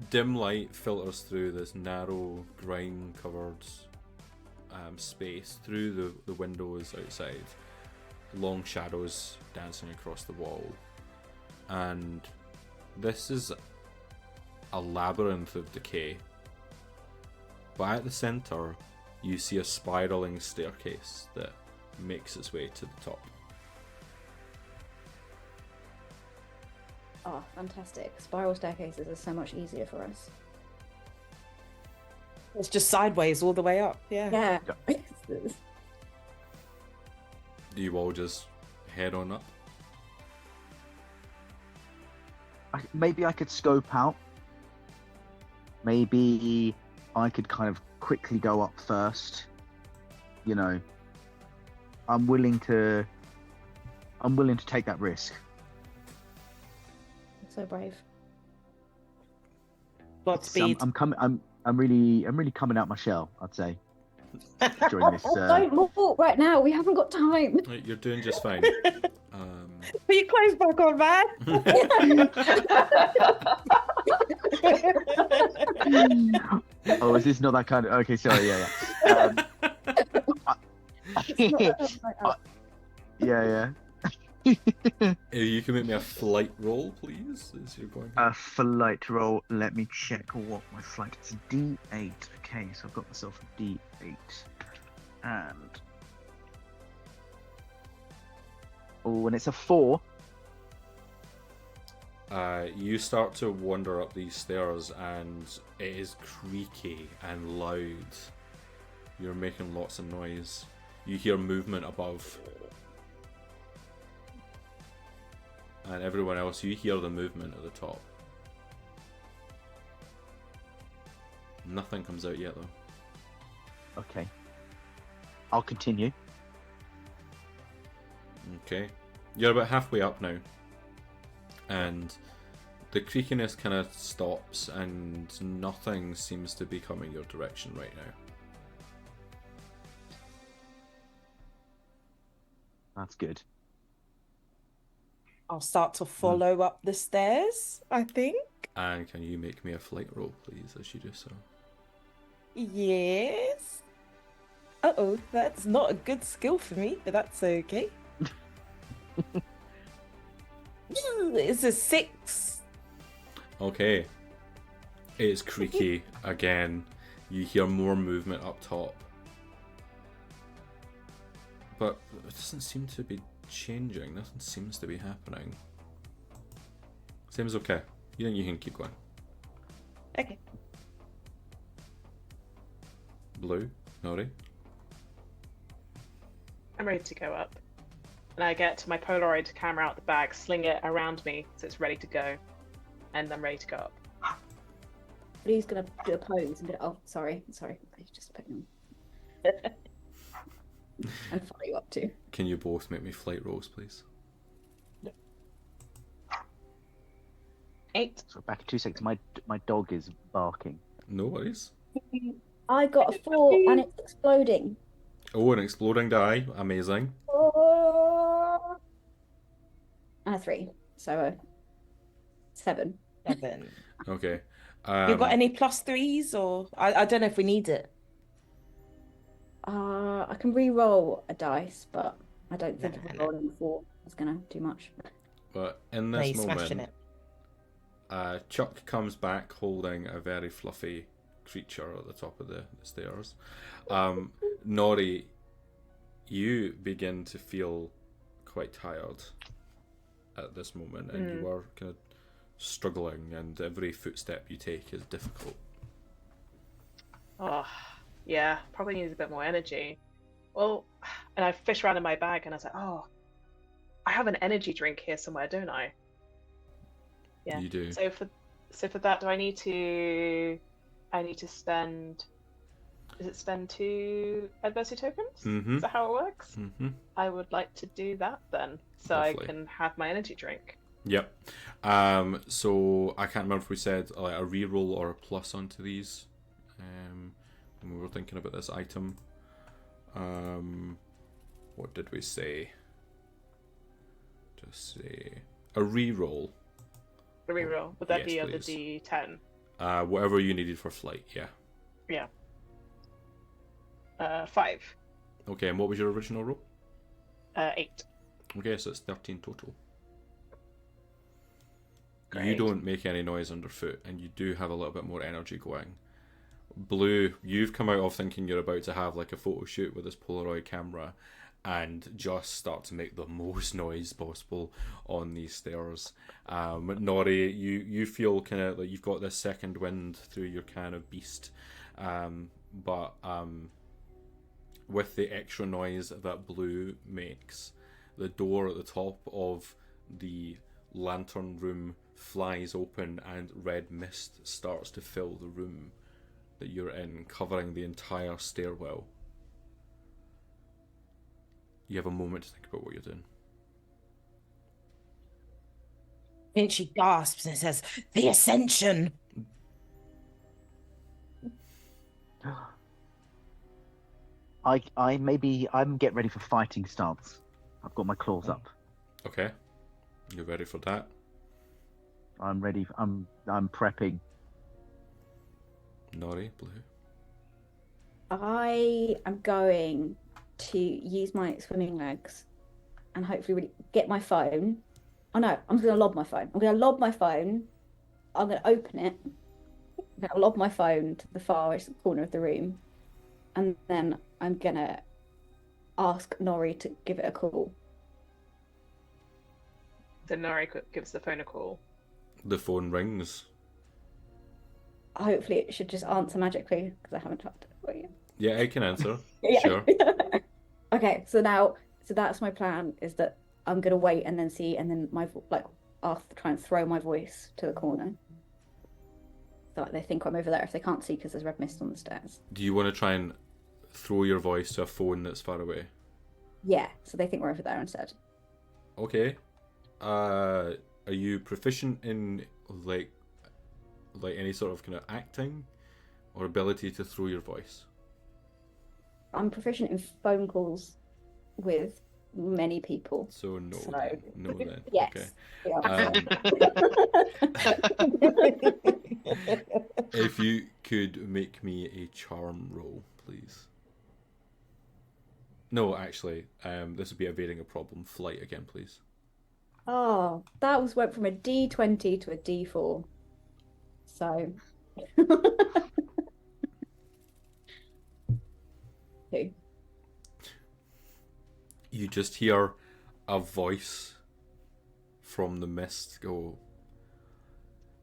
Dim light filters through this narrow, grime-covered space through the windows outside. Long shadows dancing across the wall, and this is a labyrinth of decay. But at the center, you see a spiraling staircase that makes its way to the top. Oh, fantastic. Spiral staircases are so much easier for us. It's just sideways all the way up. Yeah. Yeah. Do you all just head on up? Maybe I could scope out. Maybe I could kind of quickly go up first. I'm willing to take that risk. So brave. Godspeed. I'm really coming out my shell, I'd say. during this. Don't walk right now. We haven't got time. You're doing just fine. Put your clothes back on, man. Oh, is this not that kind of? Okay, sorry. Yeah. Yeah. You can make me a flight roll, please, as you're going. A flight roll. Let me check what my flight is. D8. Okay, so I've got myself a D8, and and it's a 4. You start to wander up these stairs, and it is creaky and loud. You're making lots of noise. You hear movement above. And everyone else, you hear the movement at the top. Nothing comes out yet, though. Okay. I'll continue. Okay. You're about halfway up now. And the creakiness kind of stops, and nothing seems to be coming your direction right now. That's good. I'll start to follow up the stairs, I think. And can you make me a flight roll, please, as you do so? Yes. Uh-oh, that's not a good skill for me, but that's okay. It's a 6. Okay. It's creaky again. You hear more movement up top. But it doesn't seem to be changing. Nothing seems to be happening. Seems okay. You think you can keep going? Okay. Blue, Nori. I'm ready to go up. And I get my Polaroid camera out the bag, sling it around me so it's ready to go. And I'm ready to go up. Blue's gonna do a pose and be like, oh, sorry. I just put him and follow you up too. Can you both make me flight rolls, please? 8. So back in 2 seconds. My dog is barking. No worries. I got a 4 and it's exploding. Oh, an exploding die. Amazing. And a 3. So a 7. 7. Okay. You got any +3s, or I don't know if we need it. I can re-roll a dice, but I don't think rolling 4 is gonna do much. But in No, this you're smashing moment, it. Chuck comes back holding a very fluffy creature at the top of the stairs. Nori, you begin to feel quite tired at this moment, and you are kind of struggling, and every footstep you take is difficult. Oh, yeah, probably needs a bit more energy. Well, and I fished around in my bag and I was like, oh, I have an energy drink here somewhere, don't I? Yeah. You do. So for that, do I need to spend? Is it spend 2 adversity tokens? Mm-hmm. Is that how it works? Mm-hmm. I would like to do that then, so Lovely. I can have my energy drink. Yep. So I can't remember if we said like a reroll or a plus onto these. When we were thinking about this item. What did we say? Just say a reroll. The reroll. Would that Yes, be of the please. D10? Whatever you needed for flight, yeah. Yeah. 5. Okay, and what was your original roll? 8. Okay, so it's 13 total. You Great. don't make any noise underfoot, and you do have a little bit more energy going. Blue, you've come out of thinking you're about to have like a photo shoot with this Polaroid camera, and just start to make the most noise possible on these stairs. Nori, you feel kind of like you've got this second wind through your kind of beast, but with the extra noise that Blue makes, the door at the top of the lantern room flies open and red mist starts to fill the room that you're in, covering the entire stairwell. You have a moment to think about what you're doing. And she gasps and says, "The Ascension!" I'm getting ready for fighting stance. I've got my claws up. Okay. You ready for that? I'm ready. I'm prepping. Nori, Blue. I am going to use my swimming legs and hopefully really get my phone. Oh no, I'm going to lob my phone. I'm going to lob my phone. I'm going to open it. I'm going to lob my phone to the farthest corner of the room. And then I'm going to ask Nori to give it a call. So Nori gives the phone a call. The phone rings. Hopefully it should just answer magically because I haven't talked to it yet. Yeah, I can answer. Yeah. Sure. Okay, so that's my plan, is that I'm gonna wait and then see, and then I'll try and throw my voice to the corner, so they think I'm over there if they can't see because there's red mist on the stairs. Do you want to try and throw your voice to a phone that's far away? Yeah, so they think we're over there instead. Okay. Are you proficient in like any sort of kind of acting or ability to throw your voice? I'm proficient in phone calls with many people. So no, So- then. No then. Yes. Okay. Yeah. If you could make me a charm roll, please. No, actually, this would be evading a problem. Flight again, please. Oh, that went from a D20 to a D4. So. 2. You just hear a voice from the mist go,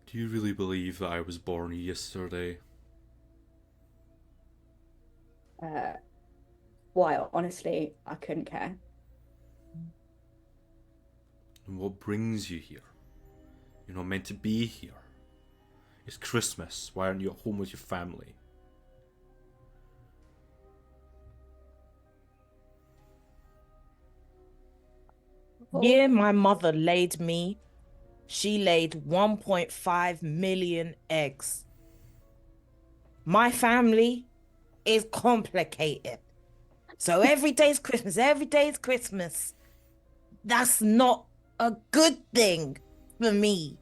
"Do you really believe that I was born yesterday?" While honestly, I couldn't care. And what brings you here? You're not meant to be here. It's Christmas. Why aren't you at home with your family? Yeah, my mother laid me. She laid 1.5 million eggs. My family is complicated. So every day's Christmas, every day's Christmas. That's not a good thing for me.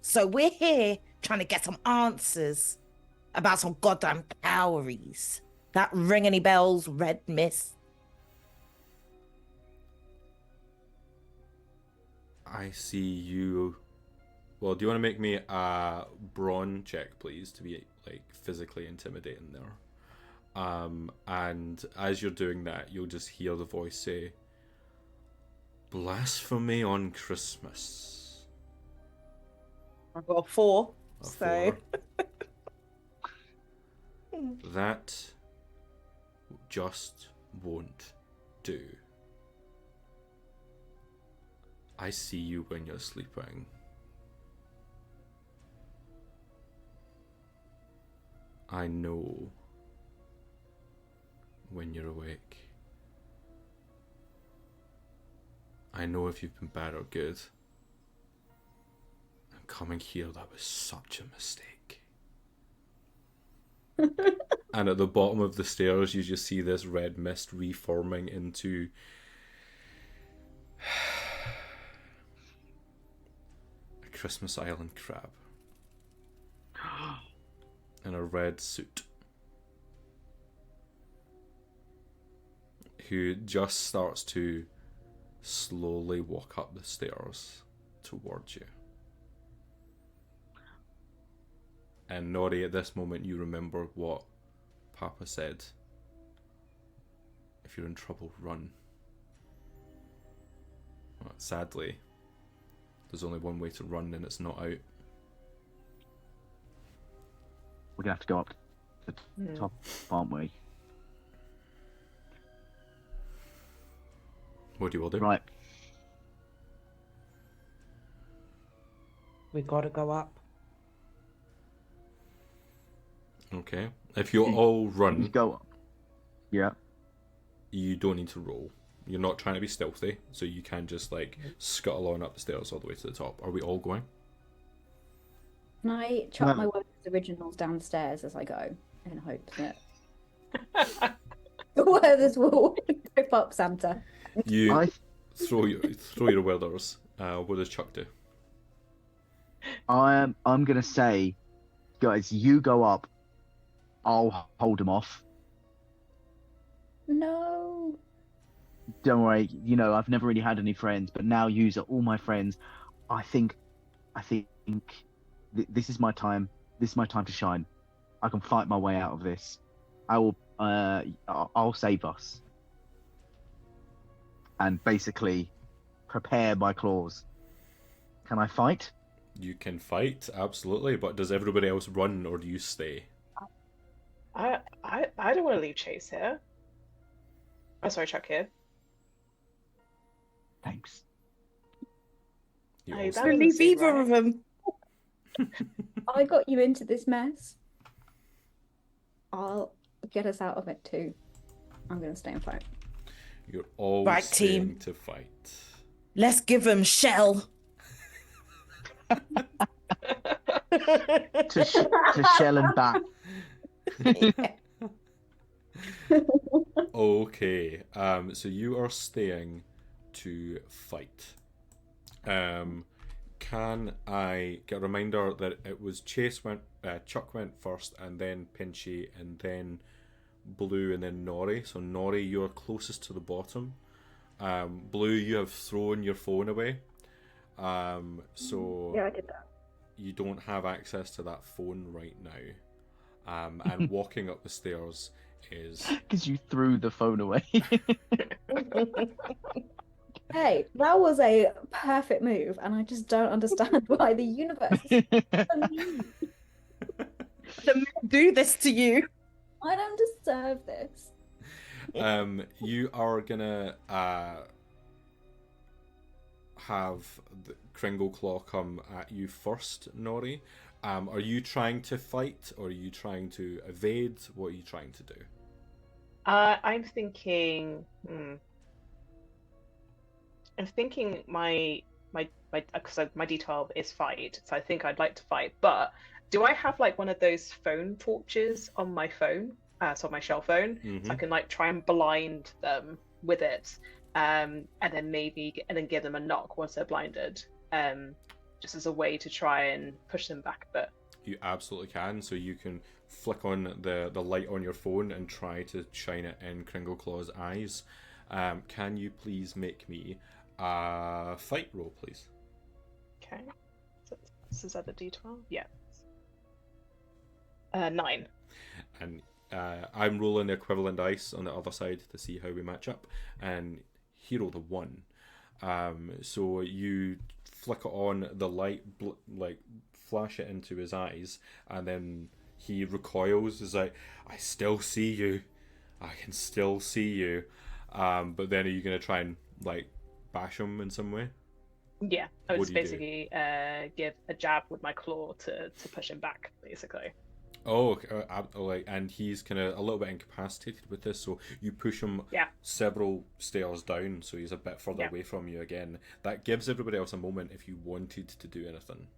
So we're here trying to get some answers about some goddamn calories. That ring any bells, red mist? I see you. Well, do you want to make me a brawn check, please, to be like physically intimidating there? And as you're doing that, you'll just hear the voice say, "Blasphemy on Christmas." I've got a 4. A So 4. That just won't do. I see you when you're sleeping. I know when you're awake. I know if you've been bad or good. And coming here, that was such a mistake. And at the bottom of the stairs, you just see this red mist reforming into a Christmas Island crab in a red suit, who just starts to slowly walk up the stairs towards you. And Nori, at this moment, you remember what Papa said. If you're in trouble, run. Well, sadly, there's only one way to run, and it's not out. We're gonna have to go up to the top, aren't we? What do you all do? Right. we gotta go up. Okay. If you all run, Go up. Yeah. you don't need to roll. You're not trying to be stealthy, so you can just like scuttle on up the stairs all the way to the top. Are we all going? Can I chuck my words originals downstairs as I go in hopes that Werther's will rip up Santa. You throw your Werthers. What does Chuck do? I'm gonna say, guys, you go up. I'll hold him off. No. Don't worry. You know, I've never really had any friends, but now yous are all my friends. I think this is my time. This is my time to shine. I can fight my way out of this. I will. I'll save us. And basically, prepare my claws. Can I fight? You can fight, absolutely, but does everybody else run or do you stay? I don't want to leave Chase here. Oh, sorry, Chuck here. Thanks. Hey, that Don't doesn't leave seem either right. of them. I got you into this mess. I'll get us out of it too. I'm gonna stay and fight. You're all Right, staying team. to fight. Let's give them shell. to shell and back. Okay, so you are staying to fight. Can I get a reminder that it was Chuck went first, and then Pinchy, and then Blue, and then Nori. So Nori, you're closest to the bottom. Blue, you have thrown your phone away. So Yeah, I did that. you don't have access to that phone right now. And walking up the stairs is... Because you threw the phone away. Hey, that was a perfect move, and I just don't understand why the universe is so mean. Do this to you. I don't deserve this. You are gonna have the Kringle Claw come at you first, Nori. Are you trying to fight, or are you trying to evade? What are you trying to do? I'm thinking. I'm thinking my because my D12 is fight, so I think I'd like to fight. But do I have like one of those phone torches on my phone, so on my shell phone, so I can like try and blind them with it, and then give them a knock once they're blinded, just as a way to try and push them back a bit. You absolutely can. So you can flick on the light on your phone and try to shine it in Kringle Claw's eyes. Can you please make me a fight roll, please? Okay. So this is at the D12. Yeah. 9. And I'm rolling the equivalent dice on the other side to see how we match up, and he rolled a 1. So you flick it on, the light like flash it into his eyes, and then he recoils. Is like, I still see you, I can still see you. But then are you gonna try and like bash him in some way? Yeah, I What was do you do? basically give a jab with my claw to push him back, basically. Oh, okay, and he's kind of a little bit incapacitated with this, so you push him several stairs down, so he's a bit further away from you again. That gives everybody else a moment if you wanted to do anything.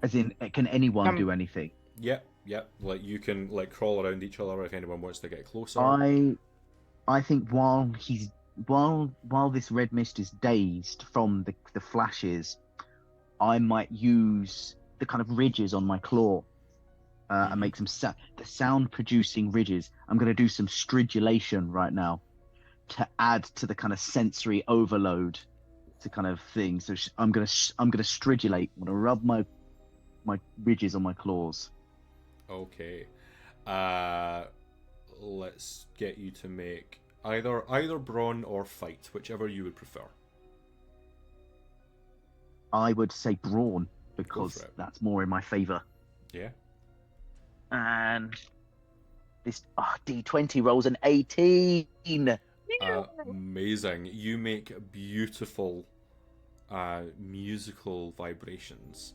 As in, can anyone do anything? Yep. Like you can like crawl around each other if anyone wants to get closer. I think while this red mist is dazed from the flashes, I might use the kind of ridges on my claw and make some the sound producing ridges. I'm going to do some stridulation right now to add to the kind of sensory overload to kind of thing. So I'm going to stridulate. I'm going to rub my ridges on my claws. Okay. Let's get you to make either brawn or fight, whichever you would prefer. I would say brawn because that's more in my favor. Yeah. And this D20 rolls an 18. Amazing. You make beautiful musical vibrations,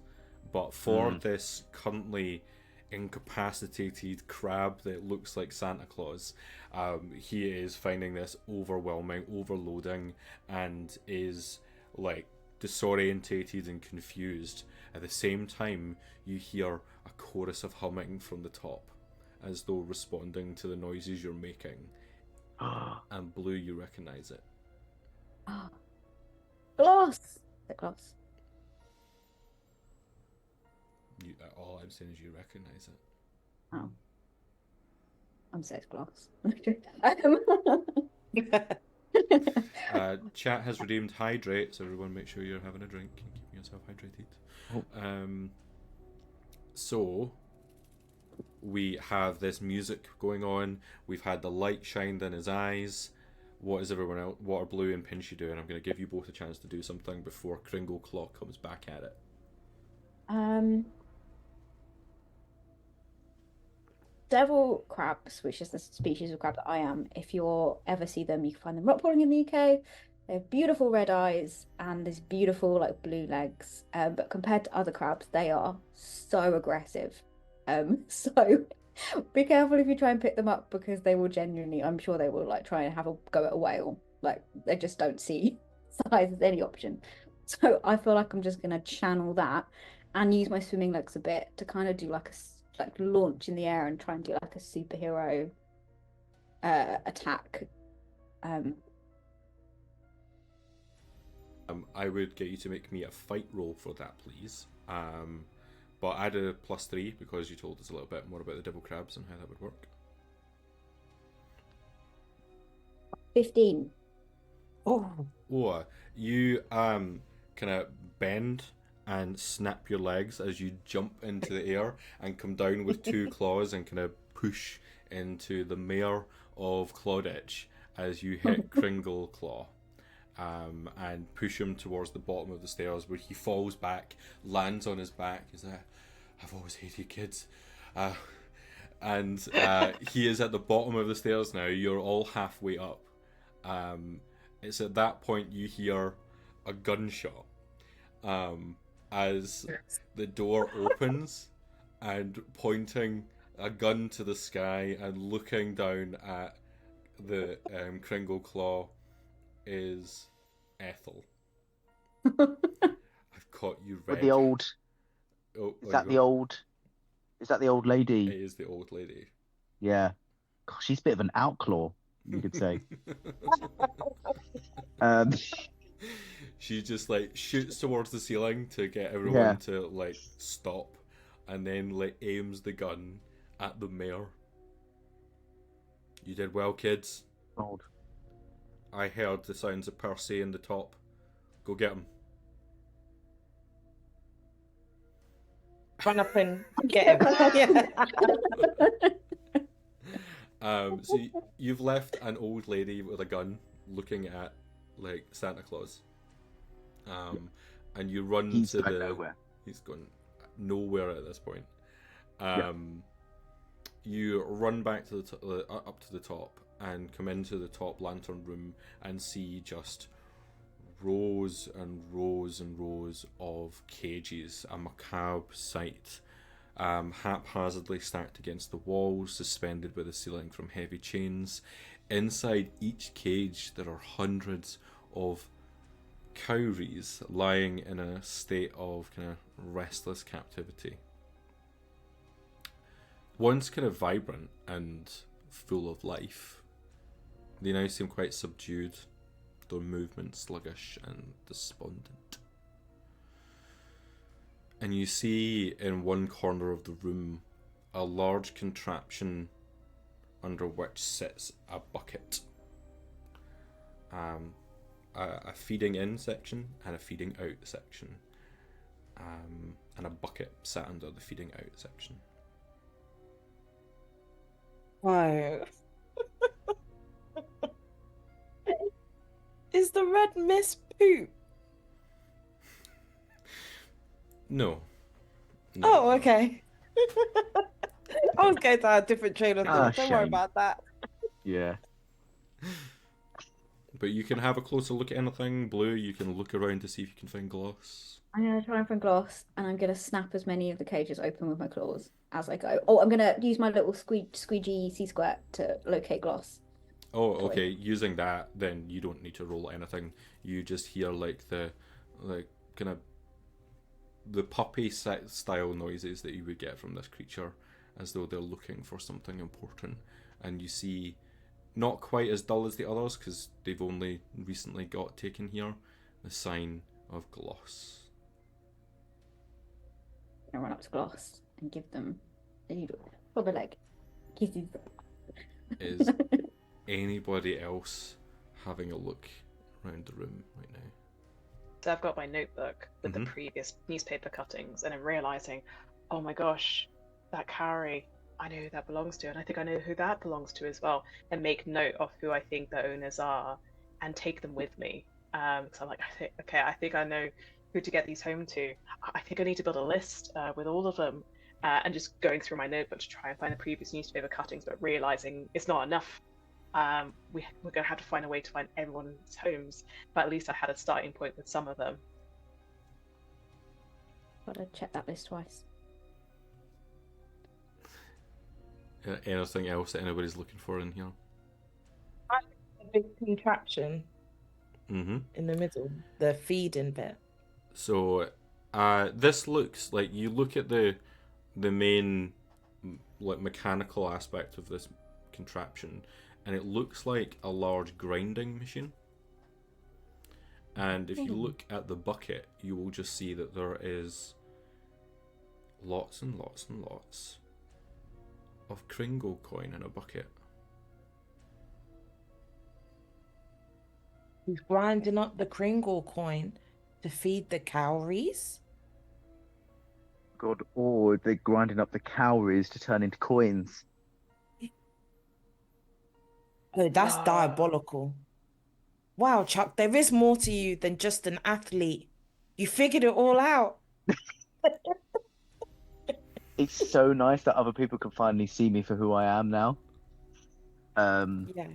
but for this currently incapacitated crab that looks like Santa Claus, he is finding this overwhelming, overloading, and is like disorientated and confused. At the same time, you hear a chorus of humming from the top, as though responding to the noises you're making. And Blue, you recognize it. Gloss. The gloss. All I'm saying is you recognize it. Oh. I'm so gloss. Chat has redeemed hydrate, so everyone make sure you're having a drink and keeping yourself hydrated. So we have this music going on. We've had the light shined in his eyes. What is everyone else? What are Blue and Pinchy doing? I'm going to give you both a chance to do something before Kringle Claw comes back at it. Devil crabs, which is the species of crab that I am, if you ever see them, you can find them rock crawling in the UK. They have beautiful red eyes and these beautiful like blue legs. But compared to other crabs, they are so aggressive. So be careful if you try and pick them up, because they will genuinely, I'm sure they will like try and have a go at a whale. Like they just don't see size as any option. So I feel like I'm just gonna channel that and use my swimming legs a bit to kind of do like launch in the air and try and do like a superhero attack. I would get you to make me a fight roll for that, please. But add a +3 because you told us a little bit more about the devil crabs and how that would work. 15. Oh, you kind of bend and snap your legs as you jump into the air and come down with 2 claws and kind of push into the mare of Clauditch as you hit Kringle Claw. And push him towards the bottom of the stairs, where he falls back, lands on his back. He's like, I've always hated kids. And he is at the bottom of the stairs now. You're all halfway up. It's at that point you hear a gunshot as the door opens, and pointing a gun to the sky and looking down at the Kringle Claw is Ethel. I've caught you red. With the old. Is that the old? Is that the old lady? It is the old lady. Yeah. Gosh, she's a bit of an outlaw, you could say. She just like shoots towards the ceiling to get everyone to like stop, and then like aims the gun at the mare. You did well, kids. Old. I heard the sounds of Percy in the top. Go get him. Run up and get him. So you've left an old lady with a gun looking at like Santa Claus. And you run to the. Nowhere. He's gone nowhere at this point. You run back to the up to the top and come into the top lantern room and see just rows and rows and rows of cages, a macabre sight, haphazardly stacked against the walls, suspended by the ceiling from heavy chains. Inside each cage there are hundreds of cowries lying in a state of kind of restless captivity. Once kind of vibrant and full of life, they now seem quite subdued, their movement sluggish and despondent. And you see in one corner of the room a large contraption under which sits a bucket. A feeding in section and a feeding out section. And a bucket sat under the feeding out section. Wow. Is the red mist poop? No. Oh, okay. I was going to have a different train of thought. Don't worry shame. about that. Yeah. But you can have a closer look at anything. Blue, you can look around to see if you can find gloss. I'm going to try and find gloss, and I'm going to snap as many of the cages open with my claws as I go. Oh, I'm going to use my little squeegee C-squirt to locate gloss. Oh, okay. Using that, then you don't need to roll anything. You just hear like the kind of the puppy style noises that you would get from this creature, as though they're looking for something important. And you see, not quite as dull as the others, because they've only recently got taken here, the sign of Gloss. I run up to Gloss and give them a needle. Probably like kisses. Is anybody else having a look around the room right now? So I've got my notebook with the Mhm. previous newspaper cuttings, and I'm realizing, oh my gosh, that cowrie, I know who that belongs to, and I think I know who that belongs to as well. And make note of who I think the owners are, and take them with me. Because I'm like, I think I know who to get these home to. I think I need to build a list with all of them, and just going through my notebook to try and find the previous newspaper cuttings, but realizing it's not enough. We're going to have to find a way to find everyone's homes, but at least I had a starting point with some of them. Gotta check that list twice. Anything else that anybody's looking for in here? A big contraption Mm-hmm. in the middle, the feeding bit. So, this looks like, you look at the main like mechanical aspect of this contraption, and it looks like a large grinding machine. And if you look at the bucket, you will just see that there is lots and lots and lots of Kringle coin in a bucket. He's grinding up the Kringle coin to feed the cowries. God, or they're grinding up the cowries to turn into coins. Oh, that's diabolical. Wow, Chuck, there is more to you than just an athlete. You figured it all out. It's so nice that other people can finally see me for who I am now. Yeah.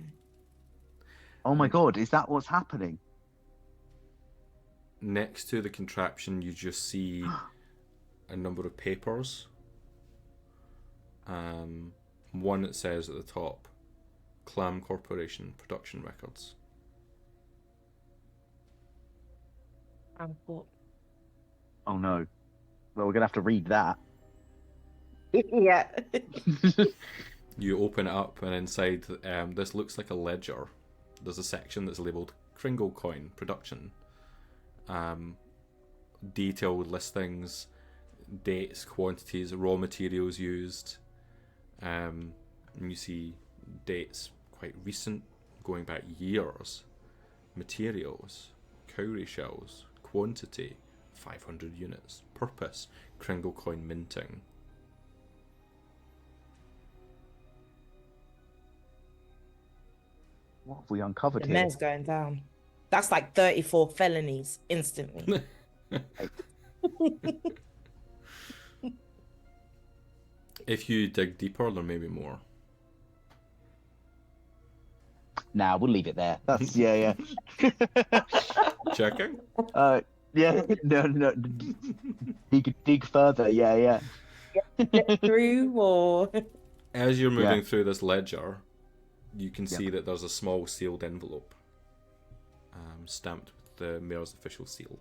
Oh my God, is that what's happening? Next to the contraption, you just see a number of papers. One that says at the top, Clam Corporation Production Records. Oh no. Well, we're gonna have to read that. Yeah. You open it up, and inside, this looks like a ledger. There's a section that's labelled Kringle Coin Production. Detailed listings, dates, quantities, raw materials used. And you see dates quite recent, going back years. Materials, cowrie shells, quantity, 500 units. Purpose, Kringle coin minting. What have we uncovered The here? mayor's going down. That's like 34 felonies instantly. If you dig deeper, there may be more. Nah, we'll leave it there. That's yeah. Checking? Yeah, no. Dig further, yeah. Get through or As you're moving through this ledger, you can see that there's a small sealed envelope, stamped with the mayor's official seal.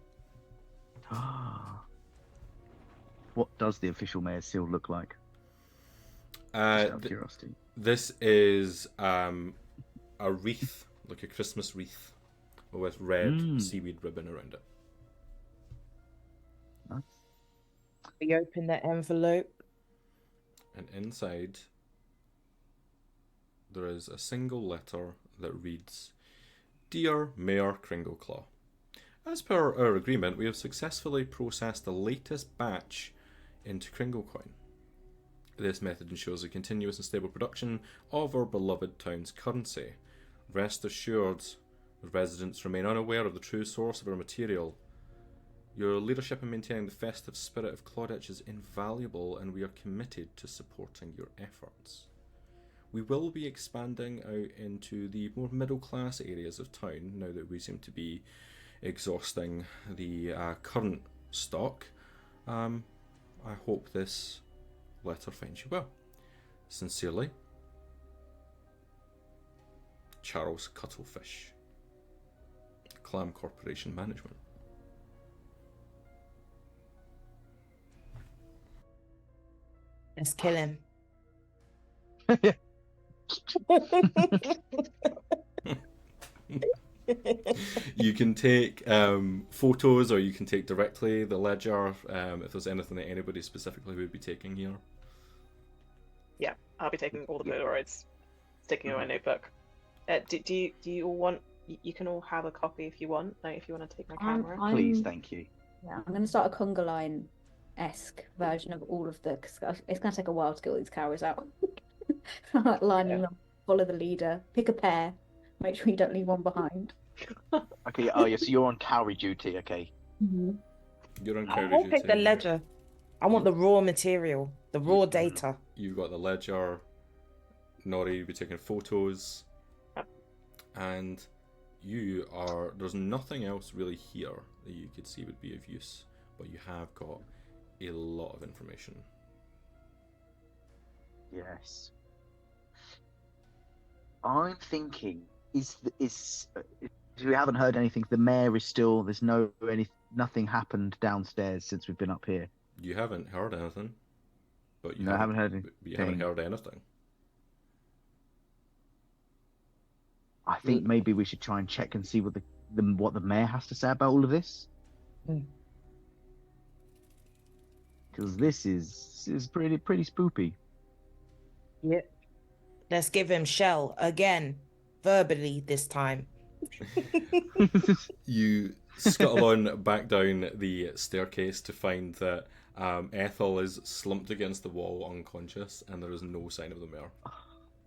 What does the official mayor's seal look like? Just out of curiosity. This is a wreath, like a Christmas wreath, with red seaweed ribbon around it. Nice. we open the envelope. And inside, there is a single letter that reads, Dear Mayor Kringleclaw, as per our agreement, we have successfully processed the latest batch into Kringlecoin. This method ensures a continuous and stable production of our beloved town's currency. Rest assured, the residents remain unaware of the true source of our material. Your leadership in maintaining the festive spirit of Clauditch is invaluable, and we are committed to supporting your efforts. We will be expanding out into the more middle-class areas of town now that we seem to be exhausting the current stock. I hope this letter finds you well. Sincerely, Charles Cuttlefish, Clam Corporation Management. Let's kill him. You can take photos, or you can take directly the ledger. If there's anything that anybody specifically would be taking here. Yeah, I'll be taking all the Polaroids, sticking in my notebook. Do you all want? You can all have a copy if you want. Like, if you want to take my camera. Please, thank you. Yeah, I'm going to start a conga line-esque version of all of the. Cause it's going to take a while to get all these cowries out. Like lining them, follow the leader, pick a pair, make sure you don't leave one behind. Okay. Oh yeah. So you're on cowrie duty. Okay. Mm-hmm. You're on I'll cowrie pick the duty. ledger. I want the raw material, the raw data. You've got the ledger. Nori, you'll be taking photos. And you are. There's nothing else really here that you could see would be of use, but you have got a lot of information. Yes. I'm thinking we haven't heard anything. The mayor is still. There's nothing happened downstairs since we've been up here. You haven't heard anything, but I haven't heard anything. You haven't heard anything. I think maybe we should try and check and see what the mayor has to say about all of this. Because this is pretty spoopy. Yep. Let's give him shell again, verbally this time. You scuttle on back down the staircase to find that Ethel is slumped against the wall, unconscious, and there is no sign of the mayor.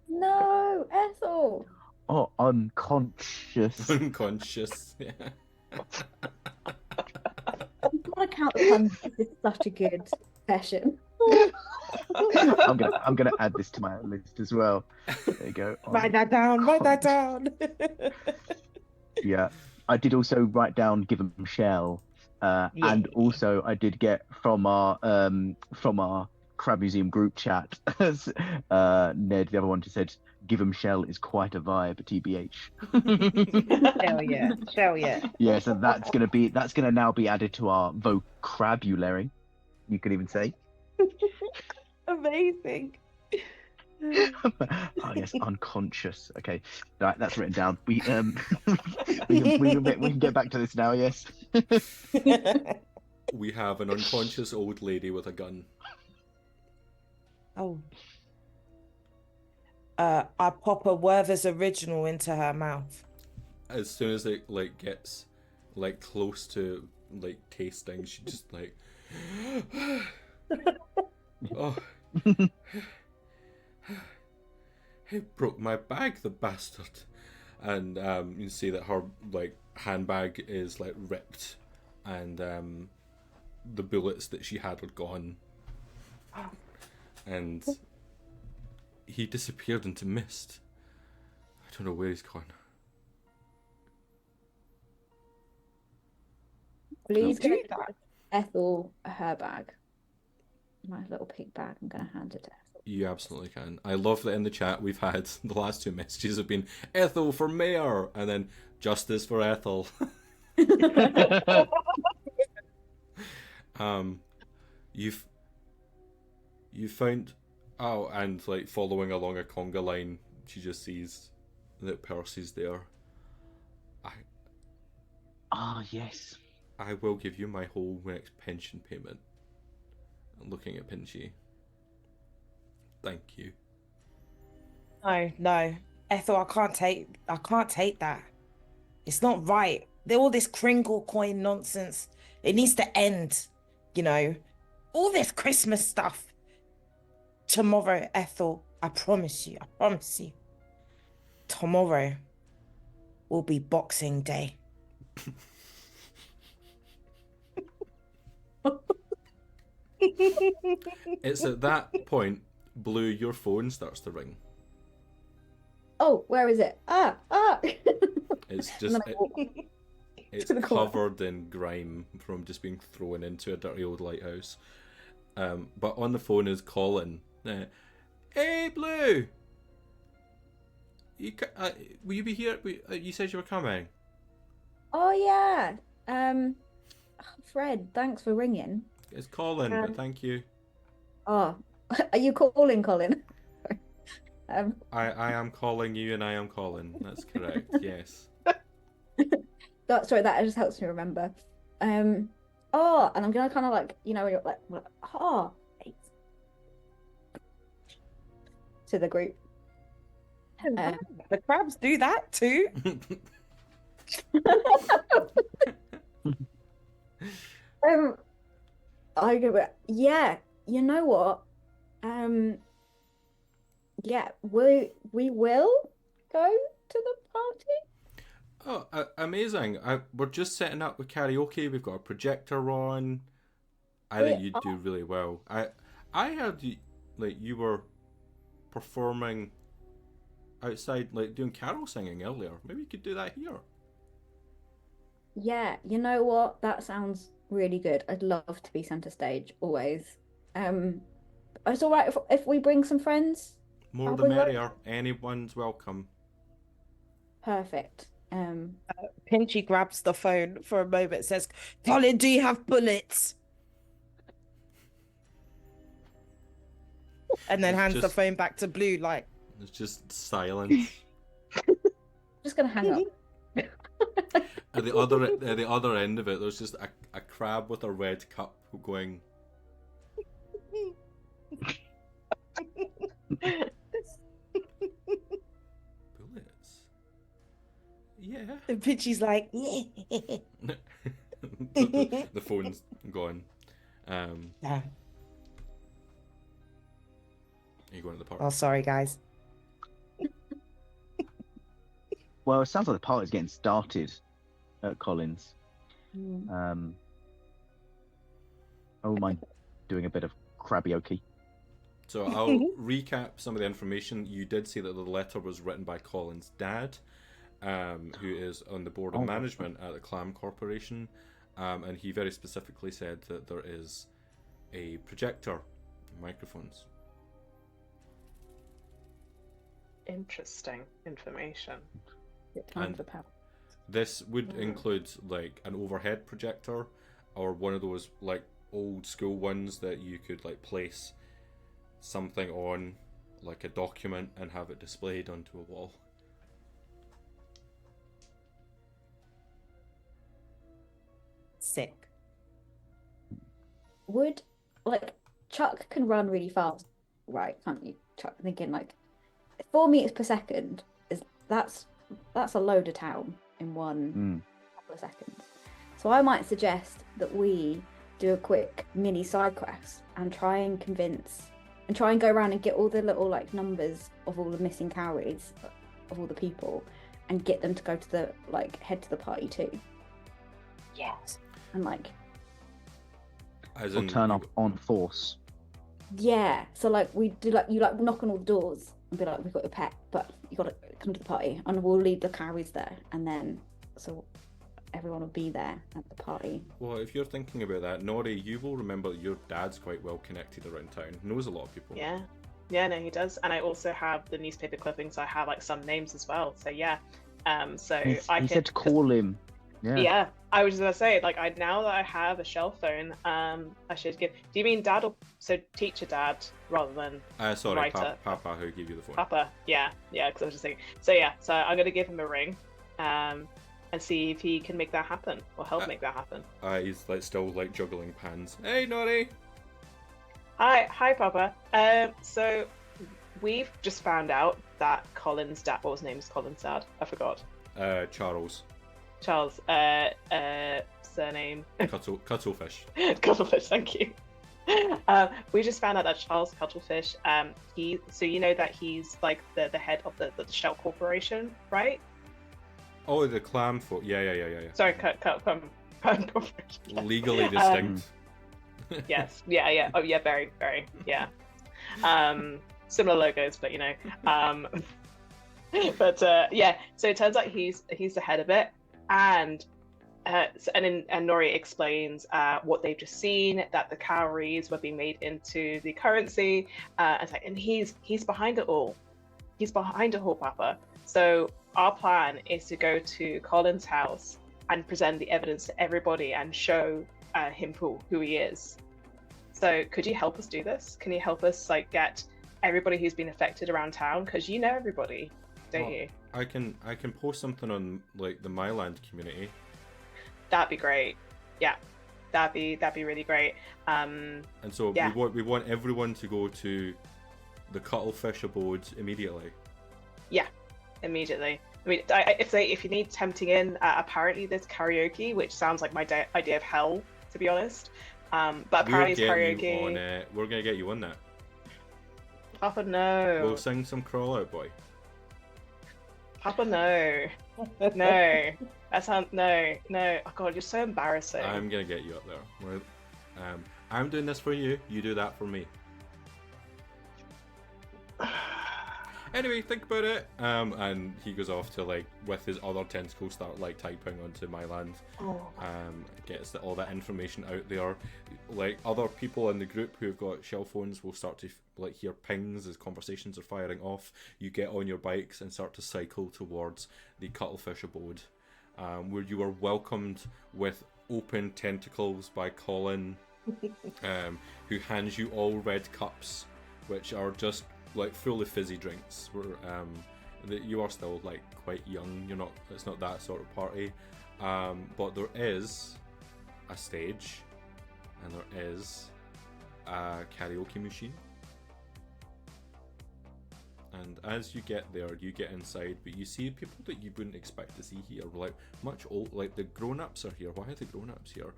No, Ethel. Oh, unconscious. Unconscious. Yeah. You've got to count the puns. This is such a good session. I'm gonna add this to my list as well. There you go. Write that down. Write that down. Yeah, I did also write down give him shell, and also I did get from our Crab Museum group chat. Ned, the other one, just said give him shell is quite a vibe, TBH. Shell yeah. Yeah, so that's gonna now be added to our vocabulary. You could even say. Amazing. Oh yes, unconscious. Okay, right, that's written down. We can get back to this now. Yes. We have an unconscious old lady with a gun. Oh. I pop a Werther's original into her mouth. As soon as it gets close to tasting, she just oh. He broke my bag, the bastard. And you see that her handbag is ripped, and the bullets that she had are gone. And he disappeared into mist. I don't know where he's gone. Please give Ethel her bag. My little pink bag. I'm going to hand it to Ethel. You absolutely can. I love that in the chat we've had the last two messages have been Ethel for mayor and then justice for Ethel. You found and following along a conga line, she just sees that Percy's there. Yes. I will give you my whole next pension payment. I'm looking at Pinchy. Thank you. No, Ethel, I can't take that. It's not right. All this Kringle coin nonsense. It needs to end. All this Christmas stuff. Tomorrow, Ethel, I promise you. Tomorrow will be Boxing Day. It's at that point, Blue, your phone starts to ring. Oh, where is it? It's just it's covered in grime from just being thrown into a dirty old lighthouse. But on the phone is Colin. Hey, Blue! Will you be here? You said you were coming. Oh yeah. Fred, thanks for ringing. It's Colin, but thank you. Oh, are you calling Colin? I am calling you, and I am Colin. That's correct. Yes. Sorry, that just helps me remember. Oh, and I'm gonna kind of like, you know, when you're like, oh, to the group. The crabs do that too. I go, yeah, you know what? Yeah, we will go to the party. Oh, amazing! We're just setting up with karaoke. We've got a projector on. I think you'd do really well. I heard you were performing outside, like doing carol singing earlier. Maybe you could do that here. Yeah, you know what? That sounds really good. I'd love to be center stage always. It's all right if we bring some friends. More the merrier. Anyone's welcome. Perfect. Pinchy grabs the phone for a moment, says, "Colin, do you have bullets?" And then hands the phone back to Blue, like. It's just silence. Just gonna hang up. At the other end of it, there's just a crab with a red cup going. Bullets. Yeah. And Pinchy's like, the phone's gone. Yeah. Are you going to the party? Oh, sorry, guys. Well, it sounds like the party's getting started at Collins. Mm. I wouldn't mind doing a bit of karaoke. So I'll recap some of the information. You did say that the letter was written by Colin's dad, who is on the board of management at the Clam Corporation, and he very specifically said that there is a projector, microphones. Interesting information. And this would include like an overhead projector, or one of those like old school ones that you could like place something on, like a document, and have it displayed onto a wall. Sick. Would like Chuck can run really fast, right? Can't you, Chuck? Thinking like 4 meters per second is that's a load of town in one couple of seconds. So I might suggest that we do a quick mini side quest and try and go around and get all the little like numbers of all the missing calories of all the people and get them to go to the head to the party too. Yes. And like as in, turn up on force. Yeah. So like we do you knock on all the doors and be like, we've got your pet, but you got to come to the party, and we'll leave the carries there, and then so everyone will be there at the party. Well, if you're thinking about that, Nori, you will remember that your dad's quite well connected around town. Knows a lot of people. Yeah, no, he does, and I also have the newspaper clippings. So I have like some names as well. So yeah, so He said to call him. Yeah, I was just gonna say, like, now that I have a shell phone, I should give. Do you mean dad or teacher dad rather than sorry, writer? Papa, who gave you the phone? Papa, yeah, because I was just thinking. So I'm gonna give him a ring, and see if he can make that happen or help make that happen. He's like still like juggling pans. Hey, Nori. Hi, Papa. So we've just found out that Colin's dad. What was his name? Colin's dad? I forgot. Charles. Surname Cuttlefish. Cuttlefish, thank you. We just found out that Charles Cuttlefish, so you know that he's like the head of the Shell Corporation, right? Oh, the clam folk. Yeah. Sorry, Clam Corporation. Legally distinct. Yes, yeah. Oh, yeah, very, very, yeah. Similar logos, but you know. But yeah, so it turns out he's the head of it. And Nori explains what they've just seen, that the calories were being made into the currency, and he's behind it all. He's behind it all, Papa. So our plan is to go to Colin's house and present the evidence to everybody and show him who he is. So could you help us do this? Can you help us get everybody who's been affected around town? Because you know everybody, don't Well, you? I can post something on like the Myland community. That'd be great. Yeah, that'd be really great. And so yeah. we want everyone to go to the Cuttlefish abode immediately. Yeah, immediately. I mean, if you need tempting in, apparently there's karaoke, which sounds like my idea of hell, to be honest. But apparently it's karaoke. You on it. We're gonna get you on that. Papa, no. We'll sing some Crawl Out Boy. Papa, no. No. That sounds no. Oh god, you're so embarrassing. I'm gonna get you up there. I'm doing this for you. You do that for me. Anyway, think about it. And he goes off to like with his other tentacles start like typing onto Myland. Oh. Gets all that information out there. Like other people in the group who have got shell phones will start to like hear pings as conversations are firing off. You get on your bikes and start to cycle towards the Cuttlefish abode, where you are welcomed with open tentacles by Colin, who hands you all red cups, which are just like full of fizzy drinks. You are still like quite young. You're not. It's not that sort of party. But there is a stage, and there is a karaoke machine. And as you get there, you get inside, but you see people that you wouldn't expect to see here. Like much old, like the grown-ups are here. Why are the grown-ups here?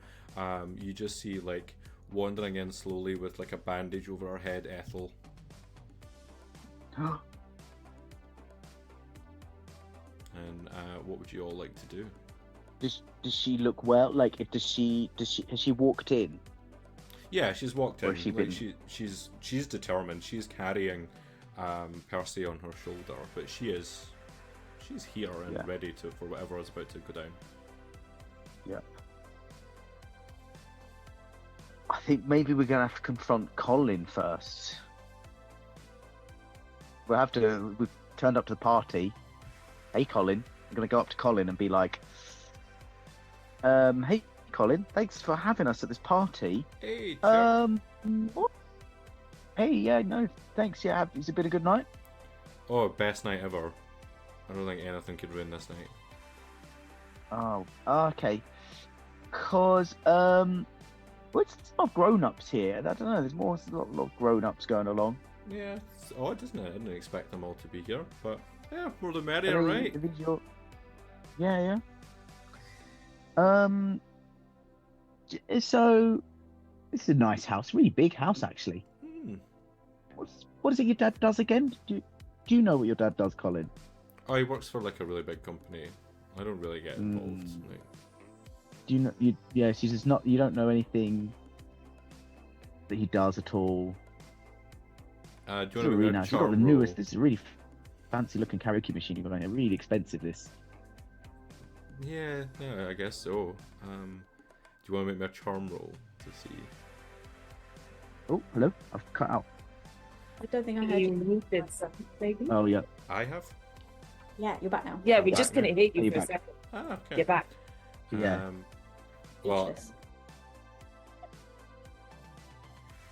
You just see like wandering in slowly with like a bandage over her head, Ethel. And what would you all like to do? Does she look well? Like, has she walked in? Yeah, she's walked in. Or has she like, been- she's determined. She's carrying Percy on her shoulder, but she's here and Yeah. ready for whatever is about to go down. Yeah. I think maybe we're gonna have to confront Colin first. We've turned up to the party. Hey, Colin. I'm gonna go up to Colin and be like, hey, Colin, thanks for having us at this party. Hey, What? Hey, yeah, no, thanks. Yeah, has it been a good night? Oh, best night ever. I don't think anything could ruin this night. Oh, okay. Cause well, it's not grown-ups here. I don't know. There's a lot of grown-ups going along. Yeah, it's odd, isn't it? I didn't expect them all to be here, but yeah, more the merrier, Are they right? individual? Yeah. So this is a nice house, really big house actually. What is it your dad does again? Do you know what your dad does, Colin? Oh, he works for like a really big company. I don't really get involved. Like, Do you know? Yeah, she's just not. You don't know anything that he does at all. do you This want is to really be nice. You've got the charm newest. roll? This is a really fancy-looking karaoke machine you've got. Really expensive. This. Yeah, I guess so. Do you want to make me a charm roll to see? Oh, hello. I've cut out. I don't think I heard you. Maybe. Oh yeah. I have. Yeah, you're back now. Yeah, we Back just now. couldn't hear you You're for a back. second. Ah, okay. You're back. Yeah. Well,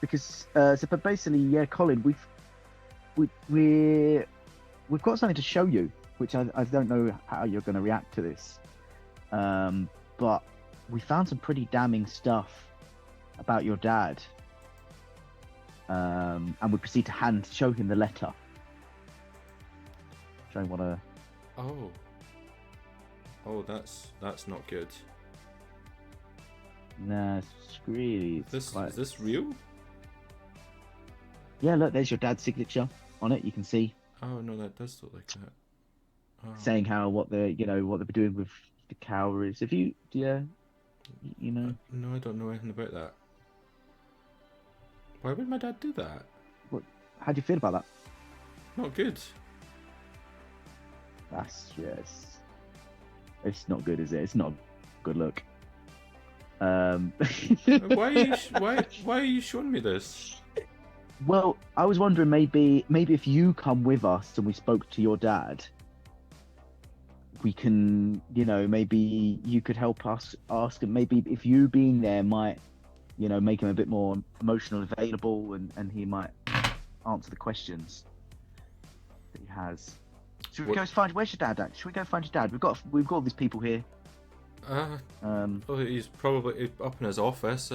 Because but basically, yeah, Colin, we've got something to show you, which I don't know how you're going to react to this, but we found some pretty damning stuff about your dad, and we proceed to show him the letter. Showing what a Oh, that's not good. nah, it's really Is this real? Yeah, look, there's your dad's signature on it. You can see Oh no, that does look like that. Oh. saying what they're doing with the cowries. Have you know? No, I don't know anything about that. Why would my dad do that? How do you feel about that? Not good. That's yes. It's not good, is it? It's not a good look. Why are you showing me this? Well, I was wondering maybe if you come with us and we spoke to your dad, we can, maybe you could help us ask him. Maybe if you being there might, make him a bit more emotionally available, and he might, answer the questions that he has. Should we go find? Where's your dad? Should we go find your dad? We've got all these people here. Well, he's probably up in his office.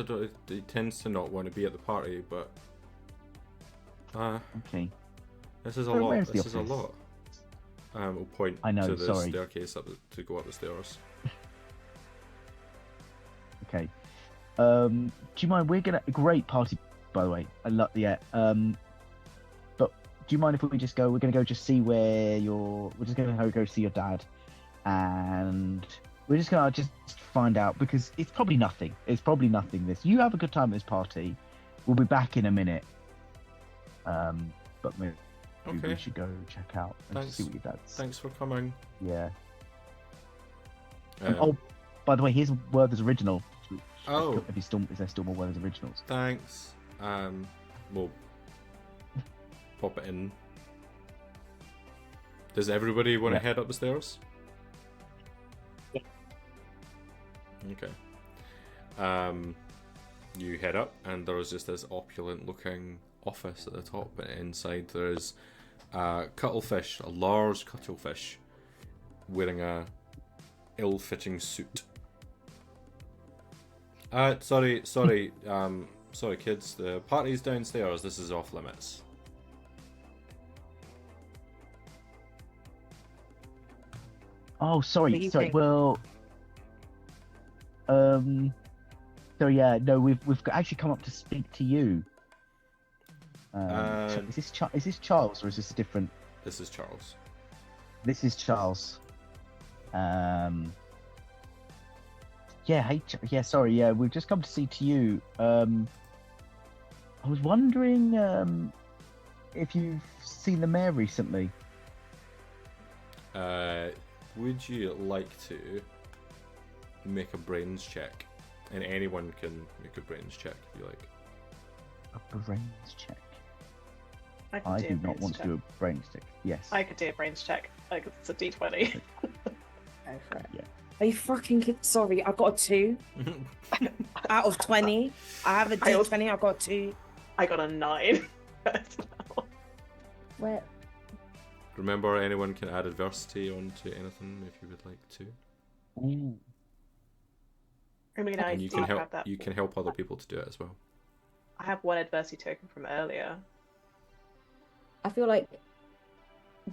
He tends to not want to be at the party, but okay. This is a Where- lot. where's the This is a office? lot. We'll point I know, to the sorry. staircase to go up the stairs. Okay. Do you mind? We're gonna great party, by the way. I love but do you mind if we just go? We're gonna go just see where you're. We're just gonna go see your dad, and we're just gonna just find out because it's probably nothing. It's probably nothing. This. You have a good time at this party. We'll be back in a minute. But maybe Okay. we should go check out and Thanks. see what your dad's. Thanks for coming. Yeah. Um, Oh, by the way, here's Werther's original. Oh. Is there still more Werther's originals? Thanks. We'll pop it in. Does everybody want to Yeah. head up the stairs? Yeah. Okay. You head up, and there's just this opulent-looking office at the top, and inside there's a cuttlefish, a large cuttlefish, wearing a ill-fitting suit. Sorry, kids. The party's downstairs. This is off limits. Oh, What do sorry. you Sorry. think? Well, so yeah, no, we've actually come up to speak to you. So is this Charles or is this a different? This is Charles. This is Charles. Yeah. Hey. Yeah. Sorry. Yeah, we've just come to see to you. I was wondering if you've seen the mayor recently. Would you like to make a brains check? And anyone can make a brains check if you like. A brains check. I can I do a do not brains want check. to do a brains check. Yes. I could do a brains check. Like it's a D20. Go for it. Yeah. Are you fucking kidding? Sorry, I got a 2 out of 20. I have a D20. I got a 2. I got a 9. Where? Remember, anyone can add adversity onto anything if you would like to. Ooh. I mean, I And you do can have help. that. You can help other people to do it as well. I have one adversity token from earlier. I feel like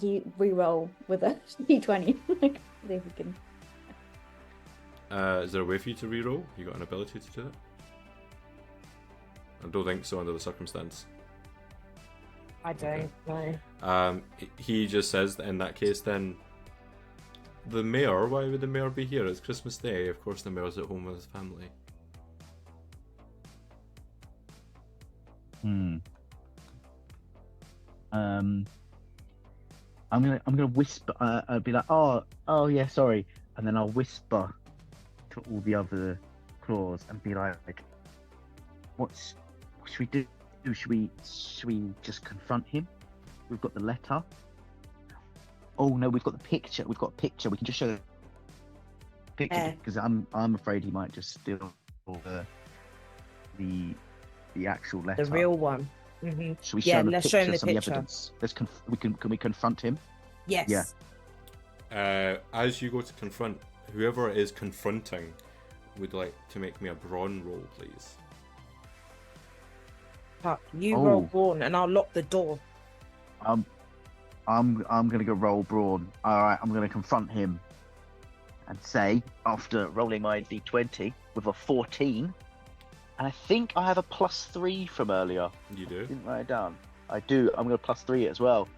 you re-roll with a d20. Like, see if we can. Is there a way for you to reroll? You got an ability to do that? I don't think so under the circumstance. I don't know. He just says that in that case, then the mayor. Why would the mayor be here? It's Christmas Day. Of course, the mayor's at home with his family. I'm gonna whisper. I'll be like, oh yeah, sorry, and then I'll whisper to all the other claws and be like, what should we do? Should we just confront him? We've got the letter. Oh no, we've got the picture. We've got a picture. We can just show the picture because I'm afraid he might just steal the actual letter. The real one. Mm-hmm. Should we Yeah, show him a let's picture show him of the some of the picture. evidence? Can we confront him? Yes. Yeah. As you go to confront whoever it is confronting, would like to make me a brawn roll, please. You Oh. roll brawn and I'll lock the door. I'm gonna go roll brawn. All right, I'm gonna confront him and say, after rolling my d20 with a 14, and I think I have a +3 from earlier. You do? Didn't write it down. I do. I'm gonna +3 it as well.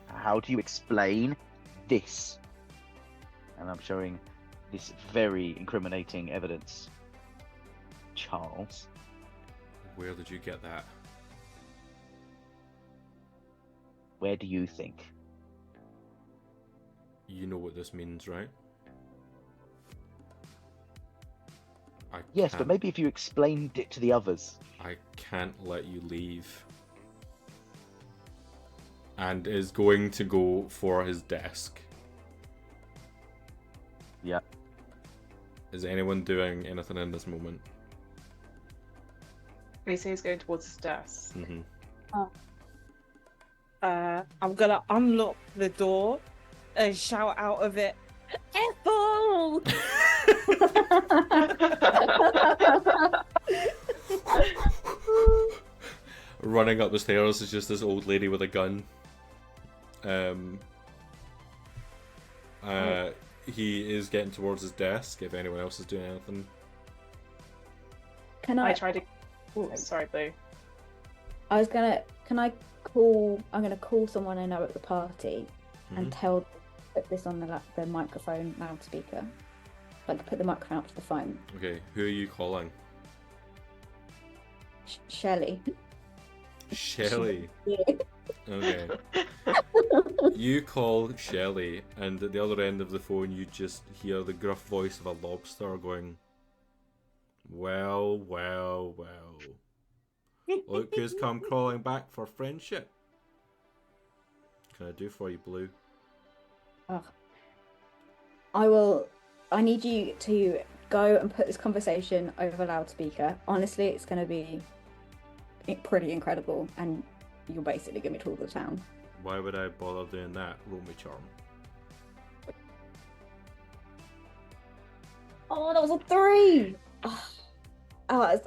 How do you explain this? And I'm showing this very incriminating evidence. Charles. Where did you get that? Where do you think? You know what this means, right? Yes, but maybe if you explained it to the others. I can't let you leave. And is going to go for his desk. Yeah. Is anyone doing anything in this moment? When you say he's going towards his desk, Mm-hmm. I'm gonna unlock the door and shout out of it, Ethel! Running up the stairs is just this old lady with a gun. He is getting towards his desk if anyone else is doing anything. Can I? I tried to. Oh, sorry, Boo. I'm gonna call someone I know at the party and tell them to put this on the microphone loudspeaker. Like put the microphone up to the phone. Okay, who are you calling? Shelley. Shelley. Yeah. Okay. You call Shelley, and at the other end of the phone, you just hear the gruff voice of a lobster going, "Well, well, well. Look who's come crawling back for friendship. What can I do for you, Blue?" I need you to go and put this conversation over loudspeaker. Honestly, it's going to be pretty incredible, and you're basically going to talk to the town. Why would I bother doing that? Roll me charm. Oh, that was a 3! I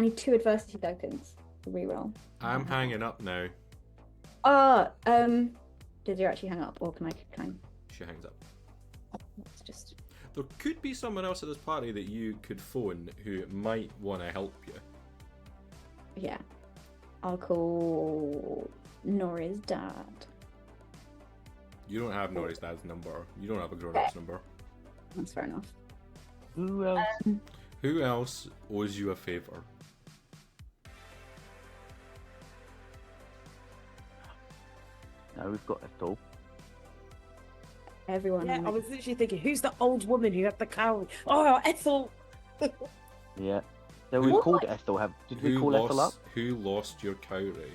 need 2 adversity tokens to reroll. I'm hanging up now. Did you actually hang up, or can I? She hangs up. Let's just. There could be someone else at this party that you could phone who might want to help you. Yeah. I'll call Nori's dad. You don't have Nori's dad's number. You don't have a grown-up's number. That's fair enough. Who else? Who else owes you a favour? No, we've got Ethel. Everyone. Yeah, I was literally thinking, who's the old woman who had the cow? Oh, Ethel! Yeah. So we've called Ethel. Did we call Ethel up? Who lost your cowrie?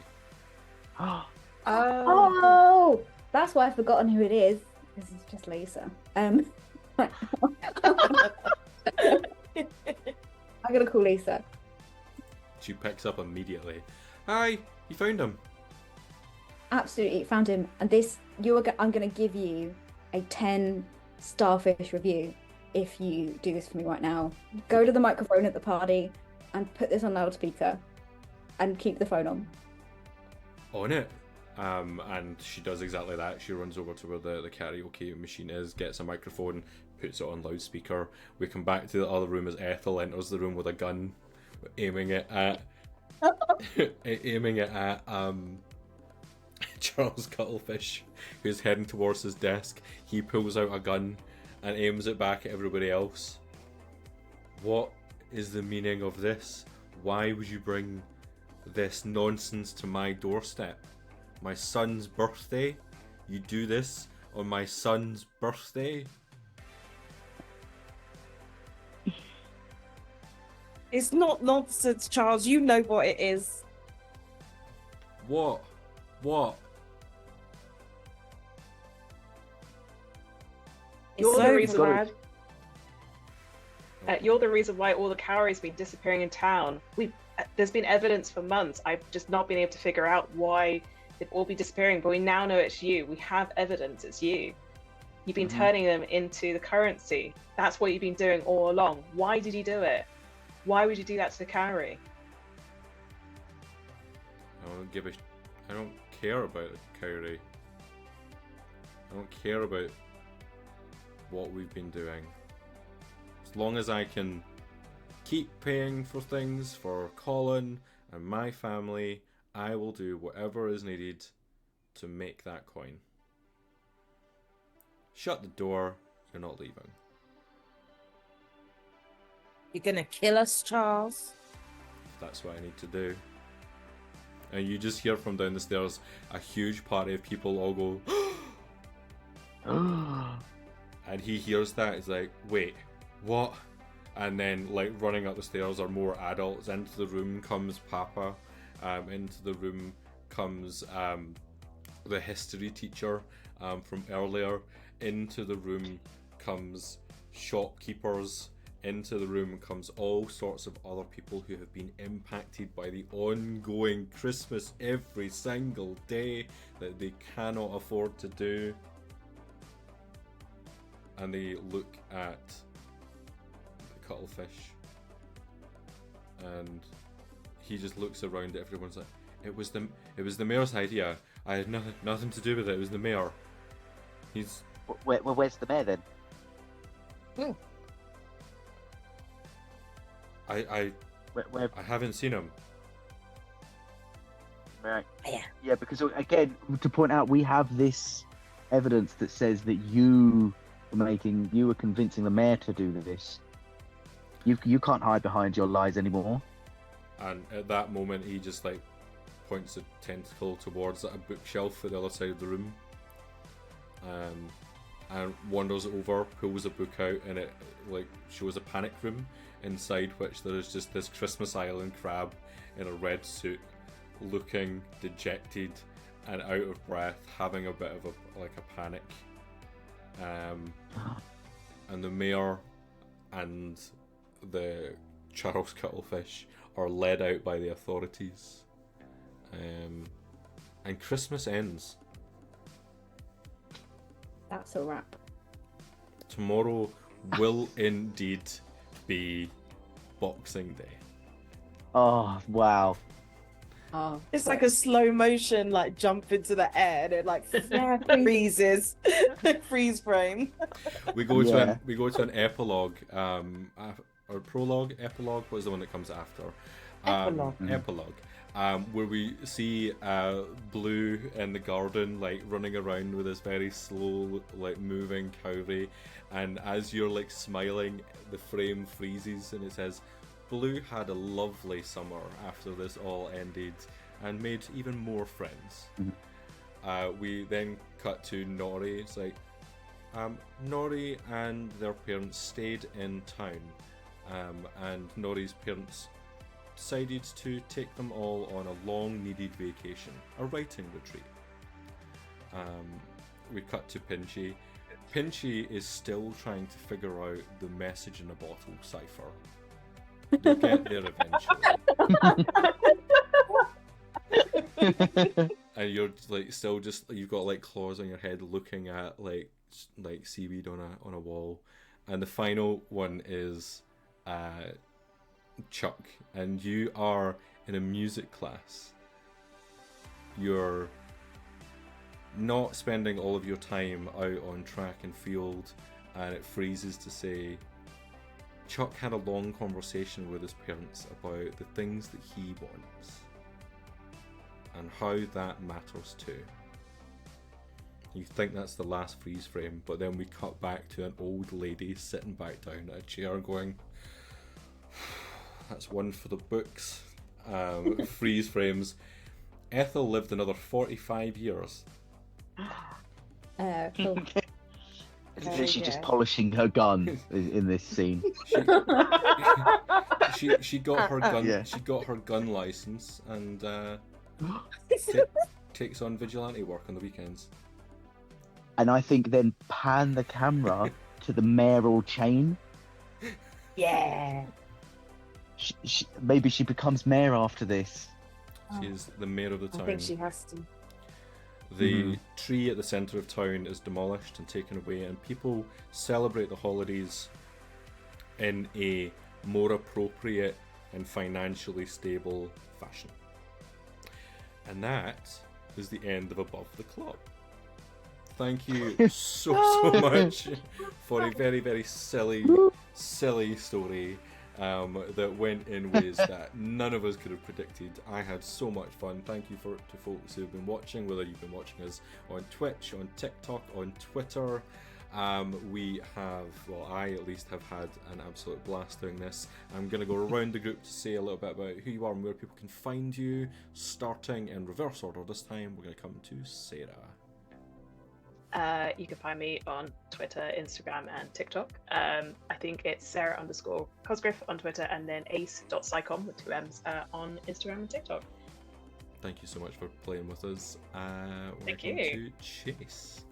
Oh, that's why I've forgotten who it is. This is just Lisa. I'm gonna call Lisa. She picks up immediately. Hi, you found him. Absolutely, found him. And I'm gonna give you a 10 starfish review if you do this for me right now. Go to the microphone at the party and put this on loudspeaker and keep the phone on. On it. And she does exactly that. She runs over to where the karaoke machine is, gets a microphone, puts it on loudspeaker. We come back to the other room as Ethel enters the room with a gun, aiming it at Charles Cuttlefish, who's heading towards his desk. He pulls out a gun and aims it back at everybody else. What is the meaning of this? Why would you bring this nonsense to my doorstep? My son's birthday? You do this on my son's birthday? It's not nonsense, Charles. You know what it is. What? You're So the reason bad. why. You're the reason why all the cowries been disappearing in town. There's been evidence for months. I've just not been able to figure out why they've all been disappearing. But we now know it's you. We have evidence. It's you. You've been turning them into the currency. That's what you've been doing all along. Why did you do it? Why would you do that to the cowrie? I don't care about the cowrie. I don't care about what we've been doing. As long as I can keep paying for things for Colin and my family, I will do whatever is needed to make that coin. Shut the door, you're not leaving. You're gonna kill us, Charles? That's what I need to do. And you just hear from down the stairs a huge party of people all go, and he hears that. He's like, wait, what? And then, like, running up the stairs are more adults. Into the room comes Papa. Into the room comes the history teacher from earlier. Into the room comes shopkeepers. into the room comes all sorts of other people who have been impacted by the ongoing Christmas every single day that they cannot afford to do. And they look at the cuttlefish, and he just looks around at everyone's like, it was the mayor's idea. I had nothing to do with it. It was the mayor. He's Where's the mayor then? I haven't seen him. Right. Yeah, because again, to point out, we have this evidence that says that you were convincing the mayor to do this. You can't hide behind your lies anymore. And at that moment, he just like points a tentacle towards a bookshelf at the other side of the room, and wanders over, pulls a book out, and it like shows a panic room inside which there is just this Christmas Island crab in a red suit, looking dejected and out of breath, having a bit of a panic. And the mayor and the Charles Cuttlefish are led out by the authorities. And Christmas ends. That's a wrap. Tomorrow will indeed be Boxing Day. Oh, wow. Oh, It's like a slow motion, like jump into the air, and it like freezes, freeze frame. We go to an epilogue, or prologue, epilogue. What is the one that comes after? Epilogue. Where we see Blue in the garden, like running around with this very slow, like moving cowrie, and as you're like smiling, the frame freezes and it says, "Blue had a lovely summer after this all ended, and made even more friends." We then cut to Nori. It's like, Nori and their parents stayed in town, and Nori's parents decided to take them all on a long-needed vacation, a writing retreat. We cut to Pinchy. Pinchy is still trying to figure out the message in a bottle cipher. You'll get there eventually. And you're like still just, you've got like claws on your head looking at like seaweed on a wall. And the final one is Chuck, and you are in a music class. You're not spending all of your time out on track and field, and it freezes to say Chuck had a long conversation with his parents about the things that he wants and how that matters too. You think that's the last freeze frame, but then we cut back to an old lady sitting back down at a chair going, "That's one for the books." Freeze frames. Ethel lived another 45 years. Cool. Isn't she just polishing her gun in this scene? She got her gun. Yeah. She got her gun license and takes on vigilante work on the weekends. And I think then pan the camera to the mayoral chain. Yeah. Maybe she becomes mayor after this. She's the mayor of the town. I think she has to. The tree at the centre of town is demolished and taken away, and people celebrate the holidays in a more appropriate and financially stable fashion. And that is the end of Above the Clock. Thank you so much for a very, very silly story that went in ways that none of us could have predicted. I had so much fun. Thank you to folks who have been watching, whether you've been watching us on Twitch, on TikTok, on Twitter. I at least have had an absolute blast doing this. I'm going to go around the group to say a little bit about who you are and where people can find you, starting in reverse order this time. We're going to come to Sarah. You can find me on Twitter, Instagram, and TikTok. I think it's Sarah_Cosgriff on Twitter, and then ace.psycom with 2 M's on Instagram and TikTok. Thank you so much for playing with us. Thank welcome you. to Chase.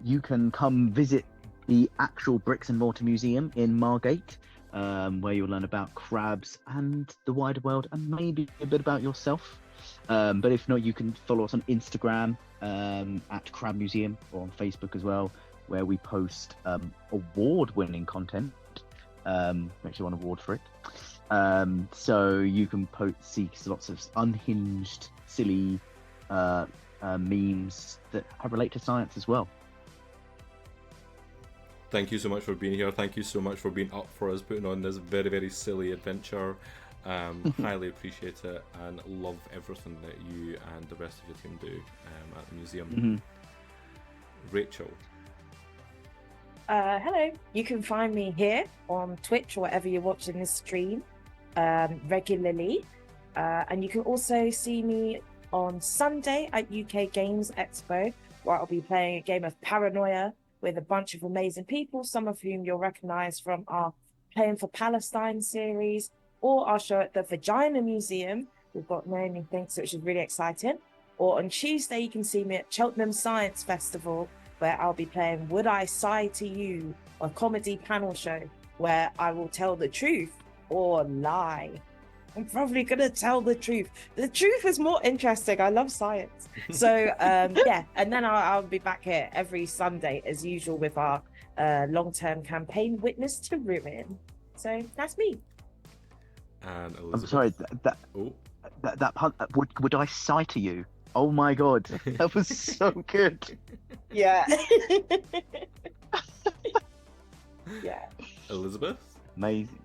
You can come visit the actual Bricks and Mortar Museum in Margate, where you'll learn about crabs and the wider world, and maybe a bit about yourself. But if not, you can follow us on Instagram at Crab Museum, or on Facebook as well, where we post award-winning content. We actually won an award for it. So you can see lots of unhinged, silly memes that relate to science as well. Thank you so much for being here. Thank you so much for being up for us putting on this very, very silly adventure. Highly appreciate it and love everything that you and the rest of your team do at the museum. Rachel. Hello. You can find me here on Twitch or wherever you're watching this stream regularly. And you can also see me on Sunday at UK Games Expo, where I'll be playing a game of Paranoia with a bunch of amazing people, some of whom you'll recognize from our Playing for Palestine series, or our show at the Vagina Museum. We've got Naomi Thinks, which is really exciting. Or on Tuesday, you can see me at Cheltenham Science Festival, where I'll be playing Would I Sigh to You, a comedy panel show where I will tell the truth or lie. I'm probably going to tell the truth. The truth is more interesting. I love science. So, yeah. And then I'll be back here every Sunday, as usual, with our long-term campaign, Witness to Ruin. So that's me. And I'm sorry, that pun, would I sigh to you? Oh my god, that was so good. Yeah. Yeah. Elizabeth? Amazing.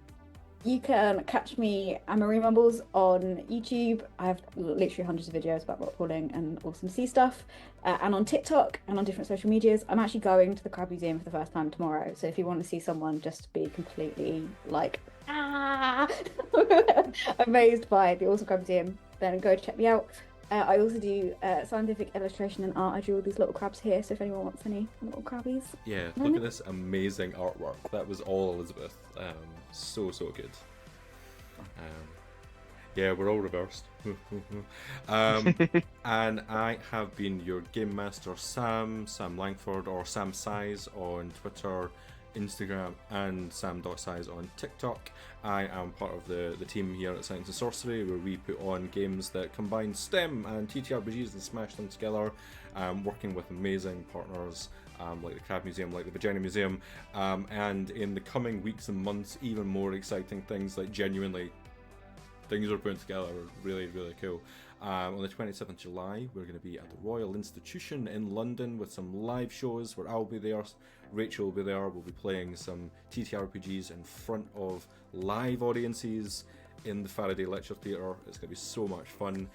You can catch me and Marine Mumbles on YouTube. I have literally hundreds of videos about rock crawling and awesome sea stuff. And on TikTok and on different social medias. I'm actually going to the Crab Museum for the first time tomorrow. So if you want to see someone just be completely like, amazed by the awesome Crab Museum, then go check me out. I also do scientific illustration and art. I drew all these little crabs here, so if anyone wants any little crabbies. Yeah, look at this amazing artwork. That was all Elizabeth. So good. Yeah, we're all reversed. And I have been your Game Master Sam Langford, or Sam Size on Twitter, Instagram, and sam.size on TikTok. I am part of the team here at Science and Sorcery, where we put on games that combine STEM and TTRPGs and smash them together, working with amazing partners like the Crab Museum, like the Vagina Museum, and in the coming weeks and months, even more exciting things, like genuinely things we're putting together are really, really cool. On the 27th of July, we're going to be at the Royal Institution in London with some live shows where I'll be there, Rachel will be there, we'll be playing some TTRPGs in front of live audiences in the Faraday Lecture Theatre. It's going to be so much fun.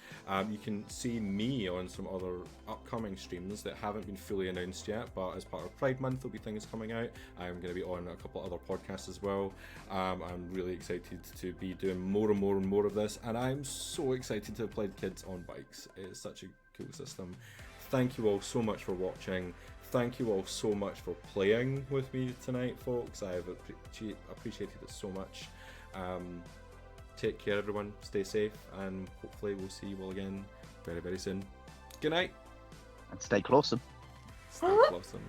You can see me on some other upcoming streams that haven't been fully announced yet, but as part of Pride Month there'll be things coming out. I'm going to be on a couple other podcasts as well. I'm really excited to be doing more and more and more of this, and I'm so excited to have played Kids on Bikes. It's such a cool system. Thank you all so much for watching. Thank you all so much for playing with me tonight, folks. I've appreciated it so much. Take care, everyone. Stay safe, and hopefully we'll see you all again very, very soon. Good night. And stay closome. Stay closome.